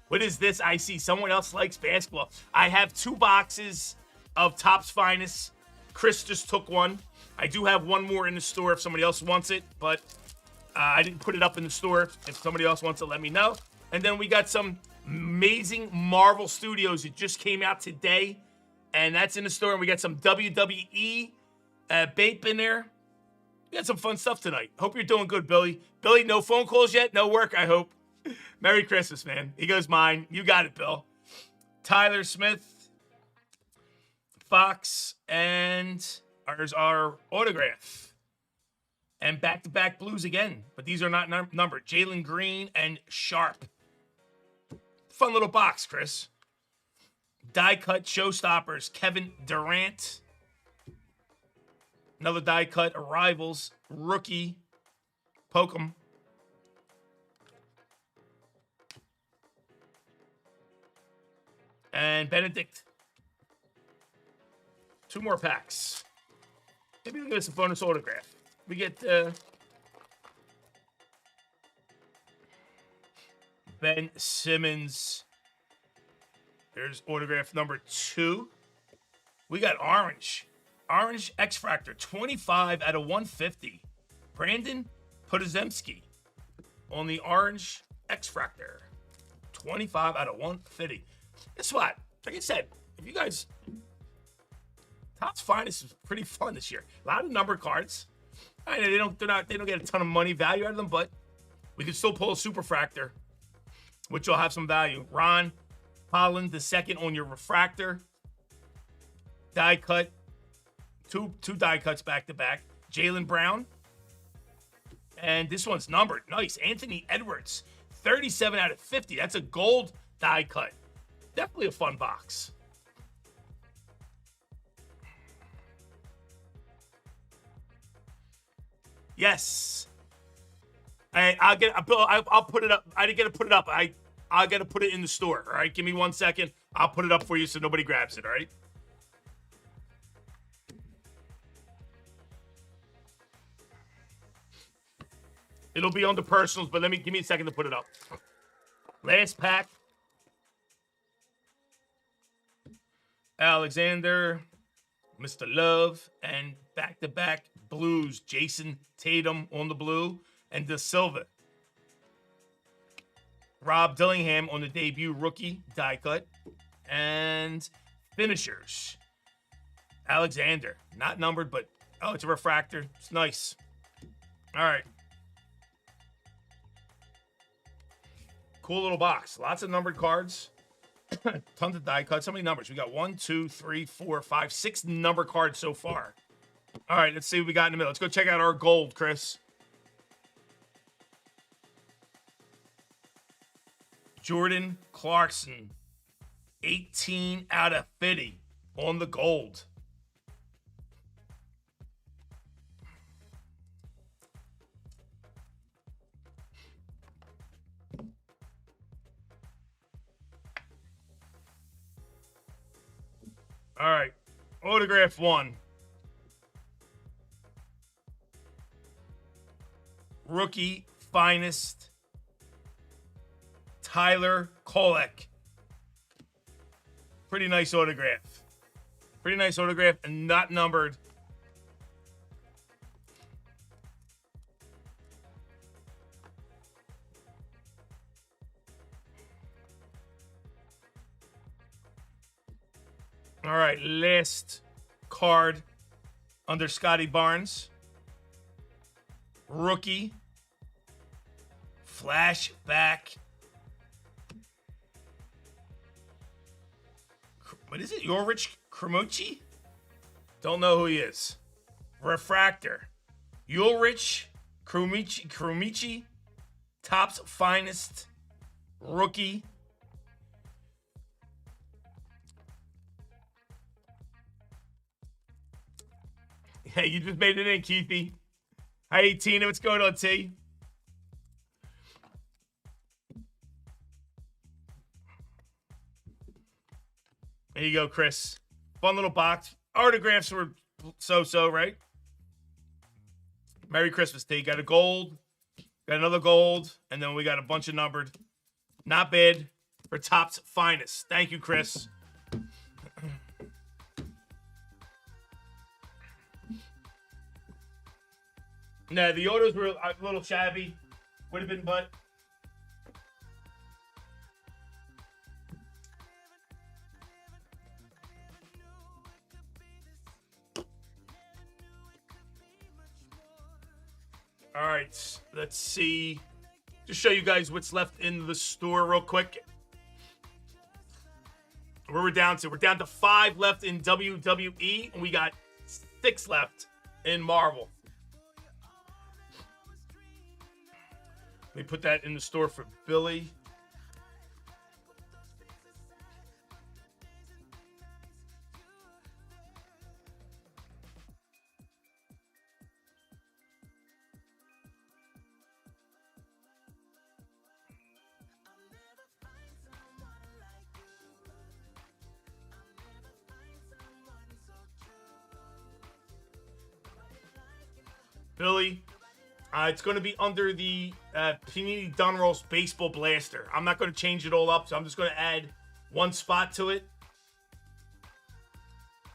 What is this? I see someone else likes basketball. I have 2 boxes of Topps Finest. Chris just took one. I do have one more in the store if somebody else wants it, but I didn't put it up in the store. If somebody else wants it, let me know. And then we got some amazing Marvel Studios. It just came out today, and that's in the store. And we got some WWE Bape in there. We got some fun stuff tonight. Hope you're doing good, Billy. Billy, no phone calls yet? No work, I hope. Merry Christmas, man. He goes, mine. You got it, Bill. Tyler Smith, Fox, and ours our autograph. And back-to-back blues again. But these are not numbered. Jalen Green and Sharp. Fun little box, Chris. Die-cut showstoppers. Kevin Durant. Another die-cut arrivals. Rookie. Pokem. And Benedict. 2 more packs. Maybe they'll give us a bonus autograph. We get Ben Simmons. There's autograph number 2. We got Orange. Orange X-Fractor, 25 out of 150. Brandon Podozemski on the Orange X-Fractor. 25 out of 150. Guess what? Like I said, if you guys... Topps Finest is pretty fun this year. A lot of numbered cards. I know they don't get a ton of money value out of them, but we can still pull a Superfractor, which will have some value. Ron Holland, the second on your refractor. Die cut. Two die cuts back to back. Jaylen Brown. And this one's numbered. Nice. Anthony Edwards. 37 out of 50. That's a gold die cut. Definitely a fun box. Yes. I'll put it up. I didn't get to put it up. I'll get to put it in the store. All right. Give me 1 second. I'll put it up for you so nobody grabs it. All right. It'll be on the personals, but give me a second to put it up. Last pack. Alexander, Mr. Love, and back-to-back blues. Jason Tatum on the blue, and De Silva. Rob Dillingham on the debut rookie die cut. And finishers. Alexander, not numbered, but it's a refractor. It's nice. All right. Cool little box. Lots of numbered cards. Tons of die cuts. How many numbers? We got 1, 2, 3, 4, 5, 6 number cards so far. All right, let's see what we got in the middle. Let's go check out our gold, Chris. Jordan Clarkson, 18 out of 50. on the gold. All right. Autograph 1. Rookie finest. Tyler Kolek. Pretty nice autograph. Pretty nice autograph and not numbered. All right, last card under Scotty Barnes. Rookie. Flashback. What is it? Ulrich Krumucci? Don't know who he is. Refractor. Ulrich Krumucci. Topps finest. Rookie. Hey, you just made it in, Keithy. Hey, Tina, what's going on, T? There you go, Chris. Fun little box. Autographs were so-so, right? Merry Christmas, T. Got a gold, got another gold, and then we got a bunch of numbered. Not bad for Topps finest. Thank you, Chris. No, the autos were a little shabby. Would have been, but all right, let's see. Just show you guys what's left in the store real quick. Where we're down to? We're down to 5 left in WWE, and we got 6 left in Marvel. Let me put that in the store for Billy. Billy, it's going to be under the Panini Dunrolls Baseball Blaster. I'm not going to change it all up, so I'm just going to add one spot to it.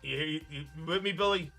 You with me, Billy?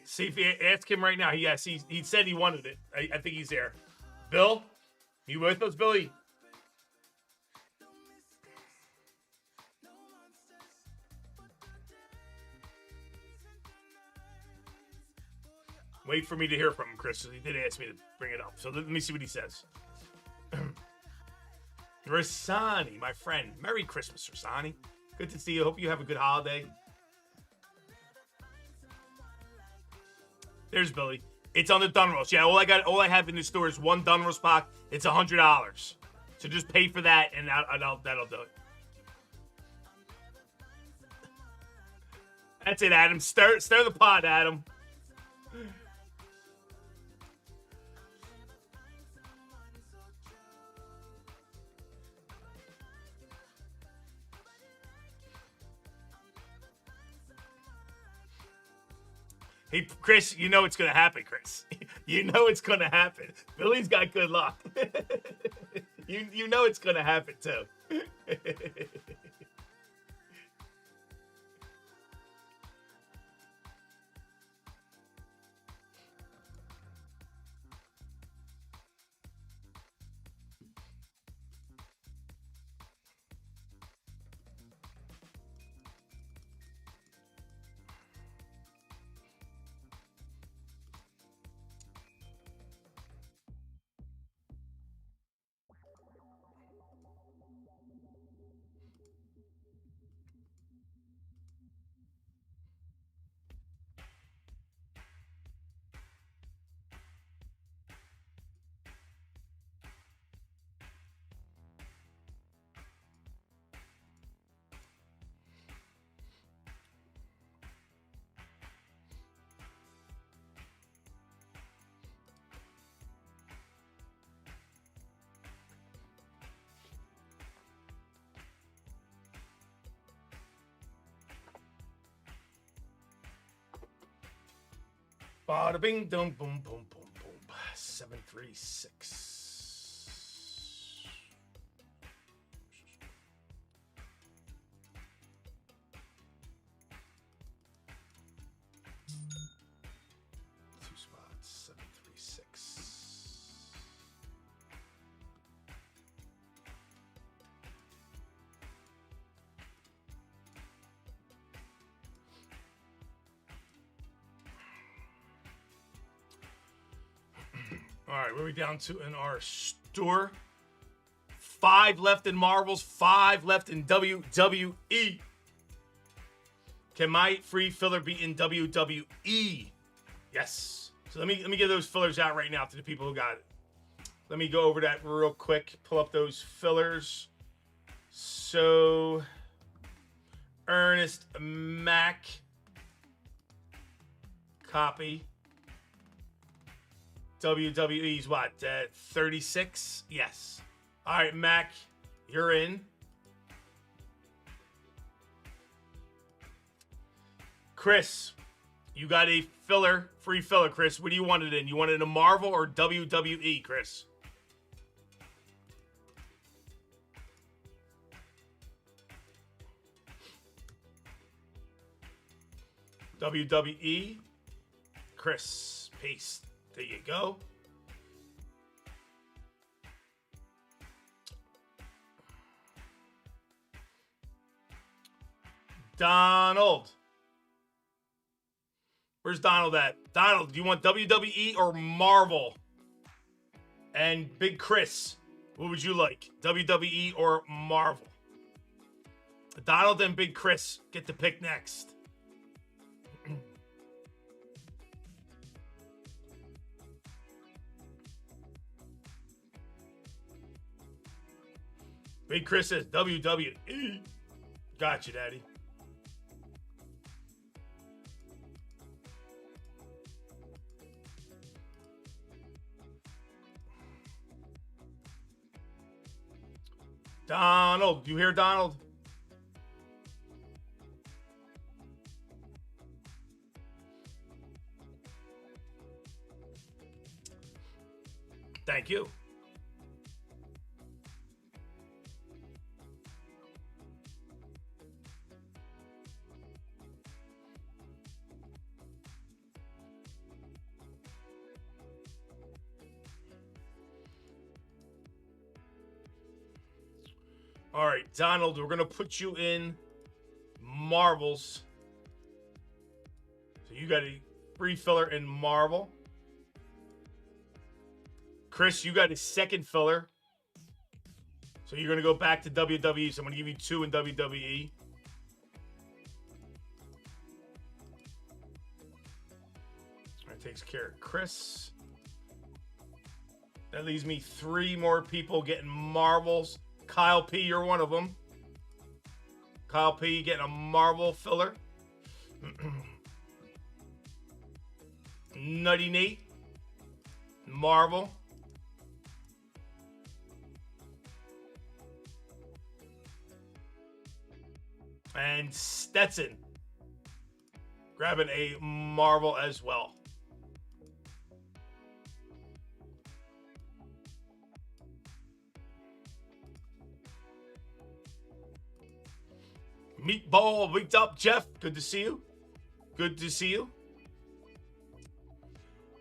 See if you ask him right now. Yes, he said he wanted it. I think he's there. Bill, you with us, Billy? Wait for me to hear from him, Chris. He did ask me to bring it up. So let me see what he says. Rasani, my friend. Merry Christmas, Rasani. Good to see you. Hope you have a good holiday. There's Billy. It's on the Dunrolls. Yeah, all I have in the store is one Dunrolls pack. It's $100. So just pay for that, and that'll do it. That's it, Adam. Stir the pot, Adam. Hey, Chris, you know it's going to happen, Chris. You know it's going to happen. Billy's got good luck. You know it's going to happen, too. Bada bing, dum, boom, boom, boom, boom. 736. Two spots, 736. All right, what are we down to in our store? 5 left in Marvels, 5 left in WWE. Can my free filler be in WWE? Yes. So let me get those fillers out right now to the people who got it. Let me go over that real quick. Pull up those fillers. So Ernest Mac. Copy. WWE's what? 36? Yes. All right, Mac, you're in. Chris, you got a filler, free filler, Chris. What do you want it in? You want it in a Marvel or WWE, Chris? WWE. Chris, paste. There you go. Donald. Where's Donald at? Donald, do you want WWE or Marvel? And Big Chris, what would you like? WWE or Marvel? Donald and Big Chris get to pick next. Big Chris says WWE. Gotcha, Daddy. Donald, you hear Donald? Thank you. All right, Donald, we're going to put you in Marvels. So you got a free filler in Marvel. Chris, you got a second filler. So you're going to go back to WWE. So I'm going to give you 2 in WWE. That takes care of Chris. That leaves me 3 more people getting Marvels. Kyle P, you're one of them. Kyle P getting a Marvel filler. Nutty Nate, Marvel. And Stetson grabbing a Marvel as well. Meatball, what's up, Jeff? Good to see you. Good to see you.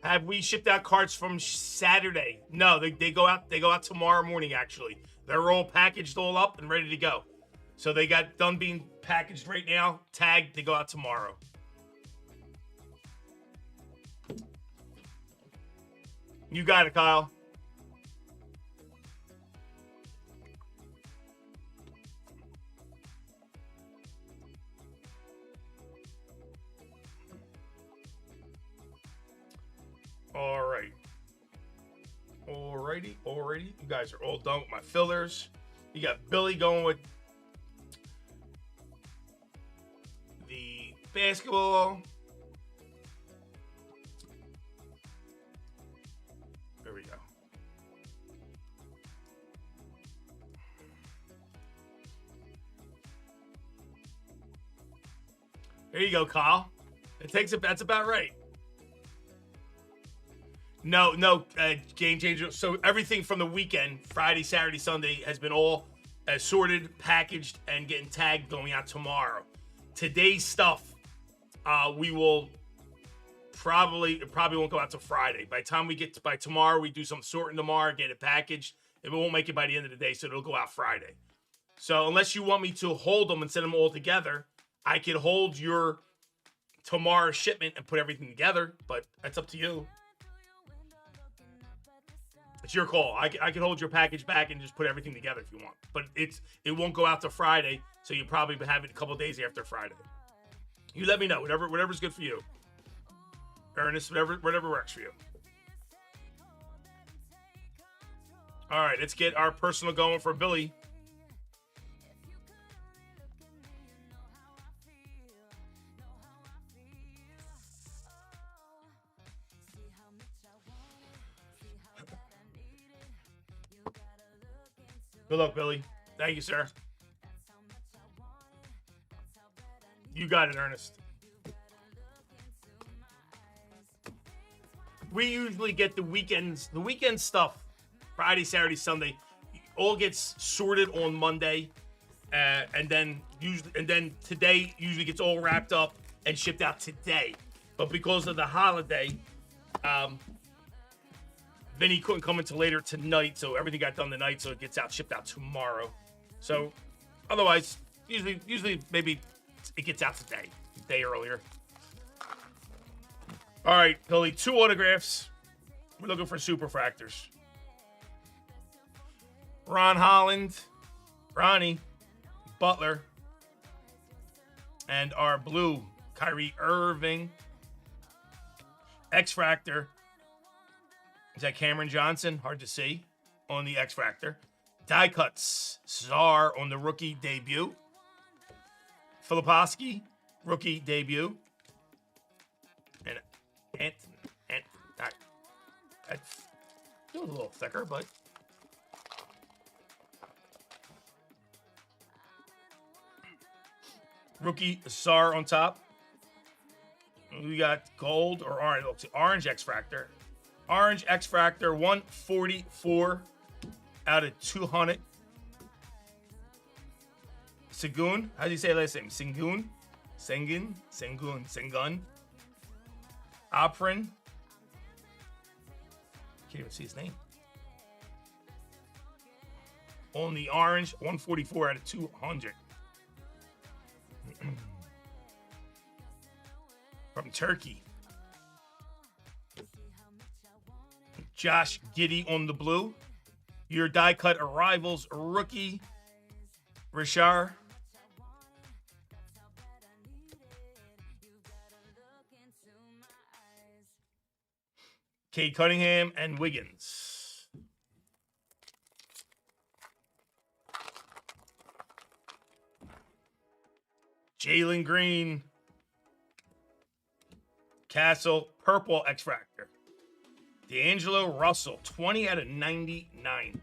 Have we shipped out cards from Saturday? No, they go out. They go out tomorrow morning. Actually, they're all packaged, all up and ready to go. So they got done being packaged right now. Tagged. They go out tomorrow. You got it, Kyle. All right. Alrighty. You guys are all done with my fillers. You got Billy going with the basketball. There we go. There you go, Kyle. That's about right. No, game changer. So everything from the weekend, Friday, Saturday, Sunday, has been all sorted, packaged, and getting tagged going out tomorrow. Today's stuff, we will it probably won't go out till Friday. By the time we get to, by tomorrow, we do some sorting tomorrow, get it packaged, and we won't make it by the end of the day, so it'll go out Friday. So unless you want me to hold them and send them all together, I could hold your tomorrow's shipment and put everything together, but that's up to you. It's your call. I can hold your package back and just put everything together if you want. But it won't go out till Friday, so you probably have it a couple days after Friday. You let me know. Whatever's good for you. Ernest, whatever works for you. All right, let's get our personal going for Billy. Good luck, Billy. Thank you, sir. You got it, Ernest. We usually get the weekend stuff, Friday, Saturday, Sunday. All gets sorted on Monday, and then today usually gets all wrapped up and shipped out today. But because of the holiday, Vinny couldn't come until later tonight, so everything got done tonight, so it gets shipped out tomorrow. So, otherwise, usually maybe it gets out today, a day earlier. All right, Billy, 2 autographs. We're looking for superfractors. Ron Holland, Ronnie, Butler, and our blue, Kyrie Irving. X-Fractor. Is that Cameron Johnson? Hard to see on the X-Fractor. Die cuts. Czar on the rookie debut. Filipowski, rookie debut. And that's a little thicker, but rookie Czar on top. We got gold or orange. Orange X-Fractor. Orange X-Fractor, 144 out of 200. Sengun. How do you say last name? Sengun? Sengun. Oprin. Can't even see his name. On the orange, 144 out of 200. From Turkey. Josh Giddey on the blue. Your die cut arrivals rookie, Richard. Kate Cunningham and Wiggins. Jalen Green. Castle, purple X-Fractor. D'Angelo Russell, 20 out of 99.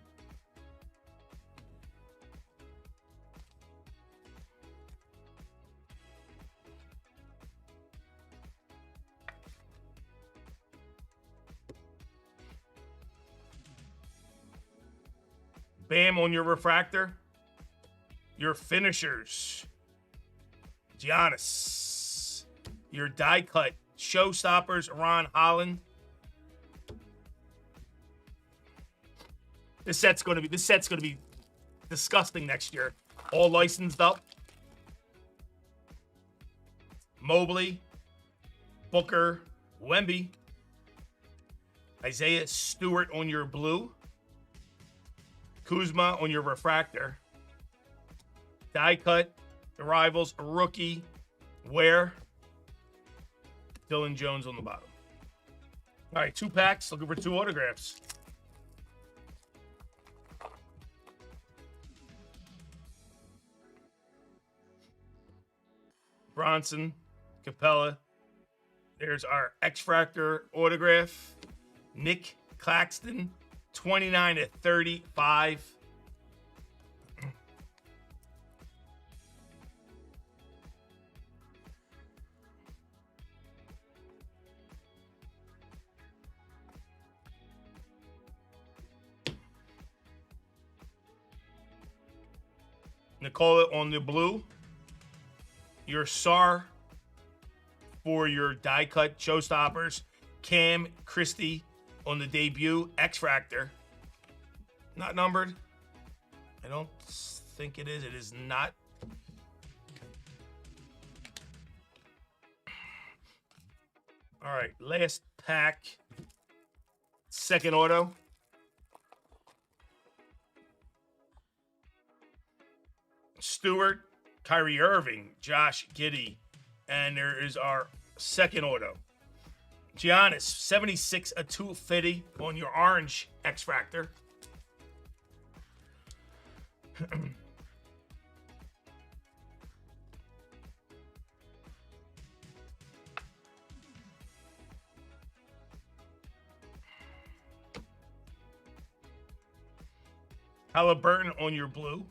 Bam on your refractor. Your finishers. Giannis. Your die cut. Showstoppers, Ron Holland. This set's gonna be disgusting next year. All licensed up. Mobley, Booker, Wemby, Isaiah Stewart on your blue. Kuzma on your refractor. Die cut, the rivals, rookie, Ware. Dylan Jones on the bottom. All right, 2 packs. Looking for 2 autographs. Bronson, Capella. There's our X-Fractor autograph. Nick Claxton, 29 at 35. Nicola on the blue. Your SAR for your die cut showstoppers. Cam Christie on the debut. X-Fractor. Not numbered. I don't think it is. It is not. All right, last pack. Second auto. Stewart, Kyrie Irving, Josh Giddey. And there is our second auto. Giannis, 76 a 250 on your orange X-Fractor. Halliburton on your blue.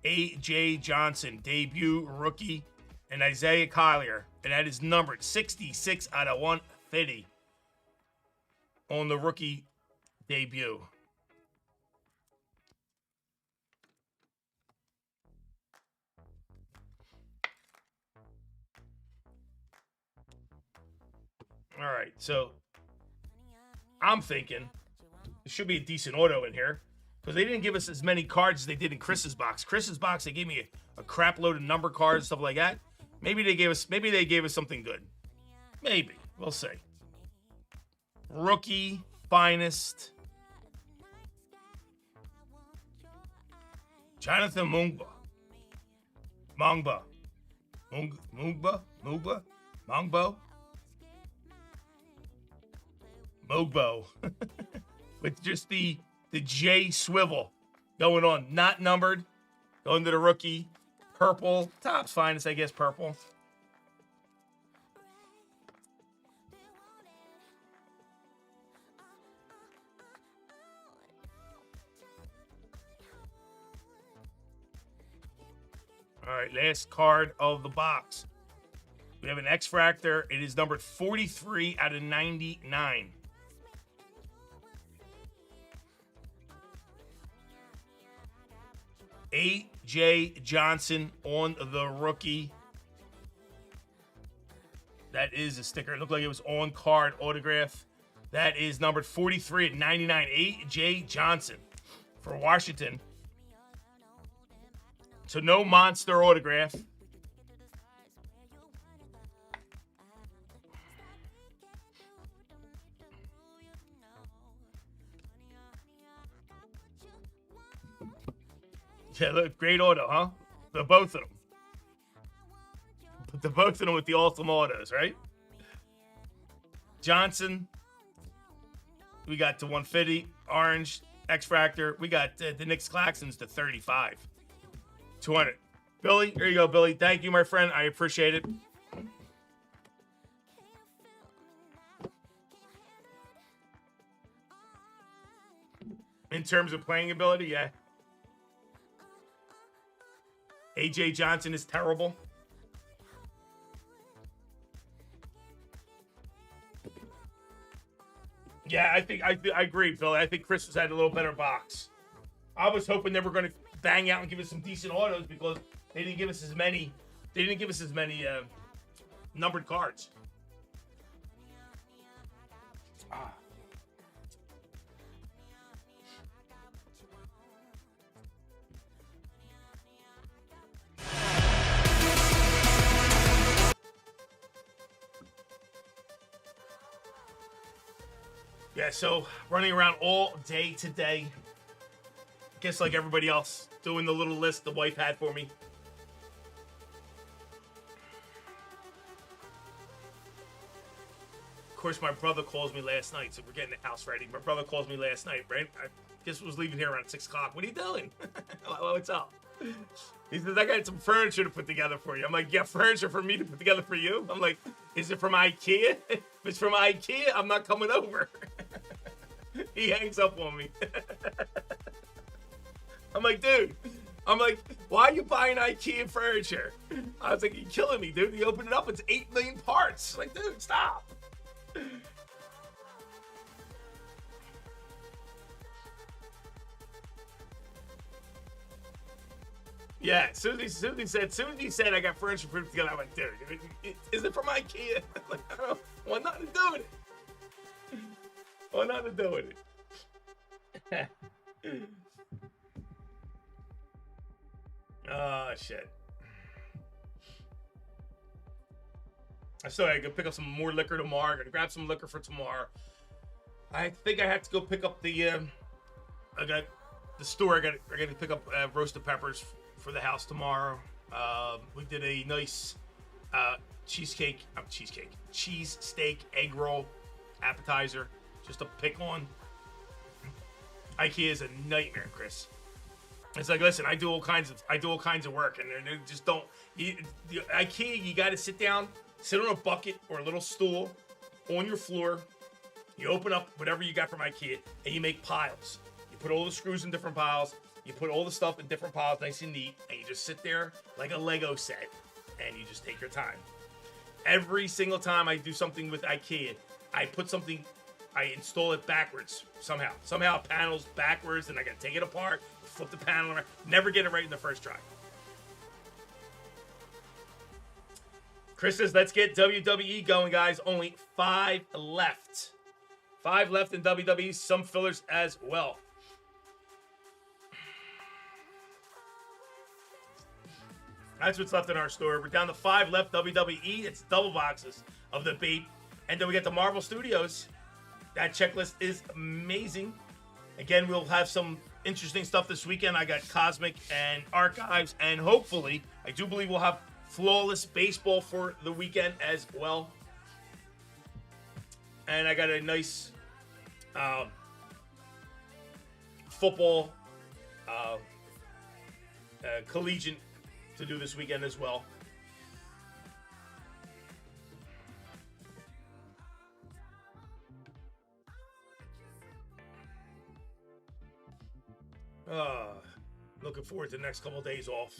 A.J. Johnson, debut rookie. And Isaiah Collier. And that is numbered 66 out of 150 on the rookie debut. All right, so I'm thinking there should be a decent auto in here because they didn't give us as many cards as they did in Chris's box. Chris's box, they gave me a crap load of number cards and stuff like that. Maybe they gave us something good. Maybe. We'll see. Rookie finest. Jonathan Mungba. Mogbo. With just the J swivel going on. Not numbered. Going to the rookie. Purple. Top's finest, I guess, purple. All right, last card of the box. We have an X-Fractor. It is numbered 43 out of 99. A.J. Johnson on the rookie. That is a sticker. It looked like it was on card autograph. That is numbered 43 at 99. A.J. Johnson for Washington. So no monster autograph. Yeah, look, great auto, huh? The both of them. The both of them with the awesome autos, right? Johnson. We got to 150. Orange. X-Fractor. We got the Knicks Claxons to 35. 200. Billy, here you go, Billy. Thank you, my friend. I appreciate it. In terms of playing ability, yeah. A.J. Johnson is terrible. Yeah, I agree, Billy. I think Chris has had a little better box. I was hoping they were going to bang out and give us some decent autos because they didn't give us as many. They didn't give us as many numbered cards. Yeah, so running around all day today. Guess like everybody else, doing the little list the wife had for me. Of course, my brother calls me last night, so we're getting the house ready. My brother calls me last night, right? I guess I was leaving here around 6 o'clock. What are you doing? What's up? He says, I got some furniture to put together for you. I'm like, yeah, furniture for me to put together for you? I'm like, is it from IKEA? If it's from IKEA, I'm not coming over. He hangs up on me. I'm like, dude. I'm like, why are you buying IKEA furniture? I was like, you're killing me, dude. He opened it up. It's 8 million parts. Like, dude, stop. Yeah, Susie said I got furniture put together. I'm like, dude, is it from IKEA? Like, I don't know. What nothing to do with it? What nothing to do with it? Oh shit. I still gotta go pick up some more liquor tomorrow. I gotta grab some liquor for tomorrow. I think I have to go pick up the. I got the store. I got to pick up roasted peppers for the house tomorrow. We did a nice cheese steak egg roll appetizer, just to pick on. IKEA is a nightmare, Chris. It's like, listen, I do all kinds of work, and they just don't. IKEA, you got to sit down, sit on a bucket or a little stool on your floor. You open up whatever you got from IKEA, and you make piles. You put all the screws in different piles. You put all the stuff in different piles, nice and neat, and you just sit there like a Lego set, and you just take your time. Every single time I do something with IKEA, I install it backwards somehow. Somehow a panel's backwards, and I gotta take it apart, flip the panel around. Never get it right in the first try. Chris says, let's get WWE going, guys. Only 5 left. 5 left in WWE, some fillers as well. That's what's left in our store. We're down to 5 left WWE. It's double boxes of the Bape. And then we get the Marvel Studios. That checklist is amazing. Again, we'll have some interesting stuff this weekend. I got Cosmic and Archives. And hopefully, I do believe we'll have Flawless Baseball for the weekend as well. And I got a nice football collegiate to do this weekend as well. Looking forward to the next couple of days off.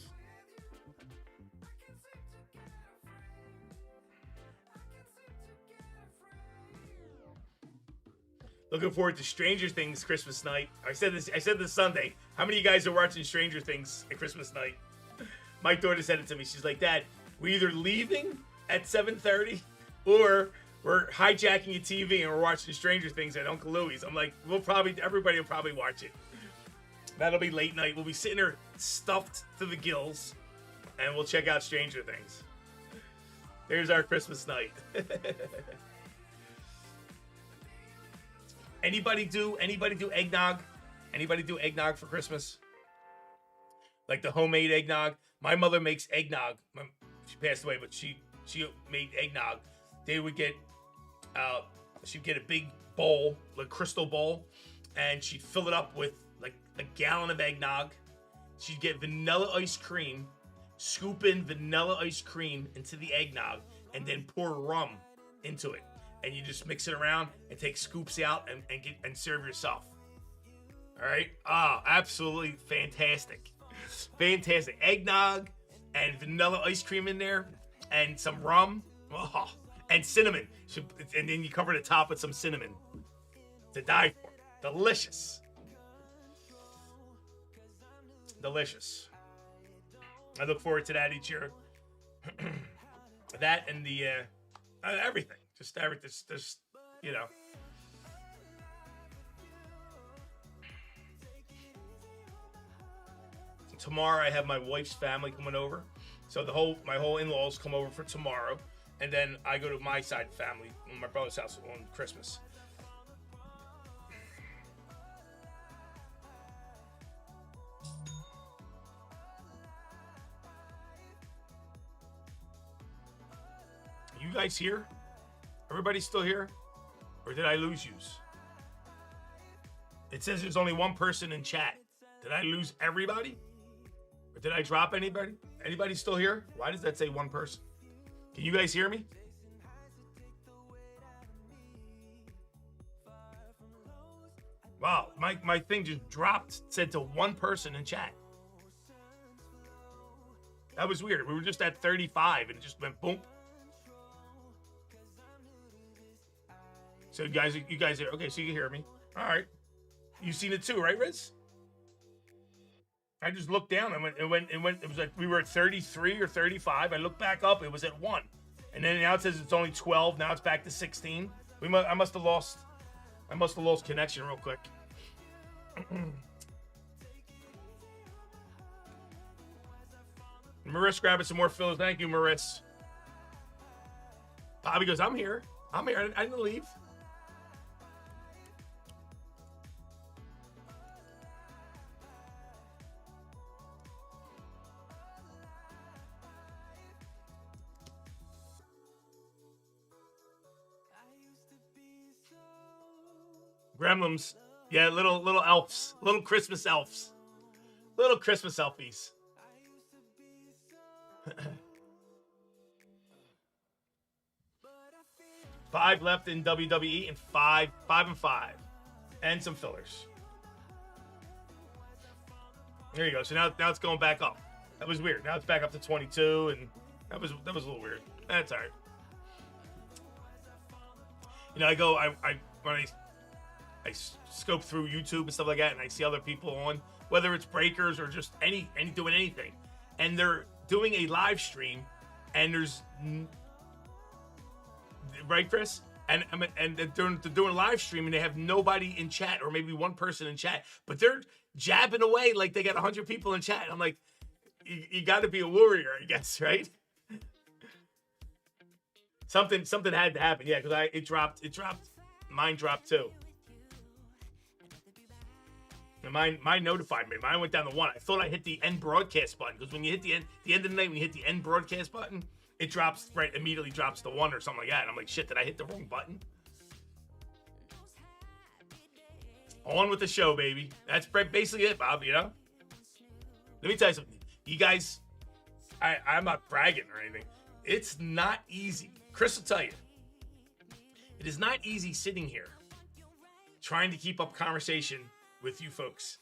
Looking forward to Stranger Things Christmas night. I said this Sunday. How many of you guys are watching Stranger Things at Christmas night? My daughter said it to me. She's like, Dad, we're either leaving at 7:30 or we're hijacking a TV and we're watching Stranger Things at Uncle Louie's. I'm like, everybody will probably watch it. That'll be late night. We'll be sitting there stuffed to the gills and we'll check out Stranger Things. There's our Christmas night. Anybody do eggnog? Anybody do eggnog for Christmas? Like the homemade eggnog? My mother makes eggnog. She passed away, but she made eggnog. They would get, she'd get a big bowl, like crystal bowl, and she'd fill it up with like a gallon of eggnog. She'd get vanilla ice cream, scoop in vanilla ice cream into the eggnog, and then pour rum into it. And you just mix it around and take scoops out and serve yourself. All right? Absolutely fantastic. Fantastic. Eggnog and vanilla ice cream in there and some rum. And cinnamon. And then you cover the top with some cinnamon. To die for. Delicious. Delicious. I look forward to that each year. That and the everything. Just everything. Just, you know. Tomorrow I have my wife's family coming over. So my whole in-laws come over for tomorrow. And then I go to my side family, my brother's house on Christmas. You guys here? Everybody still here? Or did I lose yous? It says there's only one person in chat. Did I lose everybody? Or did I drop anybody? Anybody still here? Why does that say one person? Can you guys hear me? Wow, my thing just dropped, said to one person in chat. That was weird. We were just at 35 and it just went boom. So you guys are okay, so you can hear me. All right. You've seen it too, right, Riz? I just looked down and it was like we were at 33 or 35. I looked back up, it was at 1. And then now it says it's only 12. Now it's back to 16. I must have lost connection real quick. Maris grabbing some more fillers. Thank you, Maris. Bobby goes, I'm here. I didn't leave. Gremlins. Yeah, little elves. Little Christmas elves. Little Christmas elfies. 5 left in WWE and 5 and 5. And some fillers. There you go. So now it's going back up. That was weird. Now it's back up to 22, and that was a little weird. That's all right. You know, when I scope through YouTube and stuff like that, and I see other people on, whether it's breakers or just any doing anything, and they're doing a live stream, and there's right, Chris, and they're doing a live stream, and they have nobody in chat, or maybe one person in chat, but they're jabbing away like they got 100 people in chat. I'm like, you got to be a warrior, I guess, right? Something had to happen, yeah, because it dropped. Mine dropped too. And mine notified me. Mine went down to 1. I thought I hit the end broadcast button, because when you hit the end of the night, when you hit the end broadcast button, it immediately drops to 1 or something like that. And I'm like, shit, did I hit the wrong button? On with the show, baby. That's basically it, Bob, you know? Let me tell you something. You guys, I'm not bragging or anything. It's not easy. Chris will tell you. It is not easy sitting here trying to keep up conversation with you folks.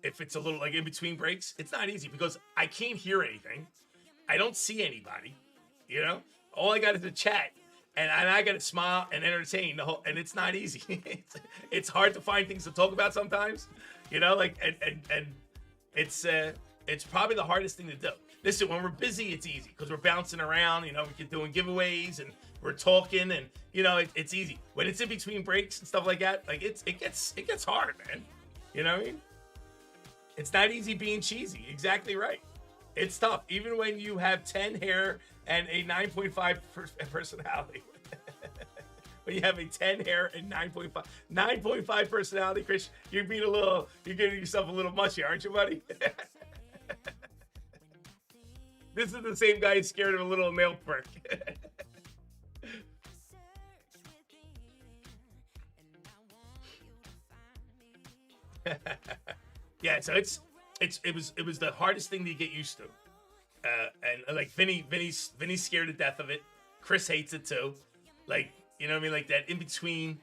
If it's a little like in between breaks, it's not easy because I can't hear anything. I don't see anybody, you know? All I got is a chat, and I got to smile and entertain the whole, and it's not easy. It's hard to find things to talk about sometimes, you know, like, and it's probably the hardest thing to do. Listen, when we're busy, it's easy because we're bouncing around, you know, we get doing giveaways and we're talking, and you know, it's easy. When it's in between breaks and stuff like that, like it gets hard, man. You know what I mean? It's not easy being cheesy. Exactly right. It's tough. Even when you have 10 hair and a 9.5 personality. When you have a 10 hair and 9.5 personality, Chris, you're getting yourself a little mushy, aren't you, buddy? This is the same guy who's scared of a little nail perk. Yeah, so it was the hardest thing to get used to, and like Vinny's scared to death of it. Chris hates it too, like, you know what I mean, like that in between.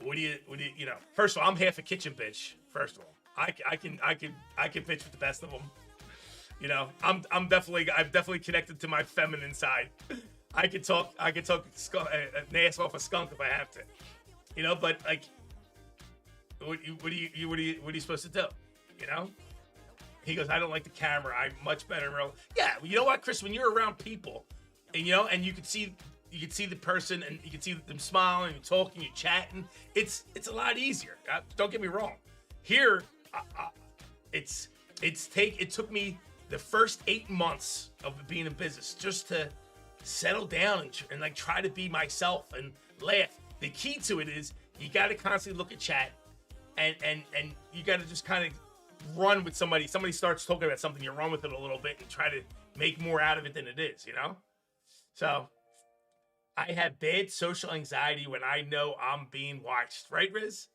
What do you know? First of all, I'm half a kitchen bitch. First of all, I can bitch with the best of them. You know, I'm definitely connected to my feminine side. I could talk an ass off a skunk if I have to, you know. But like, what are you supposed to do? You know? He goes, I don't like the camera. I'm much better in real. Yeah, you know what, Chris? When you're around people, and you know, and you can see the person, and you can see them smiling, and talking, you're chatting. It's a lot easier. Don't get me wrong. Here, it took me the first 8 months of being in business just to settle down and like try to be myself and laugh. The key to it is you got to constantly look at chat, and you got to just kind of run with somebody. Somebody starts talking about something, you run with it a little bit and try to make more out of it than it is, you know? So I have bad social anxiety when I know I'm being watched, right, Riz?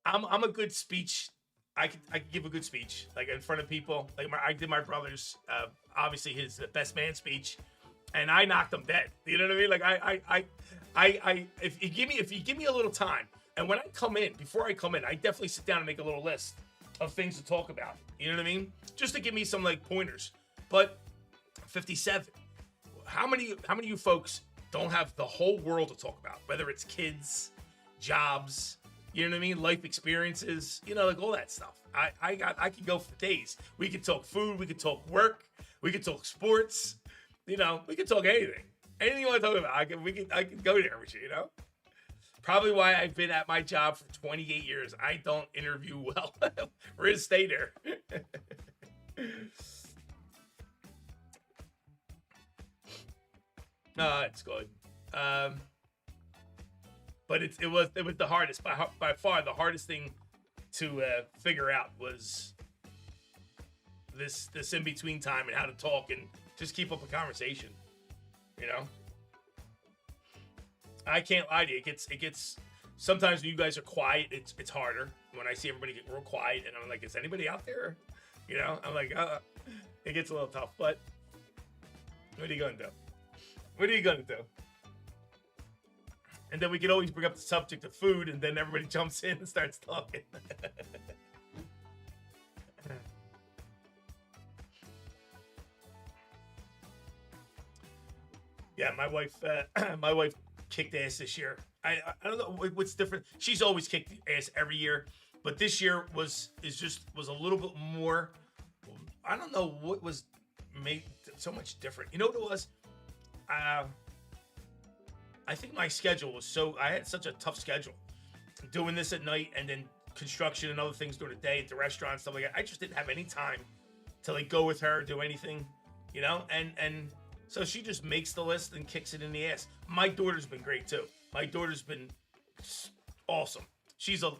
I'm a good speech. I could give a good speech, like in front of people. Like I did my brother's, obviously his best man speech, and I knocked him dead. You know what I mean? Like if you give me a little time, and when I come in, before I come in, I definitely sit down and make a little list of things to talk about. You know what I mean? Just to give me some like pointers. But 57, how many of you folks don't have the whole world to talk about? Whether it's kids, jobs, You know what I mean? Life experiences, you know, like all that stuff. I could go for days. We could talk food, we could talk work, we could talk sports, you know, we could talk anything. Anything you want to talk about, I can go there with you, you know? Probably why I've been at my job for 28 years. I don't interview well. Riz, stay there. It's good. But it was the hardest by far. The hardest thing to figure out was this in between time and how to talk and just keep up a conversation. You know, I can't lie to you. It gets sometimes when you guys are quiet, it's harder. When I see everybody get real quiet and I'm like, is anybody out there? You know, I'm like, it gets a little tough. But what are you gonna do? What are you gonna do? And then we can always bring up the subject of food, and then everybody jumps in and starts talking. Yeah, my wife kicked ass this year. I don't know what's different. She's always kicked ass every year, but this year was a little bit more. I don't know what was made so much different. You know what it was? I think my schedule was I had such a tough schedule. Doing this at night and then construction and other things during the day at the restaurant, stuff like that. I just didn't have any time to like go with her, do anything, you know? And so she just makes the list and kicks it in the ass. My daughter's been great too. My daughter's been awesome. She's a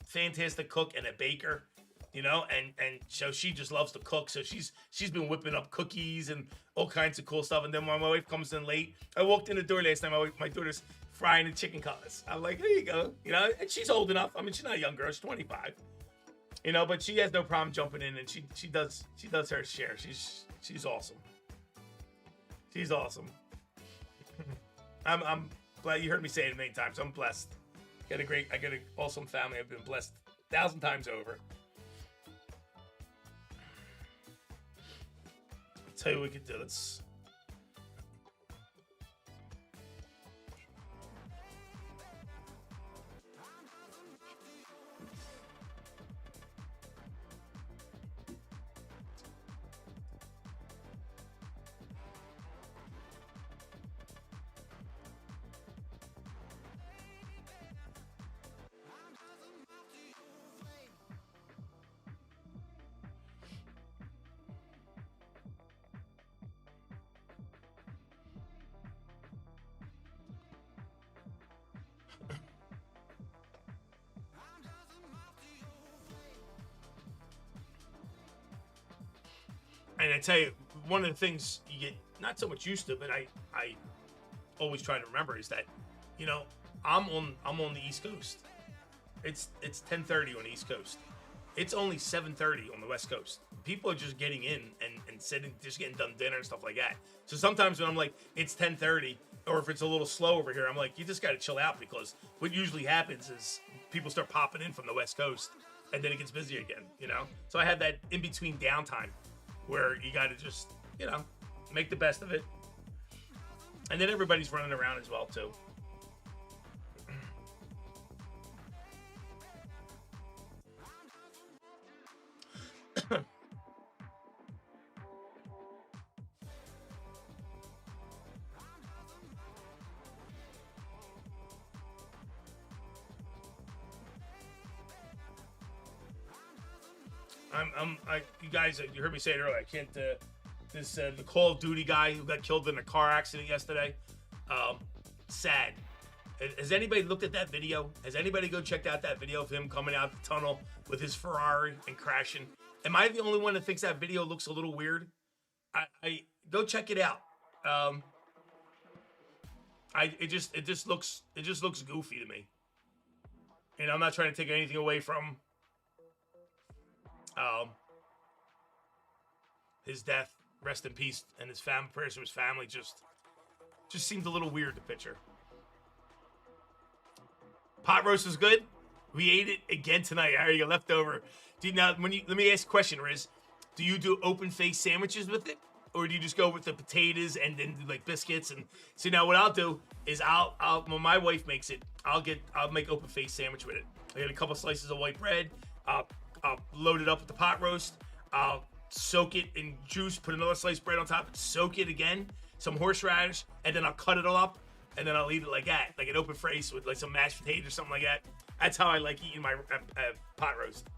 fantastic cook and a baker, you know, and so she just loves to cook. So she's been whipping up cookies and all kinds of cool stuff. And then when my wife comes in late, I walked in the door last time. My daughter's frying the chicken cutlets. I'm like, there you go, you know. And she's old enough. I mean, she's not a young girl. She's 25, you know, but she has no problem jumping in, and she does her share. She's awesome. She's awesome. I'm glad you heard me say it many times. I'm blessed. I got an awesome family. I've been blessed 1,000 times over. Tell you what we could do. Let's. And I tell you, one of the things you get not so much used to, but I always try to remember is that, you know, I'm on the East Coast. It's 10:30 on the East Coast. It's only 7:30 on the West Coast. People are just getting in and sitting, just getting done dinner and stuff like that. So sometimes when I'm like, it's 10:30, or if it's a little slow over here, I'm like, you just got to chill out, because what usually happens is people start popping in from the West Coast, and then it gets busy again, you know? So I have that in-between downtime where you got to just, you know, make the best of it. And then everybody's running around as well, too. You guys, you heard me say it earlier. I can't. The Call of Duty guy who got killed in a car accident yesterday. Sad. Has anybody looked at that video? Has anybody go checked out that video of him coming out the tunnel with his Ferrari and crashing? Am I the only one that thinks that video looks a little weird? I go check it out. It just looks goofy to me. And I'm not trying to take anything away from his death. Rest in peace, and his prayers to his family. Just seemed a little weird, the picture. Pot roast was good. We ate it again tonight. How are you leftover? Let me ask a question, Riz. Do you do open face sandwiches with it, or do you just go with the potatoes and then do like biscuits? And so now what I'll do is when my wife makes it, I'll make open face sandwich with it. I get a couple slices of white bread. I'll load it up with the pot roast. I'll soak it in juice, put another slice of bread on top, soak it again, some horseradish, and then I'll cut it all up, and then I'll eat it like that, like an open face with like some mashed potatoes or something like that. That's how I like eating my pot roast,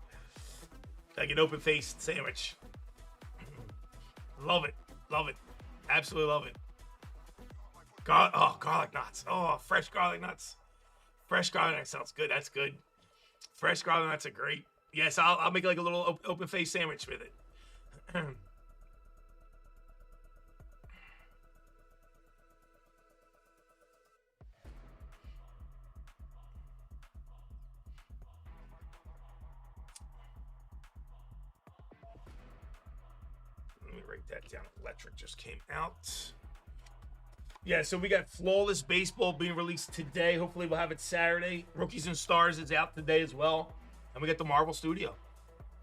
like an open faced sandwich. Love it, absolutely love it. Garlic knots. Oh, fresh garlic nuts. Fresh garlic nuts sounds good. That's good. Fresh garlic nuts are great. Yes, I'll make like a little open face sandwich with it. Let me write that down. Electric just came out. Yeah, so we got Flawless Baseball being released today. Hopefully we'll have it Saturday. Rookies and Stars is out today as well. And we got the Marvel Studio.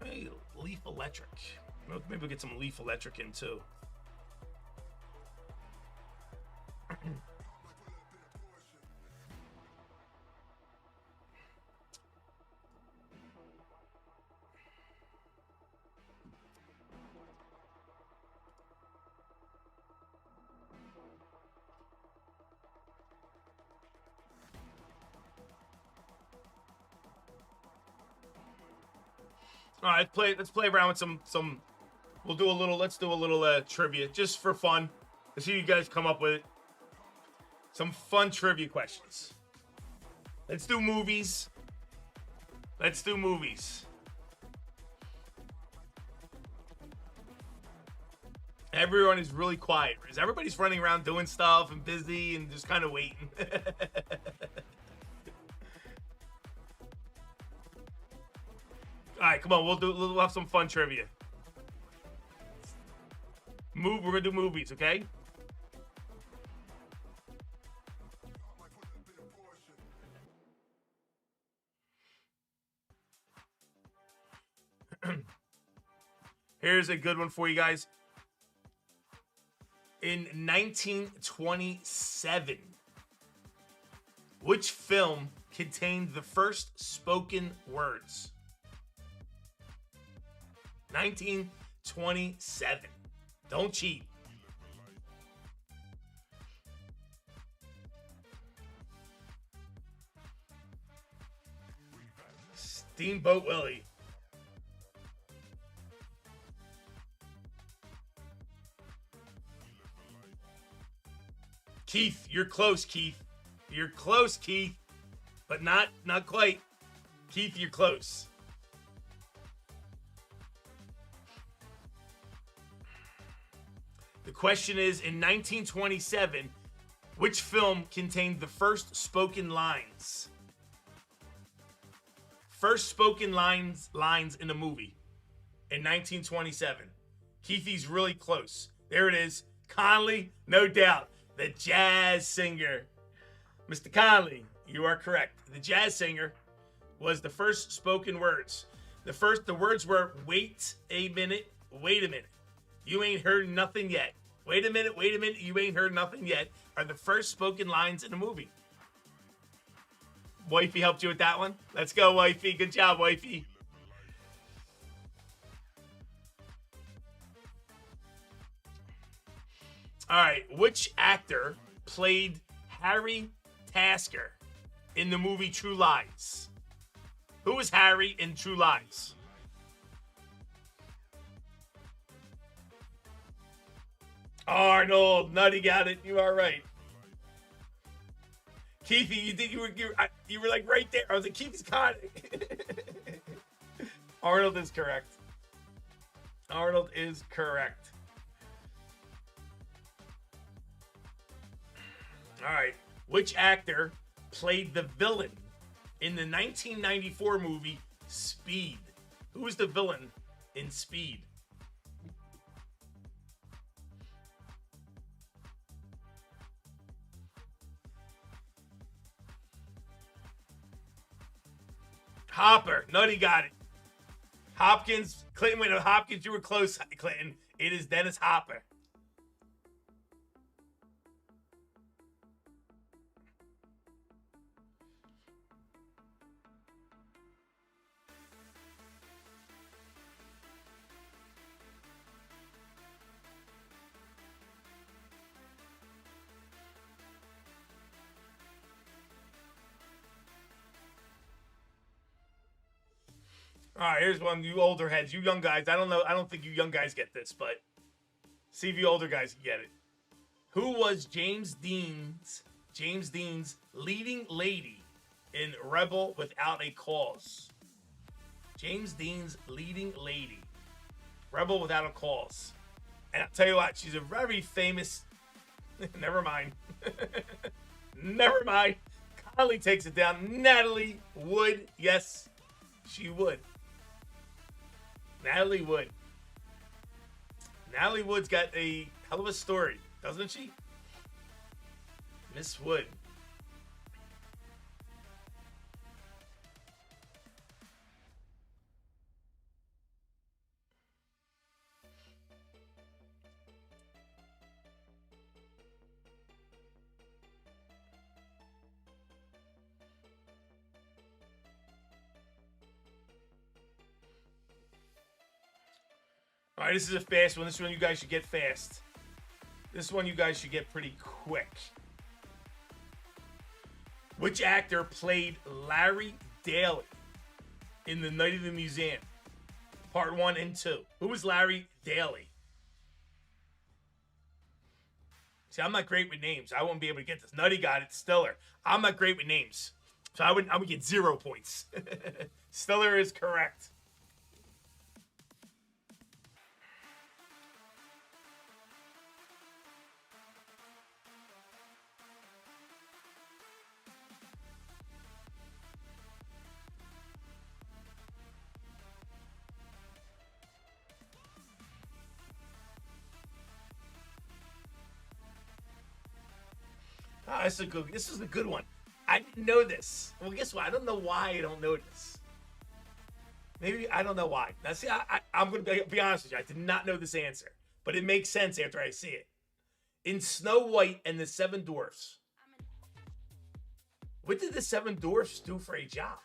Hey, Leaf Electric. Maybe we'll get some Leaf Electric in too. All right, let's play around with some. Let's do a little trivia just for fun. Let's see you guys come up with some fun trivia questions. Let's do movies. Everyone is really quiet because everybody's running around doing stuff and busy and just kind of waiting. All right, come on. We'll have some fun trivia. We're gonna do movies, okay? Here's a good one for you guys. In 1927, which film contained the first spoken words? 1927. Don't cheat. Steamboat Willie. Keith, you're close, Keith. You're close, Keith. But not quite. Keith, you're close. The question is, in 1927, which film contained the first spoken lines? First spoken lines in a movie in 1927. Keithy's really close. There it is. Conley, no doubt. The jazz singer. Mr. Conley, you are correct. The jazz singer was the first spoken words. The words were, wait a minute, you ain't heard nothing yet. Wait a minute, you ain't heard nothing yet, are the first spoken lines in a movie. Wifey helped you with that one? Let's go, wifey. Good job, wifey. All right, which actor played Harry Tasker in the movie True Lies? Who was Harry in True Lies? Arnold. Nutty got it. You are right. Keithy, you were like right there. I was like, Keithy's caught it. Arnold is correct. Arnold is correct. All right. Which actor played the villain in the 1994 movie Speed? Who was the villain in Speed? Hopper. Nutty got it. Hopkins. Clinton went to Hopkins. You were close, Clinton. It is Dennis Hopper. All right, here's one. You older heads, you young guys. I don't know. I don't think you young guys get this, but see if you older guys get it. Who was James Dean's leading lady in Rebel Without a Cause? James Dean's leading lady, Rebel Without a Cause. And I'll tell you what, she's a very famous. Never mind. Never mind. Conley takes it down. Natalie Wood. Yes, she would. Natalie Wood. Natalie Wood's got a hell of a story, doesn't she? Miss Wood. All right, this is a fast one. This one you guys should get fast. This one you guys should get pretty quick. Which actor played Larry Daly in The Night of the Museum? Part 1 and 2. Who was Larry Daly? See, I'm not great with names. I won't be able to get this. Nutty got it. Stiller. I'm not great with names. So I would get 0 points. Stiller is correct. Oh, this is a good one. I didn't know this. Well, guess what? I don't know why I don't know this. Maybe I don't know why. Now, see, I'm going to be honest with you. I did not know this answer, but it makes sense after I see it. In Snow White and the Seven Dwarfs, what did the Seven Dwarfs do for a job?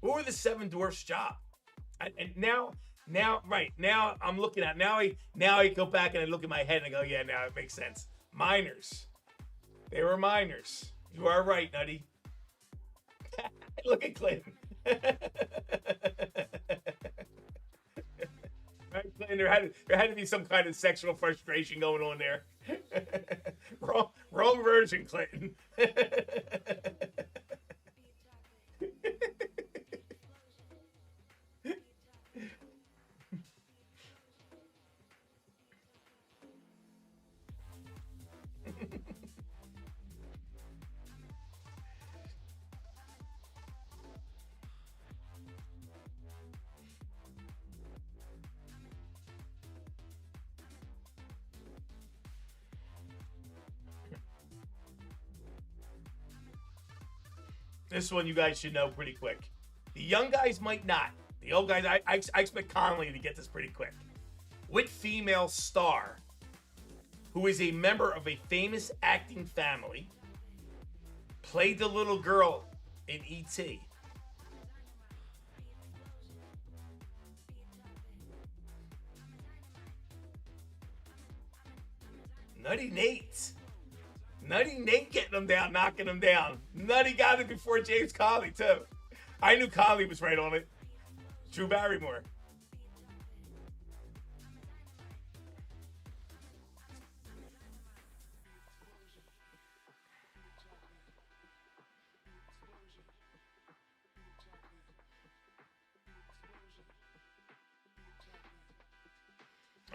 What were the Seven Dwarfs' job? And now I'm looking at now I go back and I look at my head and I go, yeah, now it makes sense. Miners. They were miners. You are right, Nutty. Look at Clinton. Right, Clinton, there had to be some kind of sexual frustration going on there. wrong version, Clinton. This one you guys should know pretty quick. The young guys might not. The old guys, I expect Conley to get this pretty quick. What female star, who is a member of a famous acting family, played the little girl in E.T.? Nutty Nate. Nutty Nate getting them down, knocking them down. Nutty got it before James Conley, too. I knew Conley was right on it. Drew Barrymore.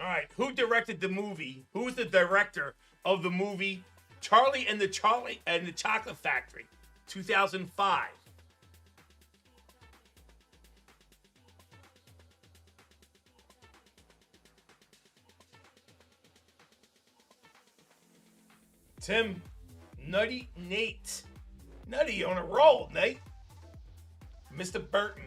All right, who directed the movie? Who's the director of the movie Charlie and the Chocolate Factory, 2005? Tim, Nutty Nate. Nutty on a roll, Nate. Mr. Burton.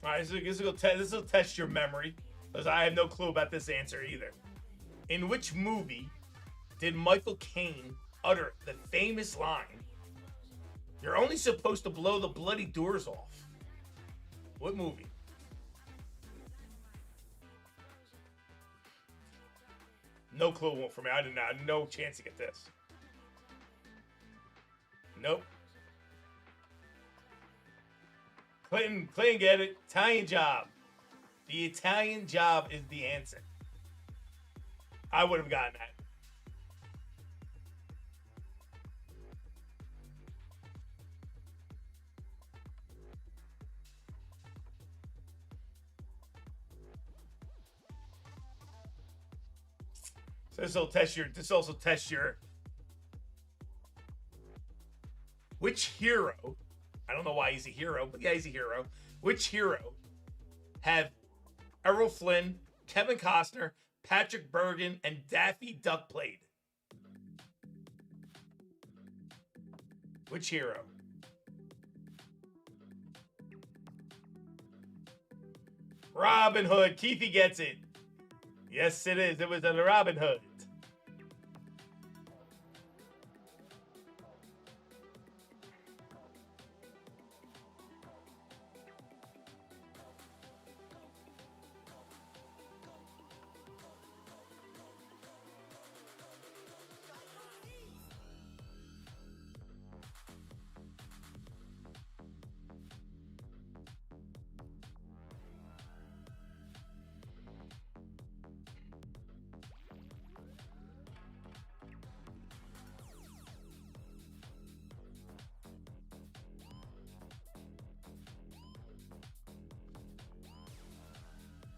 All right, this will test your memory, because I have no clue about this answer either. In which movie did Michael Caine utter the famous line, "You're only supposed to blow the bloody doors off"? What movie? No clue for me. I did not. No chance to get this. Nope. Clinton, get it. Italian Job. The Italian Job is the answer. I would have gotten that. So this also tests your. Which hero? I don't know why he's a hero, but yeah, he's a hero. Which hero have Errol Flynn, Kevin Costner, Patrick Bergen, and Daffy Duck played? Which hero? Robin Hood. Keithy gets it. Yes, it is. It was a Robin Hood.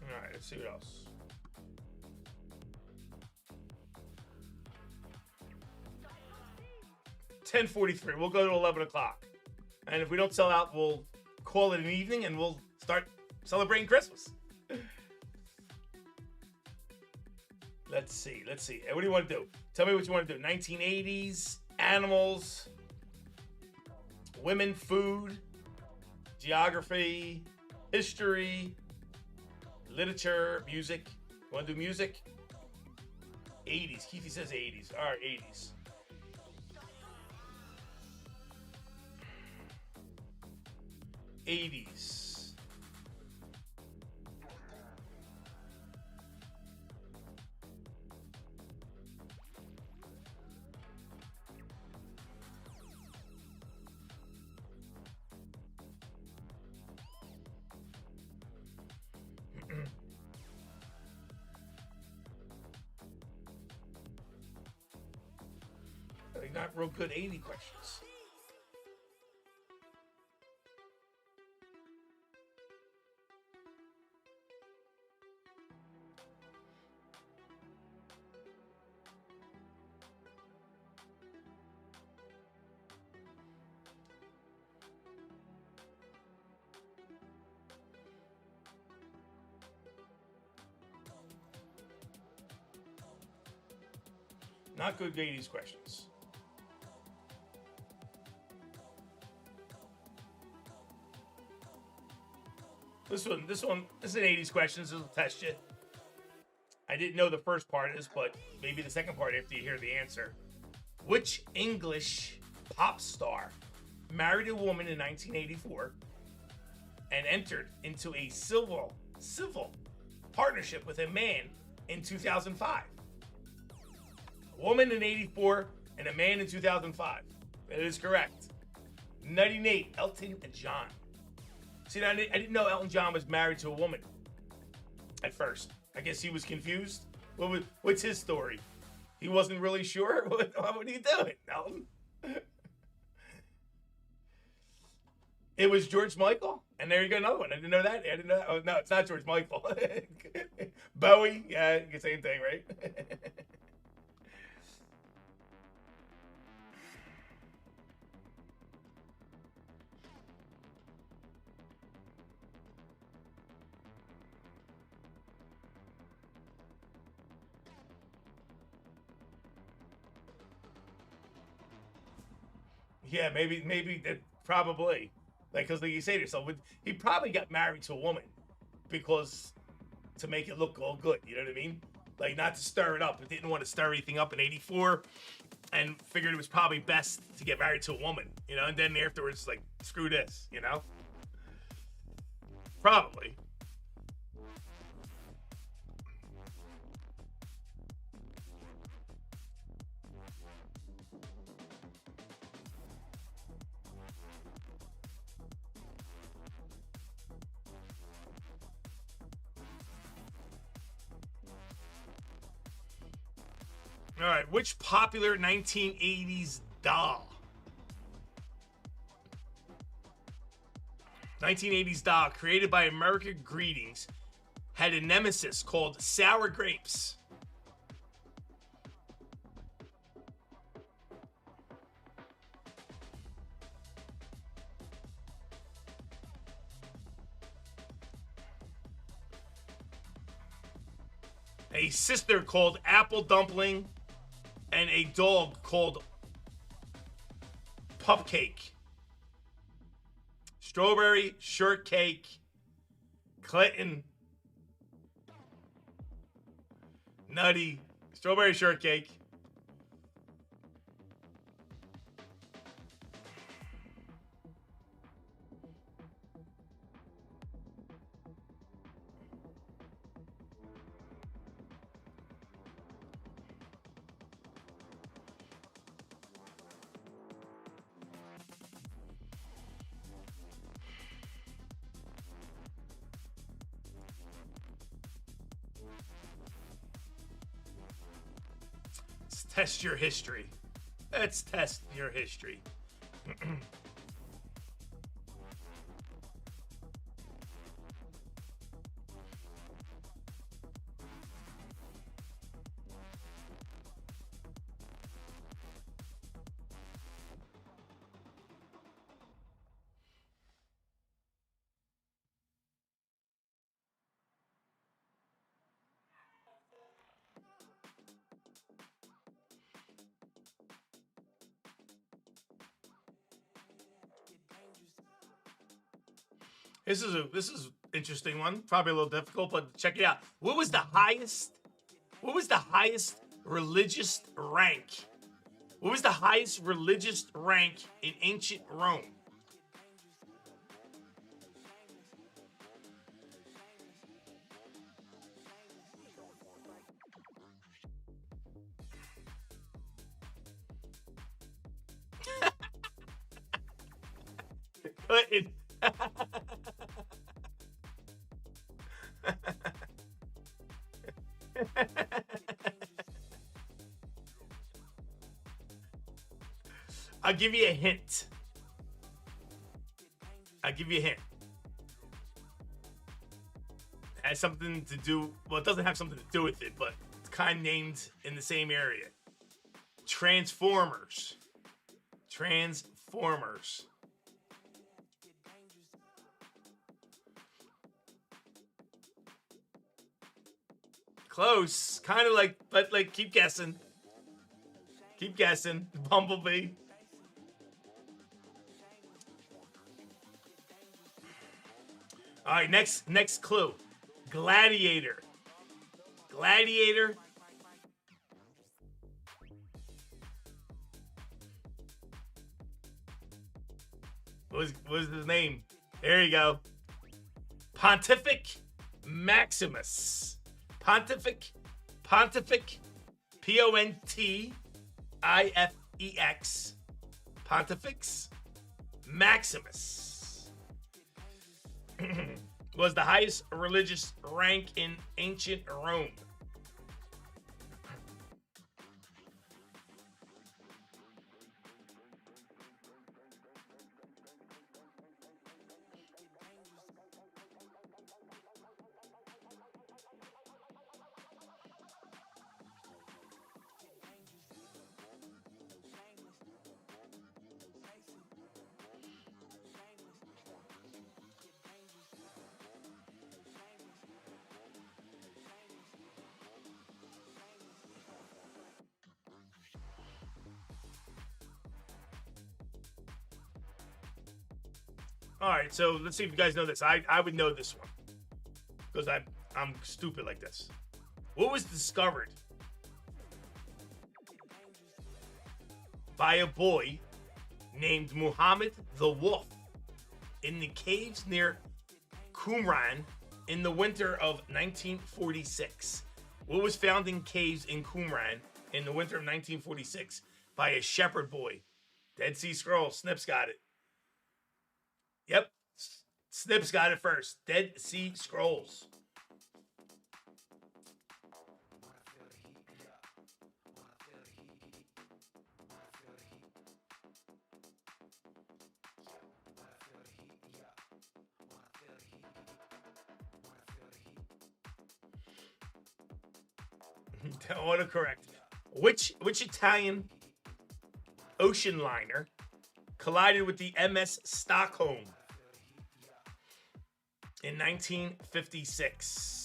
All right, let's see what else. $10:43. We'll go to 11 o'clock. And if we don't sell out, we'll call it an evening and we'll start celebrating Christmas. Let's see. What do you want to do? Tell me what you want to do. 1980s, animals, women, food, geography, history, literature, music. You want to do music? 80s. Keithy says 80s. All right, 80s. '80s. Not real good 80 questions. Not good 80s questions. This is an 80s question. This will test you. I didn't know the first part of this, but maybe the second part after you hear the answer. Which English pop star married a woman in 1984 and entered into a civil partnership with a man in 2005? A woman in 84 and a man in 2005. That is correct. 98, Elton John. See, I didn't know Elton John was married to a woman at first. I guess he was confused. What's his story? He wasn't really sure? What are you doing, Elton? It was George Michael. And there you go, another one. I didn't know that. I didn't know that. Oh, no, it's not George Michael. Bowie. Yeah, same thing, right? Yeah, maybe that probably. Like, because like you say to yourself, he probably got married to a woman because to make it look all good. You know what I mean? Like, not to stir it up. But didn't want to stir anything up in '84, and figured it was probably best to get married to a woman. You know, and then afterwards, like, screw this. You know, probably. All right, which popular 1980s doll? 1980s doll created by America Greetings had a nemesis called Sour Grapes. A sister called Apple Dumpling, and a dog called Pupcake. Strawberry Shortcake, Clinton, Nutty, Strawberry Shortcake. Let's test your history. Let's test your history. This is interesting one. Probably a little difficult, but check it out. What was the highest religious rank? What was the highest religious rank in ancient Rome? I'll give you a hint. I'll give you a hint. It has something to do, well, it doesn't have something to do with it, but it's kind of named in the same area. Transformers. Transformers. Close. Kind of like, but like, keep guessing. Keep guessing. Bumblebee. All right, next clue. Gladiator. Gladiator. What was his name? There you go. Pontific Maximus. Pontific. Pontifex. Pontifex Maximus was the highest religious rank in ancient Rome. All right, so let's see if you guys know this. I would know this one because I'm stupid like this. What was discovered by a boy named Muhammad the Wolf in the caves near Qumran in the winter of 1946? What was found in caves in Qumran in the winter of 1946 by a shepherd boy? Dead Sea Scrolls. Snips got it. Yep. Snips got it first. Dead Sea Scrolls. Autocorrect. Which Italian ocean liner collided with the MS Stockholm in 1956?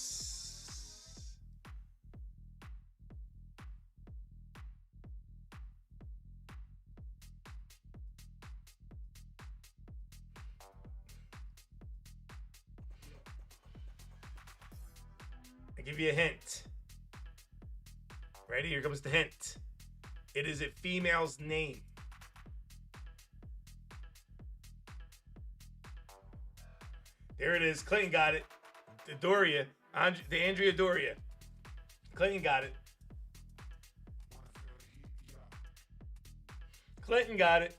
I give you a hint. Ready? Here comes the hint. It is a female's name. There it is. Clinton got it. The Andrea Doria. Clinton got it. Clinton got it.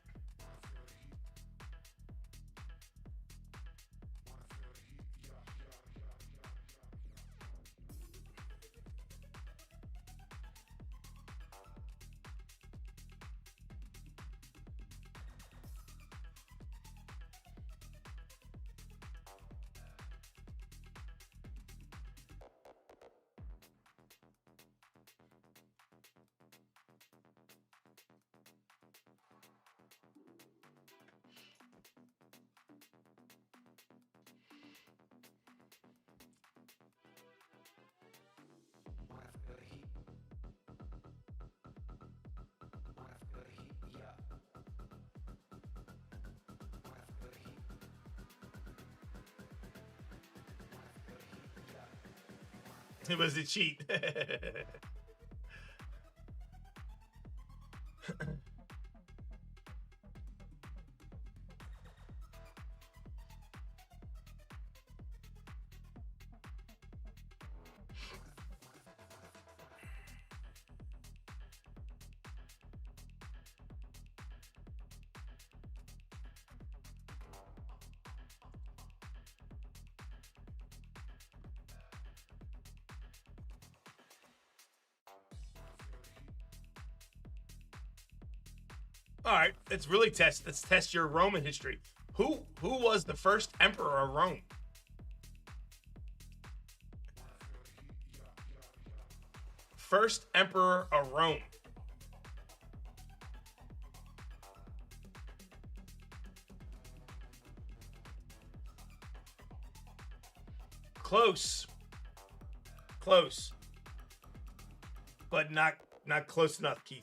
It was a cheat. All right, let's test your Roman history. Who was the first emperor of Rome? First emperor of Rome. Close. Close. But not close enough, Keith.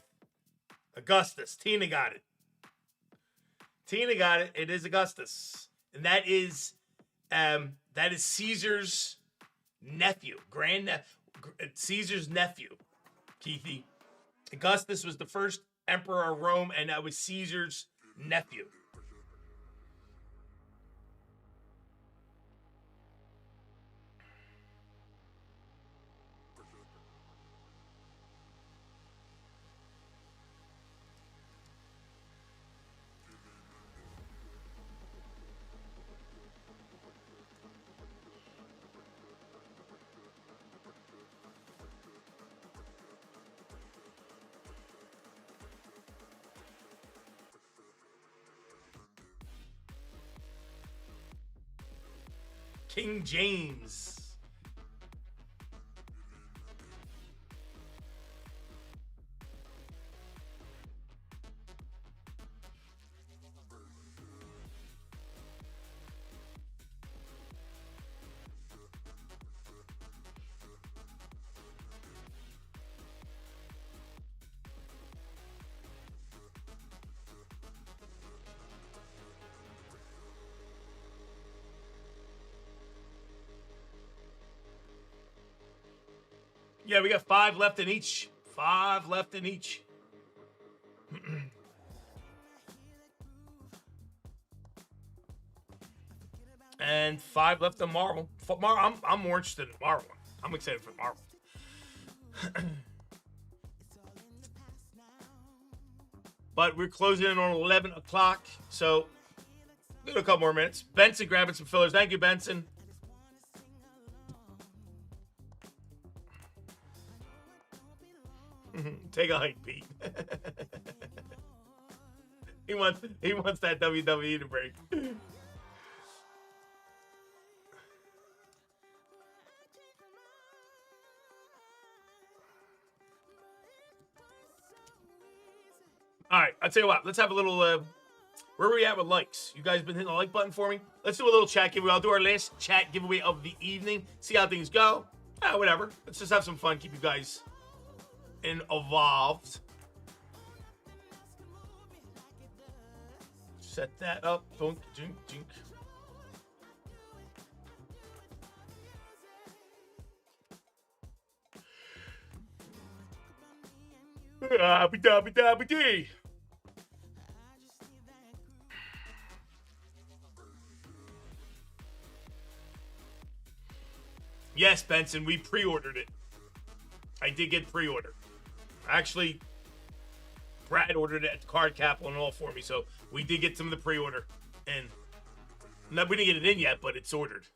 Augustus. Tina got it. Tina got it. It is Augustus. And that is Caesar's nephew. Caesar's nephew, Keithy. Augustus was the first emperor of Rome, and that was Caesar's nephew. King James. Yeah, we got 5 left in each. 5 left in each. And 5 left in Marvel. I'm more interested in Marvel. I'm excited for Marvel. But we're closing in on 11 o'clock, so give it a couple more minutes. Benson grabbing some fillers. Thank you, Benson. Take a hike, Pete. he wants that WWE to break. All right, I'll tell you what. Let's have a little. Where are we at with likes? You guys been hitting the like button for me? Let's do a little chat giveaway. I'll do our last chat giveaway of the evening. See how things go. Whatever. Let's just have some fun. Keep you guys involved. Set that up. Dunk, jink, jink. Dabby. Yes, Benson, we pre-ordered it. I did get pre-order. Actually, Brad ordered it at the Card Capital and all for me, so we did get some of the pre-order. And we didn't get it in yet, but it's ordered.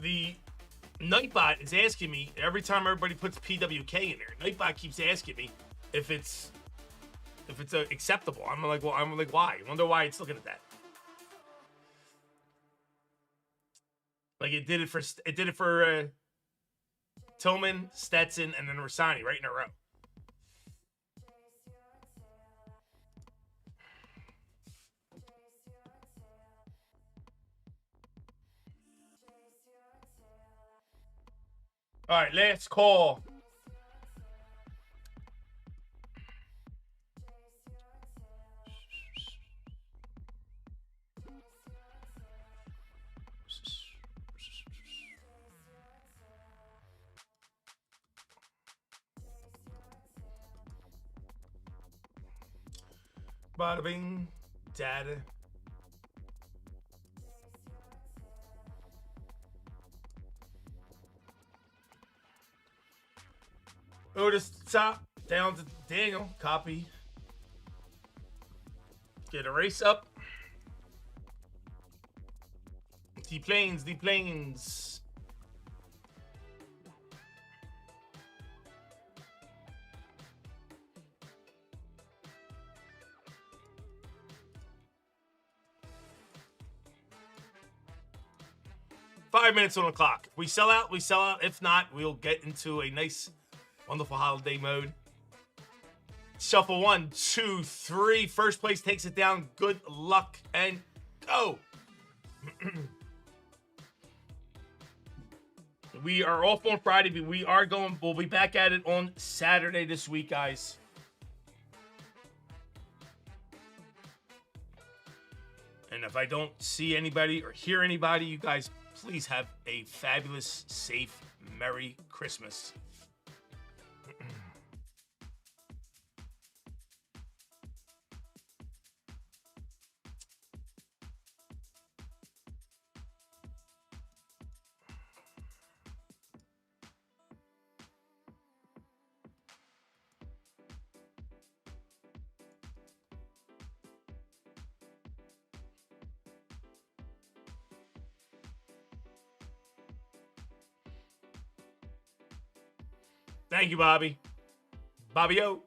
The Nightbot is asking me every time everybody puts PWK in there. Nightbot keeps asking me if it's acceptable. I'm like, why? I wonder why it's looking at that. Like it did it for Tillman, Stetson, and then Rassani right in a row. All right, last call. Bada bing, dada. Otis top, down to Daniel. Copy. Get a race up. The planes, the planes. Five minutes on the clock. We sell out, we sell out. If not, we'll get into a nice, wonderful holiday mode. Shuffle 1, 2, 3. First place takes it down. Good luck and go. We are off on Friday, but we'll be back at it on Saturday this week, guys. And if I don't see anybody or hear anybody, you guys please have a fabulous, safe, Merry Christmas. Thank you, Bobby. Bobby-O.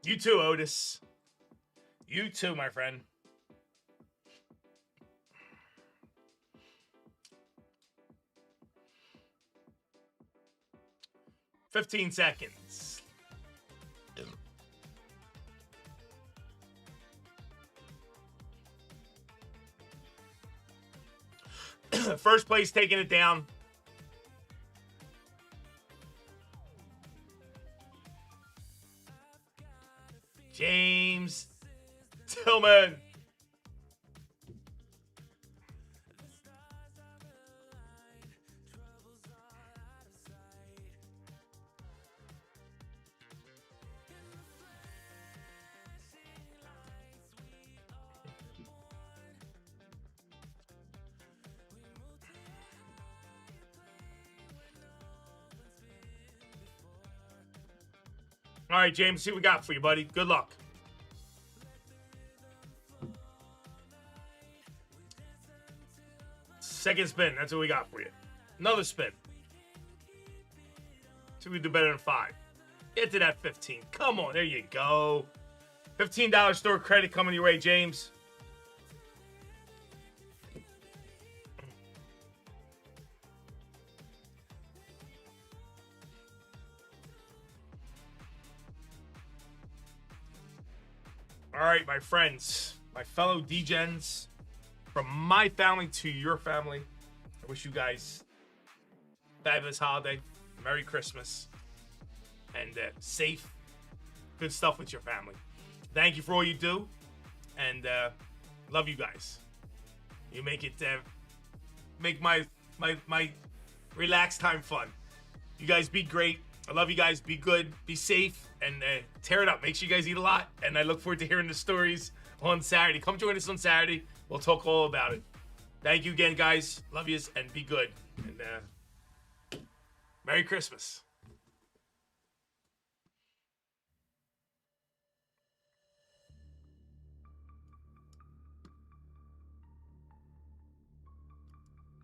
You too, Otis. You too, my friend. $15 seconds. First place taking it down. James Tillman. All right, James, see what we got for you, buddy. Good luck. Second spin. That's what we got for you. Another spin. See if we do better than 5. Get to that 15. Come on. There you go. $15 store credit coming your way, James. All right, my friends, my fellow D-Gens, from my family to your family, I wish you guys a fabulous holiday, Merry Christmas, and safe, good stuff with your family. Thank you for all you do, and love you guys. You make it, make my relaxed time fun. You guys be great. I love you guys. Be good. Be safe. And tear it up. Make sure you guys eat a lot. And I look forward to hearing the stories on Saturday. Come join us on Saturday. We'll talk all about it. Thank you again, guys. Love yous and be good. And Merry Christmas.